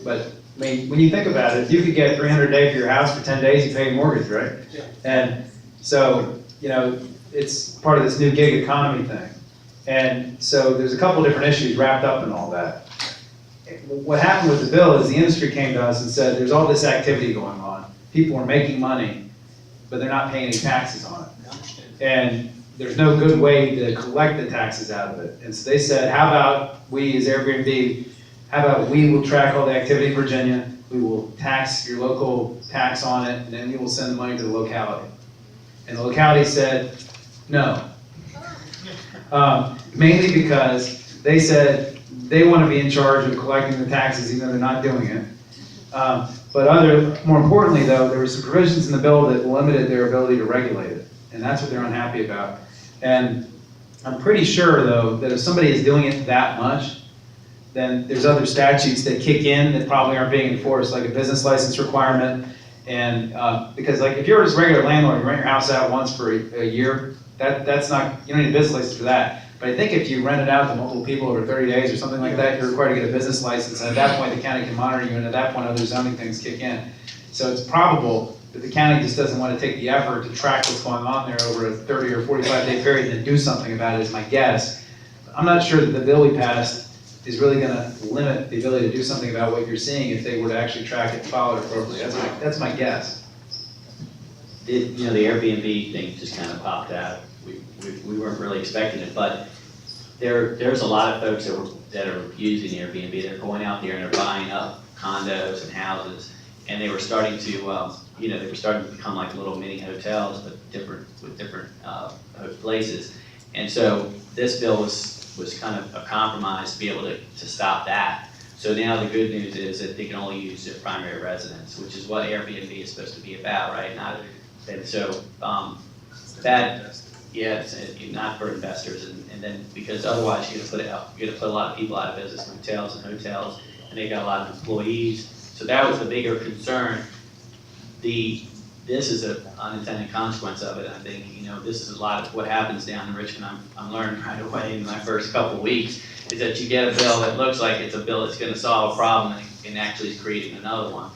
but I mean, when you think about it, if you could get 300 a day for your house for 10 days, you pay your mortgage, right? Yeah. And so, you know, it's part of this new gig economy thing. And so there's a couple different issues wrapped up in all that. What happened with the bill is the industry came to us and said, there's all this activity going on. People are making money, but they're not paying any taxes on it. And there's no good way to collect the taxes out of it. And so they said, how about we as Airbnb, how about we will track all the activity in Virginia, we will tax your local tax on it, and then we will send the money to the locality. And the locality said, no. Mainly because they said they want to be in charge of collecting the taxes even though they're not doing it. But more importantly though, there were some provisions in the bill that limited their ability to regulate it. And that's what they're unhappy about. And I'm pretty sure though, that if somebody is doing it that much, then there's other statutes that kick in that probably aren't being enforced, like a business license requirement. And because like if you're just a regular landlord, you rent your house out once for a year, that's not, you don't need a business license for that. But I think if you rent it out to multiple people over 30 days or something like that, you're required to get a business license, and at that point the county can monitor you, and at that point other zoning things kick in. So it's probable that the county just doesn't want to take the effort to track what's going on there over a 30 or 45 day period and then do something about it, is my guess. I'm not sure that the bill we passed is really going to limit the ability to do something about what you're seeing if they were to actually track it and follow it appropriately. That's my guess. The Airbnb thing just kind of popped out. We weren't really expecting it, but there's a lot of folks that are using Airbnb. They're going out there and they're buying up condos and houses, and they were starting to, they were starting to become like little mini hotels, but with different places. And so this bill was kind of a compromise to be able to stop that. So now the good news is that they can only use their primary residence, which is what Airbnb is supposed to be about, right? And so it's not for investors, and then because otherwise you're gonna put a lot of people out of business, hotels, and they got a lot of employees. So that was the bigger concern. This is an unintended consequence of it. I think, this is a lot of what happens down in Richmond. I'm learning right away in my first couple of weeks, is that you get a bill that looks like it's a bill that's gonna solve a problem and actually is creating another one.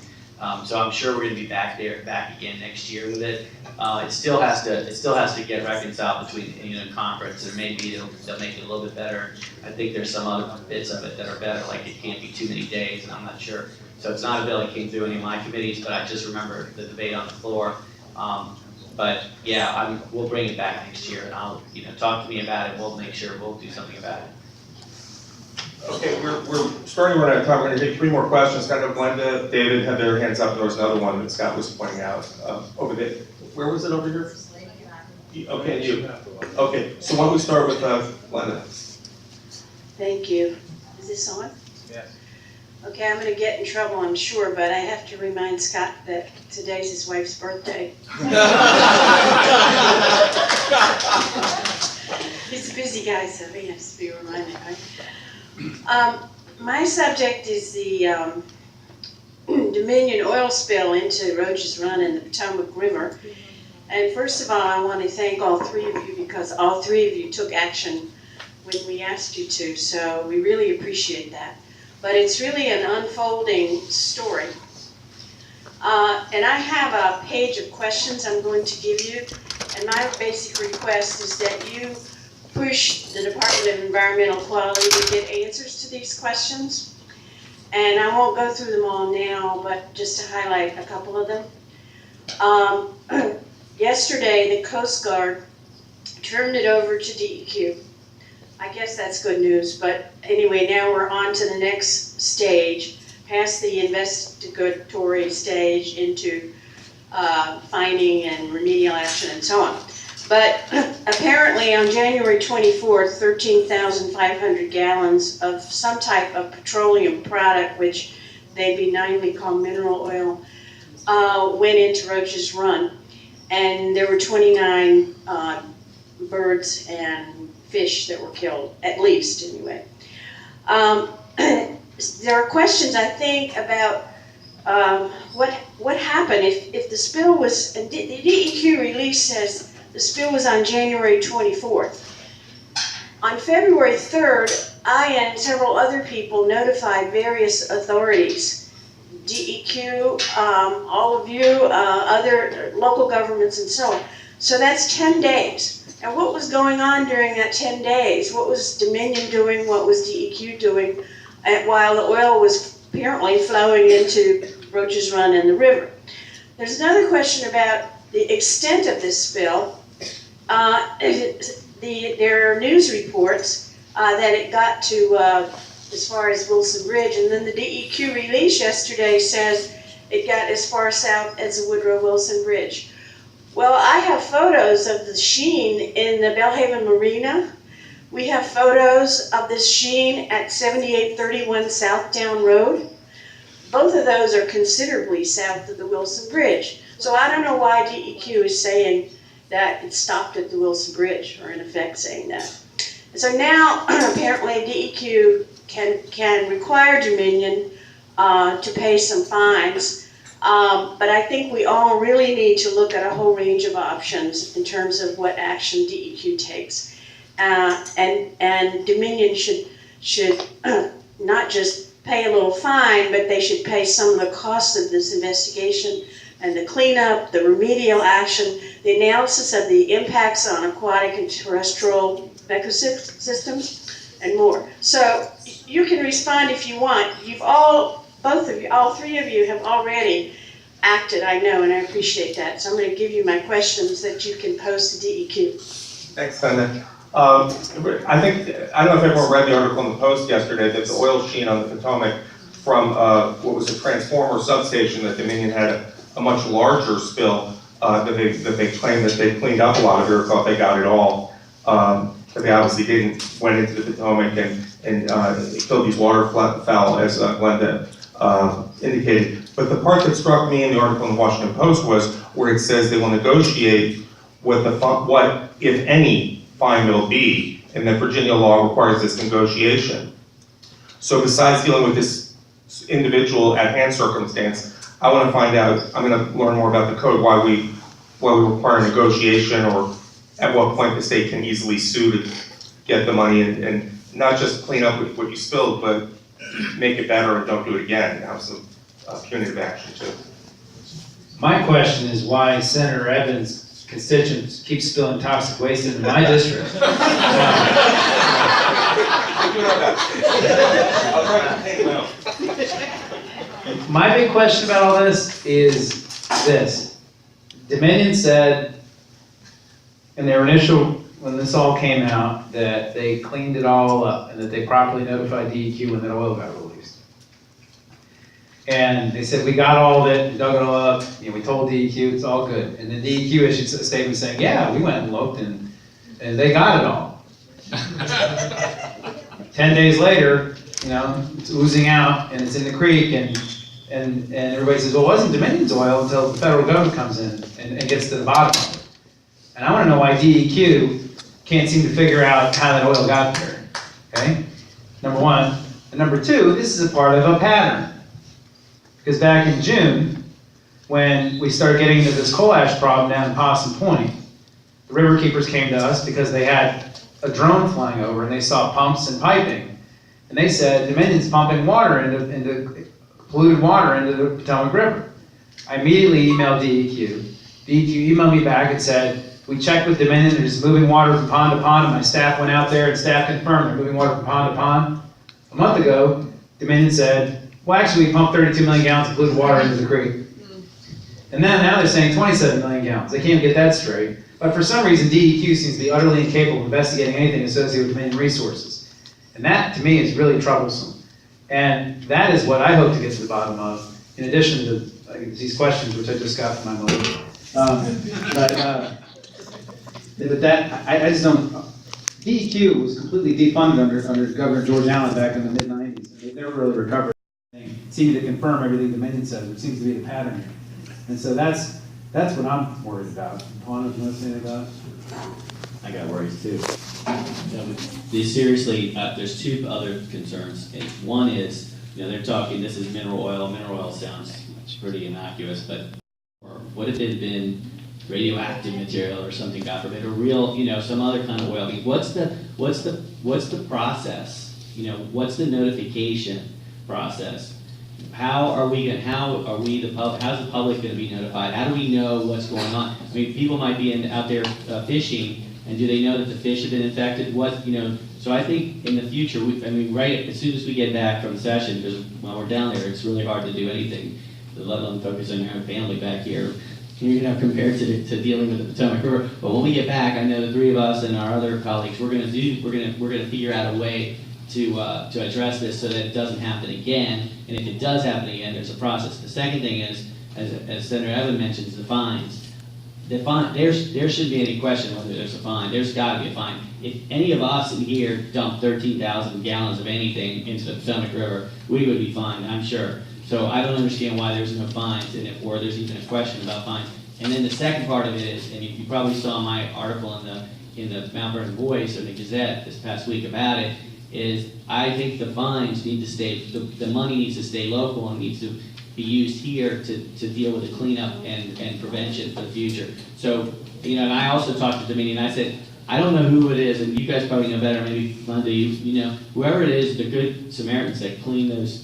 So I'm sure we're gonna be back again next year with it. It still has to get reconciled between, conference, and maybe they'll make it a little bit better. I think there's some other bits of it that are better, like it can't be too many days, and I'm not sure. So it's not a bill that came through any of my committees, but I just remember the debate on the floor. But yeah, we'll bring it back next year, and I'll, talk to me about it. We'll make sure we'll do something about it. Okay, we're starting to run out of time. We're gonna take 3 more questions. I know Glenda, David had their hands up, and there was another one that Scott was pointing out over there. Where was it over here? Okay, you. Okay, so why don't we start with Glenda? Thank you. Is this on? Yes. Okay, I'm gonna get in trouble, I'm sure, but I have to remind Scott that today's his wife's birthday. He's a busy guy, so he has to be reminded, right? My subject is the Dominion oil spill into Roach's Run in the Potomac River. And first of all, I want to thank all 3 of you, because all 3 of you took action when we asked you to, so we really appreciate that. But it's really an unfolding story. And I have a page of questions I'm going to give you, and my basic request is that you push the Department of Environmental Quality to get answers to these questions. And I won't go through them all now, but just to highlight a couple of them. Yesterday, the Coast Guard turned it over to DEQ. I guess that's good news, but anyway, now we're on to the next stage, past the investigatory stage into finding and remedial action and so on. But apparently on January 24th, 13,500 gallons of some type of petroleum product, which they benignly call mineral oil, went into Roach's Run. And there were 29 birds and fish that were killed, at least anyway. there are questions, I think, about what happened if the spill was, and the DEQ release says the spill was on January 24th. On February 3rd, I and several other people notified various authorities, DEQ, all of you, other local governments and so on. So that's 10 days. And what was going on during that 10 days? What was Dominion doing? What was DEQ doing? While the oil was apparently flowing into Roach's Run and the river. There's another question about the extent of this spill. There are news reports that it got to as far as Wilson Bridge, and then the DEQ release yesterday says it got as far south as the Woodrow Wilson Bridge. Well, I have photos of the sheen in the Bellhaven Marina. We have photos of this sheen at 7831 Southdown Road. Both of those are considerably south of the Wilson Bridge. So I don't know why DEQ is saying that it stopped at the Wilson Bridge, or in effect saying that. And so now, apparently, DEQ can require Dominion to pay some fines, but I think we all really need to look at a whole range of options in terms of what action DEQ takes. And Dominion should not just pay a little fine, but they should pay some of the costs of this investigation and the cleanup, the remedial action, the analysis of the impacts on aquatic and terrestrial ecosystems, and more. So you can respond if you want. You've all three of you have already acted, I know, and I appreciate that. So I'm going to give you my questions that you can pose to DEQ. Thanks, Linda. I don't know if everyone read the article in the Post yesterday that the oil sheen on the Potomac from what was a transformer substation that Dominion had a much larger spill that they claimed that they cleaned up a lot of it or thought they got it all. But they obviously didn't, went into the Potomac and killed these waterfowl, as Glenda indicated. But the part that struck me in the article in the Washington Post was where it says they will negotiate what, if any, fine will be, and that Virginia law requires this negotiation. So besides dealing with this individual at-hand circumstance, I want to find out, I'm going to learn more about the code, why we require negotiation, or at what point the state can easily sue to get the money and not just clean up with what you spilled, but make it better and don't do it again, and have some punitive action too. My question is why Senator Ebbin's constituents keep spilling toxic waste into my district. My big question about all this is this. Dominion said in their initial, when this all came out, that they cleaned it all up and that they properly notified DEQ when that oil got released. And they said, we got all of it, dug it all up, we told DEQ it's all good. And then DEQ issued a statement saying, yeah, we went and looked and they got it all. 10 days later, it's oozing out and it's in the creek and everybody says, well, it wasn't Dominion's oil until the federal government comes in and gets to the bottom of it. And I want to know why DEQ can't seem to figure out how that oil got there, okay? Number one. And number two, this is a part of a pattern. Because back in June, when we started getting into this coal ash problem down in Possum Point, the river keepers came to us because they had a drone flying over and they saw pumps and piping. And they said, Dominion's pumping water into polluted water into the Potomac River. I immediately emailed DEQ. DEQ emailed me back and said, we checked with Dominion, they're just moving water from pond to pond, and my staff went out there and staff confirmed they're moving water from pond to pond. A month ago, Dominion said, well, actually, we pumped 32 million gallons of polluted water into the creek. And then now they're saying 27 million gallons. They can't get that straight. But for some reason, DEQ seems to be utterly incapable of investigating anything associated with Dominion resources. And that, to me, is really troublesome. And that is what I hope to get to the bottom of, in addition to these questions, which I just got from my mother. But that, I just don't, DEQ was completely defunded under Governor George Allen back in the mid-90s. They've never really recovered anything. It seemed to confirm everything Dominion says, which seems to be the pattern here. And so that's what I'm worried about. Paul, if you want to say anything about it? I got worries too. Seriously, there's two other concerns. One is, you know, they're talking, this is mineral oil. Mineral oil sounds pretty innocuous, but or what if it had been radioactive material or something, God forbid, or real, you know, some other kind of oil? I mean, what's the process? You know, what's the notification process? How's the public going to be notified? How do we know what's going on? I mean, people might be out there fishing, and do they know that the fish have been infected? What, you know? So I think in the future, right as soon as we get back from the session, because while we're down there, it's really hard to do anything, let alone focus on your own family back here. You know, compared to dealing with the Potomac River. But when we get back, I know the three of us and our other colleagues, we're going to figure out a way to address this so that it doesn't happen again. And if it does happen again, there's a process. The second thing is, as Senator Ebbin mentions, the fines. There shouldn't be any question whether there's a fine. There's got to be a fine. If any of us in here dump 13,000 gallons of anything into the Potomac River, we would be fined, I'm sure. So I don't understand why there's no fines, or there's even a question about fines. And then the second part of it is, and you probably saw my article in the Mount Vernon Voice or the Gazette this past week about it, is I think the fines need to stay, the money needs to stay local and needs to be used here to deal with the cleanup and prevention for the future. So, you know, and I also talked to Dominion, I said, I don't know who it is, and you guys probably know better, maybe Linda, you know, whoever it is, the good Samaritans that clean those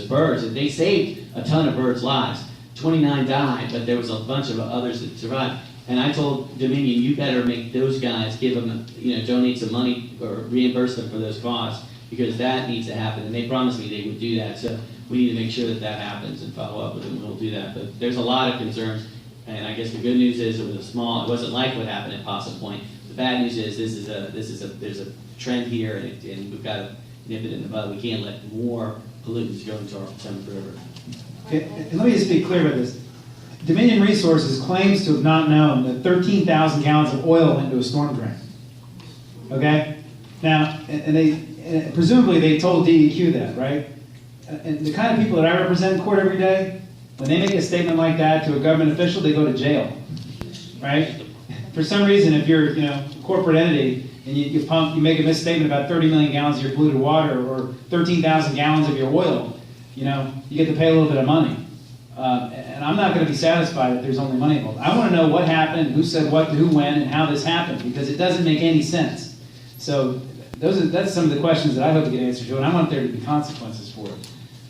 birds, and they saved a ton of birds' lives. 29 died, but there was a bunch of others that survived. And I told Dominion, you better make those guys, give them, you know, donate some money or reimburse them for those costs, because that needs to happen. And they promised me they would do that. So we need to make sure that happens and follow up with them. We'll do that. But there's a lot of concerns. And I guess the good news is it wasn't like what happened at Possum Point. The bad news is there's a trend here, and we've got to nip it in the bud. We can't let more pollutants go into our Potomac River. Okay, and let me just be clear about this. Dominion Resources claims to have not known that 13,000 gallons of oil went into a storm drain. Okay? Now, and presumably they told DEQ that, right? And the kind of people that I represent in court every day, when they make a statement like that to a government official, they go to jail, right? For some reason, if you're, you know, a corporate entity and you make a misstatement about 30 million gallons of your polluted water or 13,000 gallons of your oil, you know, you get to pay a little bit of money. And I'm not going to be satisfied if there's only money involved. I want to know what happened, who said what, who, when, and how this happened, because it doesn't make any sense. So that's some of the questions that I hope to get answers to, and I want there to be consequences for it.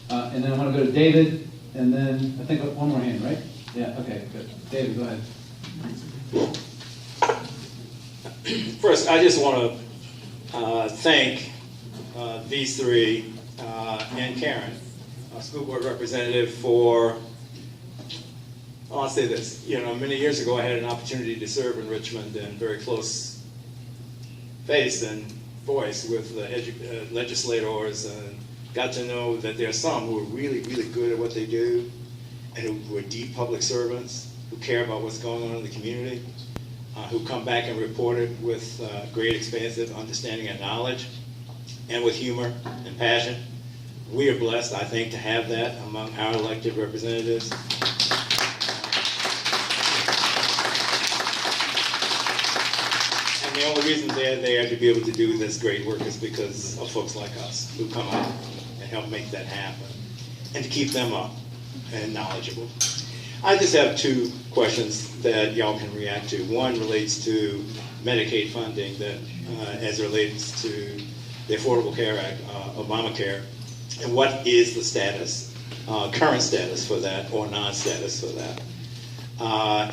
And then I want to go to David, and then I think one more hand, right? Yeah, okay, good. David, go ahead. First, I just want to thank these three and Karen, our school board representative, for, I'll say this, you know, many years ago I had an opportunity to serve in Richmond and very close face and voice with legislators, and got to know that there are some who are really, really good at what they do and who are deep public servants, who care about what's going on in the community, who come back and report it with great expansive understanding and knowledge, and with humor and passion. We are blessed, I think, to have that among our elected representatives. And the only reason they're there to be able to do this great work is because of folks like us who come out and help make that happen, and to keep them up and knowledgeable. I just have two questions that y'all can react to. One relates to Medicaid funding that, as it relates to the Affordable Care Act, Obamacare, and what is the status, current status for that, or non-status for that.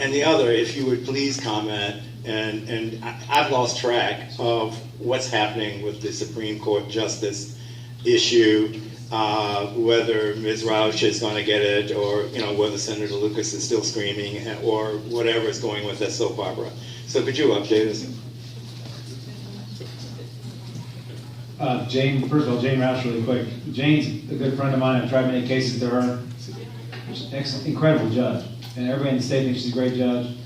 And the other, if you would please comment, and I've lost track of what's happening with the Supreme Court justice issue, whether Ms. Roush is going to get it, or whether Senator Lucas is still screaming, or whatever is going with that soap opera. So could you update us? Jane, first of all, Jane Roush, really quick. Jane's a good friend of mine. I've tried many cases to her. She's an excellent, incredible judge, and everybody in the state thinks she's a great judge.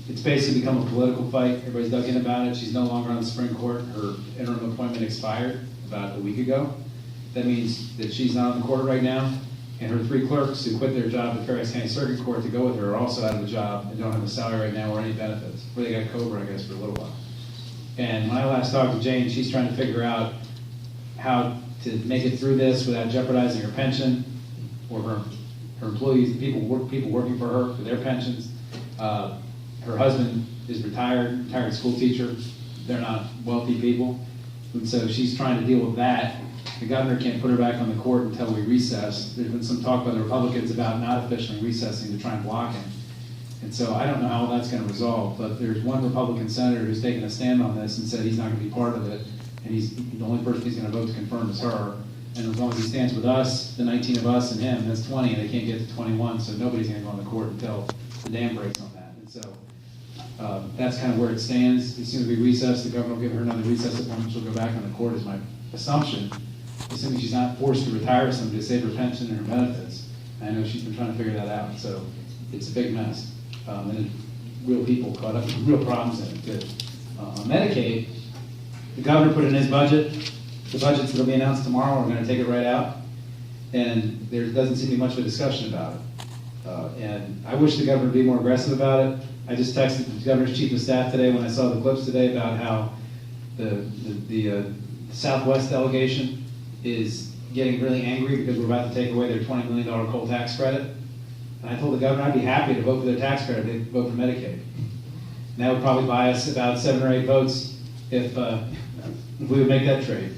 It's basically become a political fight. Everybody's dug in about it. She's no longer on the Supreme Court. Her interim appointment expired about a week ago. That means that she's not on the court right now, and her three clerks who quit their job at Fairfax County Circuit Court to go with her are also out of a job and don't have a salary right now or any benefits. Or they got COBRA, I guess, for a little while. And when I last talked to Jane, she's trying to figure out how to make it through this without jeopardizing her pension or her employees, people working for her, for their pensions. Her husband is retired school teacher. They're not wealthy people. And so she's trying to deal with that. The governor can't put her back on the court until we recess. There's been some talk by the Republicans about not officially recessing to try and block him. And so I don't know how that's going to resolve, but there's one Republican senator who's taken a stand on this and said he's not going to be part of it, and the only person he's going to vote to confirm is her. And as long as he stands with us, the 19 of us and him, that's 20, and they can't get to 21, so nobody's going to go on the court until the dam breaks on that. And so that's kind of where it stands. As soon as we recess, the governor will give her another recess appointment. She'll go back on the court, is my assumption, assuming she's not forced to retire somebody to save her pension and her benefits. I know she's been trying to figure that out, so it's a big mess. And real people caught up, real problems in it too. On Medicaid, the governor put in his budget. The budgets that'll be announced tomorrow are going to take it right out, and there doesn't seem to be much of a discussion about it. And I wish the governor would be more aggressive about it. I just texted the governor's chief of staff today when I saw the clips today about how the Southwest delegation is getting really angry because we're about to take away their $20 million coal tax credit. And I told the governor I'd be happy to vote for their tax credit if they'd vote for Medicaid. And that would probably buy us about 7 or 8 votes if we would make that trade.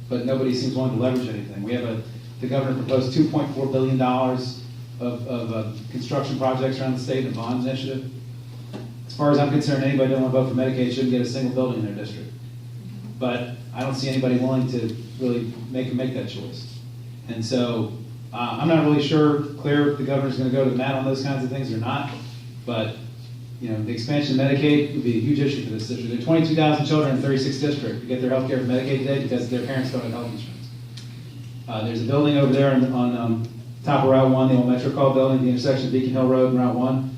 But nobody seems willing to leverage anything. We have the governor proposed $2.4 billion of construction projects around the state in a bond initiative. As far as I'm concerned, anybody that doesn't want to vote for Medicaid shouldn't get a single building in their district. But I don't see anybody willing to really make that choice. And so I'm not really clear if the governor's going to go to the mat on those kinds of things or not. But the expansion of Medicaid would be a huge issue for this district. There are 22,000 children in 36 districts who get their health care from Medicaid today because their parents don't have health insurance. There's a building over there on top of Route 1, the old Metro Call building, the intersection of Beacon Hill Road and Route 1.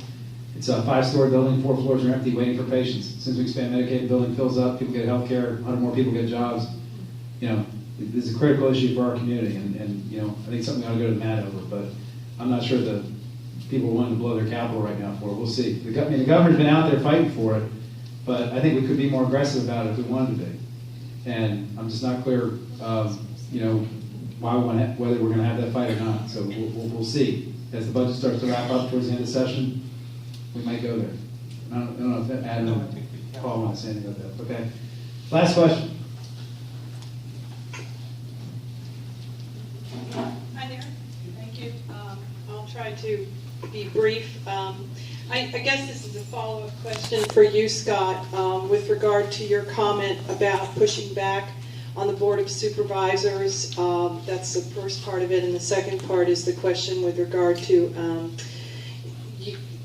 It's a 5-story building, 4 floors are empty, waiting for patients. As soon as we expand Medicaid, the building fills up, people get health care, 100 more people get jobs. This is a critical issue for our community, and I think something ought to go to the mat over, but I'm not sure the people are willing to blow their capital right now for it. We'll see. The governor's been out there fighting for it, but I think we could be more aggressive about it if we wanted to be. And I'm just not clear, whether we're going to have that fight or not. So we'll see. As the budget starts to wrap up towards the end of the session, we might go there. I don't know if Adam and Paul want to say anything about that. Okay. Last question. Hi there. Thank you. I'll try to be brief. I guess this is a follow-up question for you, Scott, with regard to your comment about pushing back on the Board of Supervisors. That's the first part of it, and the second part is the question with regard to,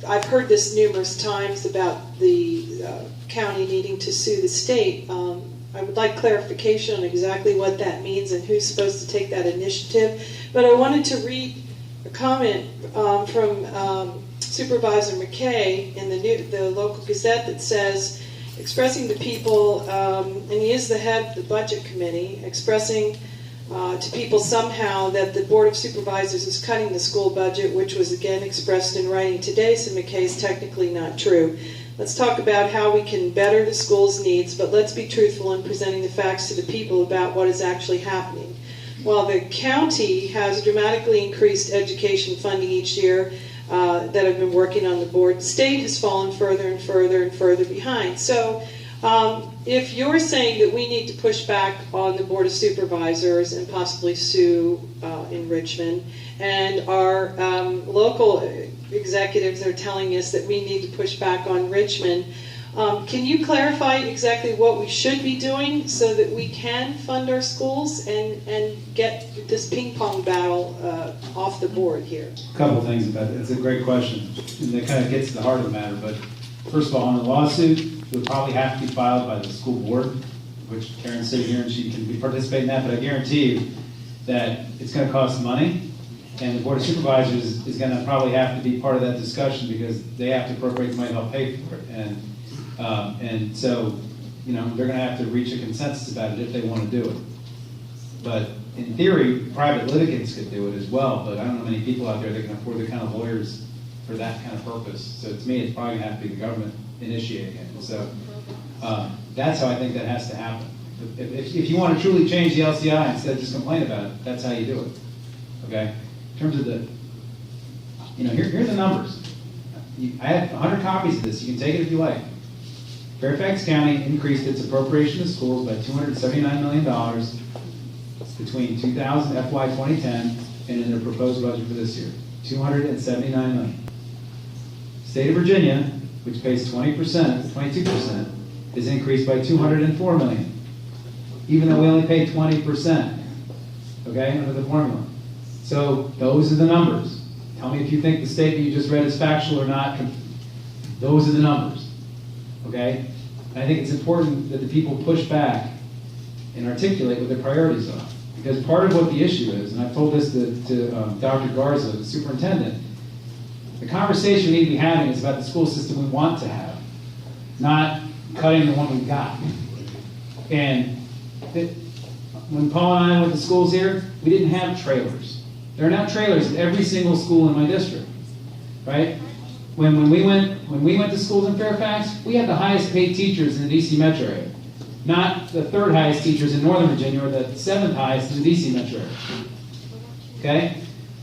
I've heard this numerous times about the county needing to sue the state. I would like clarification on exactly what that means and who's supposed to take that initiative. But I wanted to read a comment from Supervisor McKay in the local Gazette that says, expressing to people, and he is the head of the budget committee, expressing to people somehow that the Board of Supervisors is cutting the school budget, which was again expressed in writing today, so McKay is technically not true. Let's talk about how we can better the school's needs, but let's be truthful in presenting the facts to the people about what is actually happening. While the county has dramatically increased education funding each year that have been working on the board, the state has fallen further and further and further behind. So if you're saying that we need to push back on the Board of Supervisors and possibly sue in Richmond, and our local executives are telling us that we need to push back on Richmond, can you clarify exactly what we should be doing so that we can fund our schools and get this ping pong battle off the board here? A couple of things about that. It's a great question, and it kind of gets to the heart of the matter. But first of all, on the lawsuit, it would probably have to be filed by the school board, which Karen's sitting here and she can participate in that. But I guarantee you that it's going to cost money, and the Board of Supervisors is going to probably have to be part of that discussion because they have to appropriate the money to help pay for it. And so, they're going to have to reach a consensus about it if they want to do it. But in theory, private litigants could do it as well, but I don't know many people out there that can afford the kind of lawyers for that kind of purpose. So to me, it's probably going to have to be the government initiating it. So that's how I think that has to happen. If you want to truly change the LCI instead of just complain about it, that's how you do it, okay? In terms of the, here are the numbers. I have 100 copies of this, you can take it if you like. Fairfax County increased its appropriation to schools by $279 million between FY 2010 and in their proposed budget for this year, $279 million. State of Virginia, which pays 22%, is increased by $204 million, even though we only pay 20%, okay, under the formula. So those are the numbers. Tell me if you think the statement you just read is factual or not. Those are the numbers, okay? And I think it's important that the people push back and articulate what their priorities are. Because part of what the issue is, and I've told this to Dr. Garza, the superintendent, the conversation we need to be having is about the school system we want to have, not cutting the one we've got. And when Paul and I went to schools here, we didn't have trailers. There are now trailers at every single school in my district, right? When we went to schools in Fairfax, we had the highest paid teachers in the DC metro area, not the third highest teachers in Northern Virginia or the seventh highest in the DC metro area. Okay?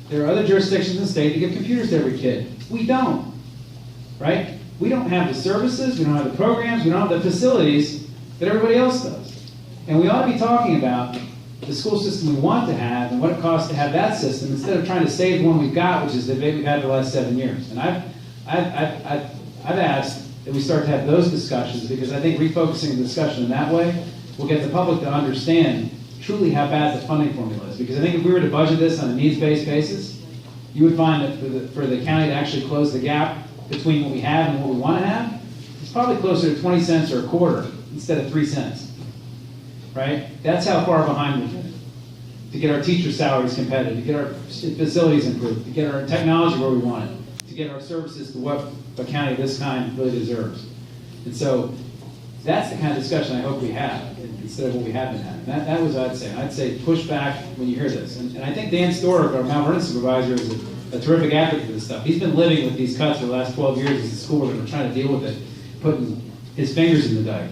There are other jurisdictions in the state that give computers to every kid. We don't, right? We don't have the services, we don't have the programs, we don't have the facilities that everybody else does. And we ought to be talking about the school system we want to have and what it costs to have that system instead of trying to save the one we've got, which is the debate we've had for the last 7 years. And I've asked that we start to have those discussions because I think refocusing the discussion in that way will get the public to understand truly how bad the funding formula is. Because I think if we were to budget this on a needs-based basis, you would find that for the county to actually close the gap between what we have and what we want to have, it's probably closer to 20 cents or a quarter instead of 3 cents. Right? That's how far behind we've been. To get our teacher salaries competitive, to get our facilities improved, to get our technology where we want it, to get our services to what a county of this kind really deserves. And so that's the kind of discussion I hope we have instead of what we have been having. That was what I'd say. I'd say push back when you hear this. And I think Dan Stork, our Mount Vernon supervisor, is a terrific advocate for this stuff. He's been living with these cuts for the last 12 years as a school board and trying to deal with it, putting his fingers in the dike.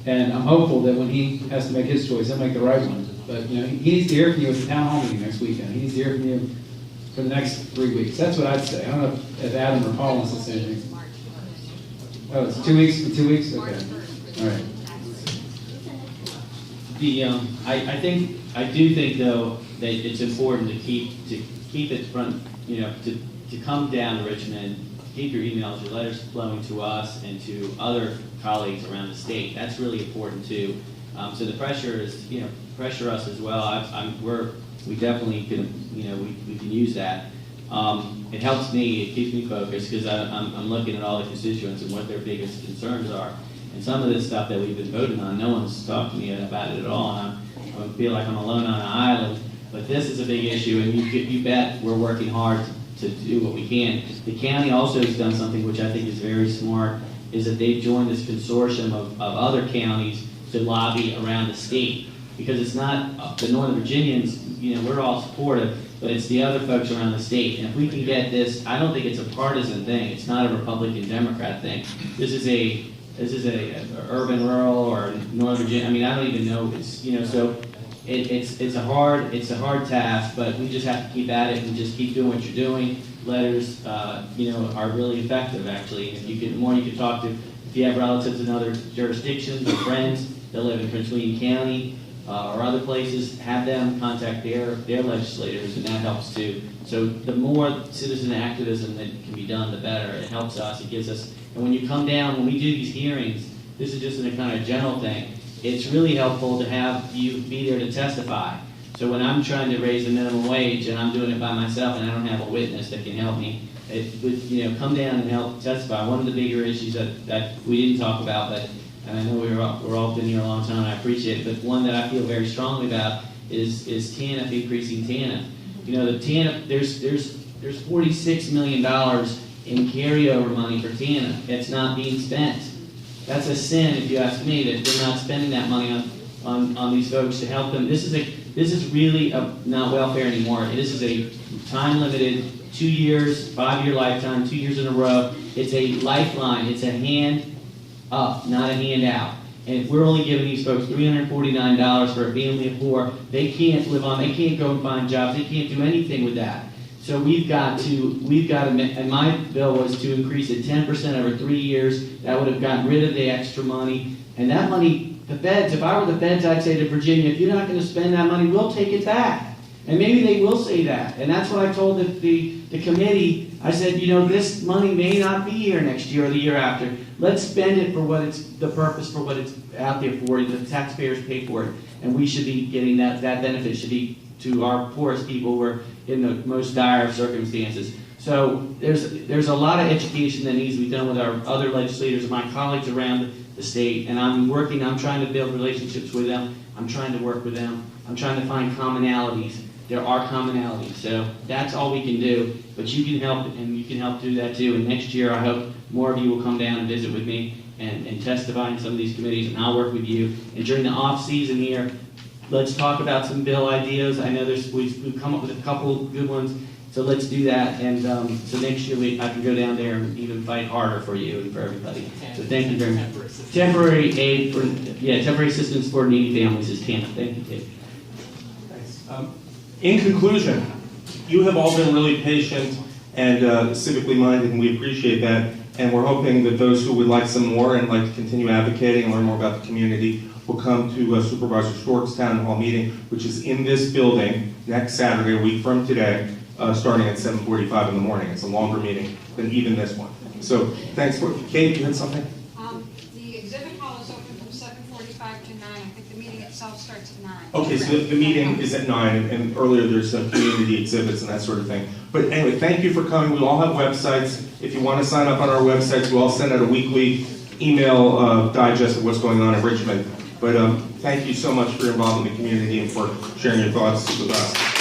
And I'm hopeful that when he has to make his choice, he'll make the right one. But he needs to hear from you at the town hall meeting next weekend. He needs to hear from you for the next 3 weeks. That's what I'd say. I don't know if Adam or Paul wants to say anything. Oh, it's 2 weeks? 2 weeks? Okay. All right. I do think though that it's important to keep it front, to come down to Richmond, keep your emails, your letters flowing to us and to other colleagues around the state. That's really important too. So the pressure is, pressure us as well. We definitely can, we can use that. It helps me, it keeps me focused because I'm looking at all the constituents and what their biggest concerns are. And some of this stuff that we've been voting on, no one's talked to me about it at all. And I feel like I'm alone on an island. But this is a big issue, and you bet we're working hard to do what we can. The county also has done something which I think is very smart, is that they've joined this consortium of other counties to lobby around the state. Because it's not the Northern Virginians, we're all supportive, but it's the other folks around the state. And if we can get this, I don't think it's a partisan thing. It's not a Republican Democrat thing. This is a urban, rural, or Northern Virginia. I don't even know. So it's a hard task, but we just have to keep at it and just keep doing what you're doing. Letters, are really effective actually. If the more you can talk to, if you have relatives in other jurisdictions or friends that live in Prince William County or other places, have them contact their legislators, and that helps too. So the more citizen activism that can be done, the better. It helps us. It gives us. And when you come down, when we do these hearings, this is just a kind of general thing. It's really helpful to have you be there to testify. So when I'm trying to raise the minimum wage and I'm doing it by myself and I don't have a witness that can help me, it would come down and help testify. One of the bigger issues that we didn't talk about, but and I know we're all been here a long time and I appreciate it, but one that I feel very strongly about is TANF, increasing TANF. The TANF, there's $46 million in carryover money for TANF. It's not being spent. That's a sin, if you ask me, that they're not spending that money on these folks to help them. This is really not welfare anymore. This is a time-limited 2 years, 5-year lifetime, 2 years in a row. It's a lifeline. It's a hand up, not a hand out. And we're only giving these folks $349 for a family of 4. They can't live on, they can't go and find jobs, they can't do anything with that. So we've got to, and my bill was to increase it 10% over 3 years. That would have gotten rid of the extra money. And that money, the feds, if I were the feds, I'd say to Virginia, if you're not going to spend that money, we'll take it back. And maybe they will say that. And that's what I told the committee. I said, you know, this money may not be here next year or the year after. Let's spend it for what it's, the purpose for what it's out there for. The taxpayers pay for it. And we should be getting that benefit should be to our poorest people who are in the most dire of circumstances. So there's a lot of education that needs to be done with our other legislators and my colleagues around the state. And I'm trying to build relationships with them. I'm trying to work with them. I'm trying to find commonalities. There are commonalities. So that's all we can do. But you can help, and you can help do that too. And next year, I hope more of you will come down and visit with me and testify in some of these committees, and I'll work with you. And during the off season here, let's talk about some bill ideas. I know we've come up with a couple good ones, so let's do that. And so next year I can go down there and even fight harder for you and for everybody. So thank you very much. Temporary assistance for needy families is TANF. Thank you, Dave. In conclusion, you have all been really patient and civically minded, and we appreciate that. And we're hoping that those who would like some more and like to continue advocating and learn more about the community will come to Supervisor Stork's Town Hall meeting, which is in this building next Saturday, a week from today, starting at 7:45 in the morning. It's a longer meeting than even this one. So thanks for, Kate, you had something? The exhibit hall is open from 7:45 to 9. I think the meeting itself starts at 9. Okay, so the meeting is at 9, and earlier there's some community exhibits and that sort of thing. But anyway, thank you for coming. We all have websites. If you want to sign up on our websites, we'll all send out a weekly email digest of what's going on in Richmond. But thank you so much for your involvement in the community and for sharing your thoughts with us.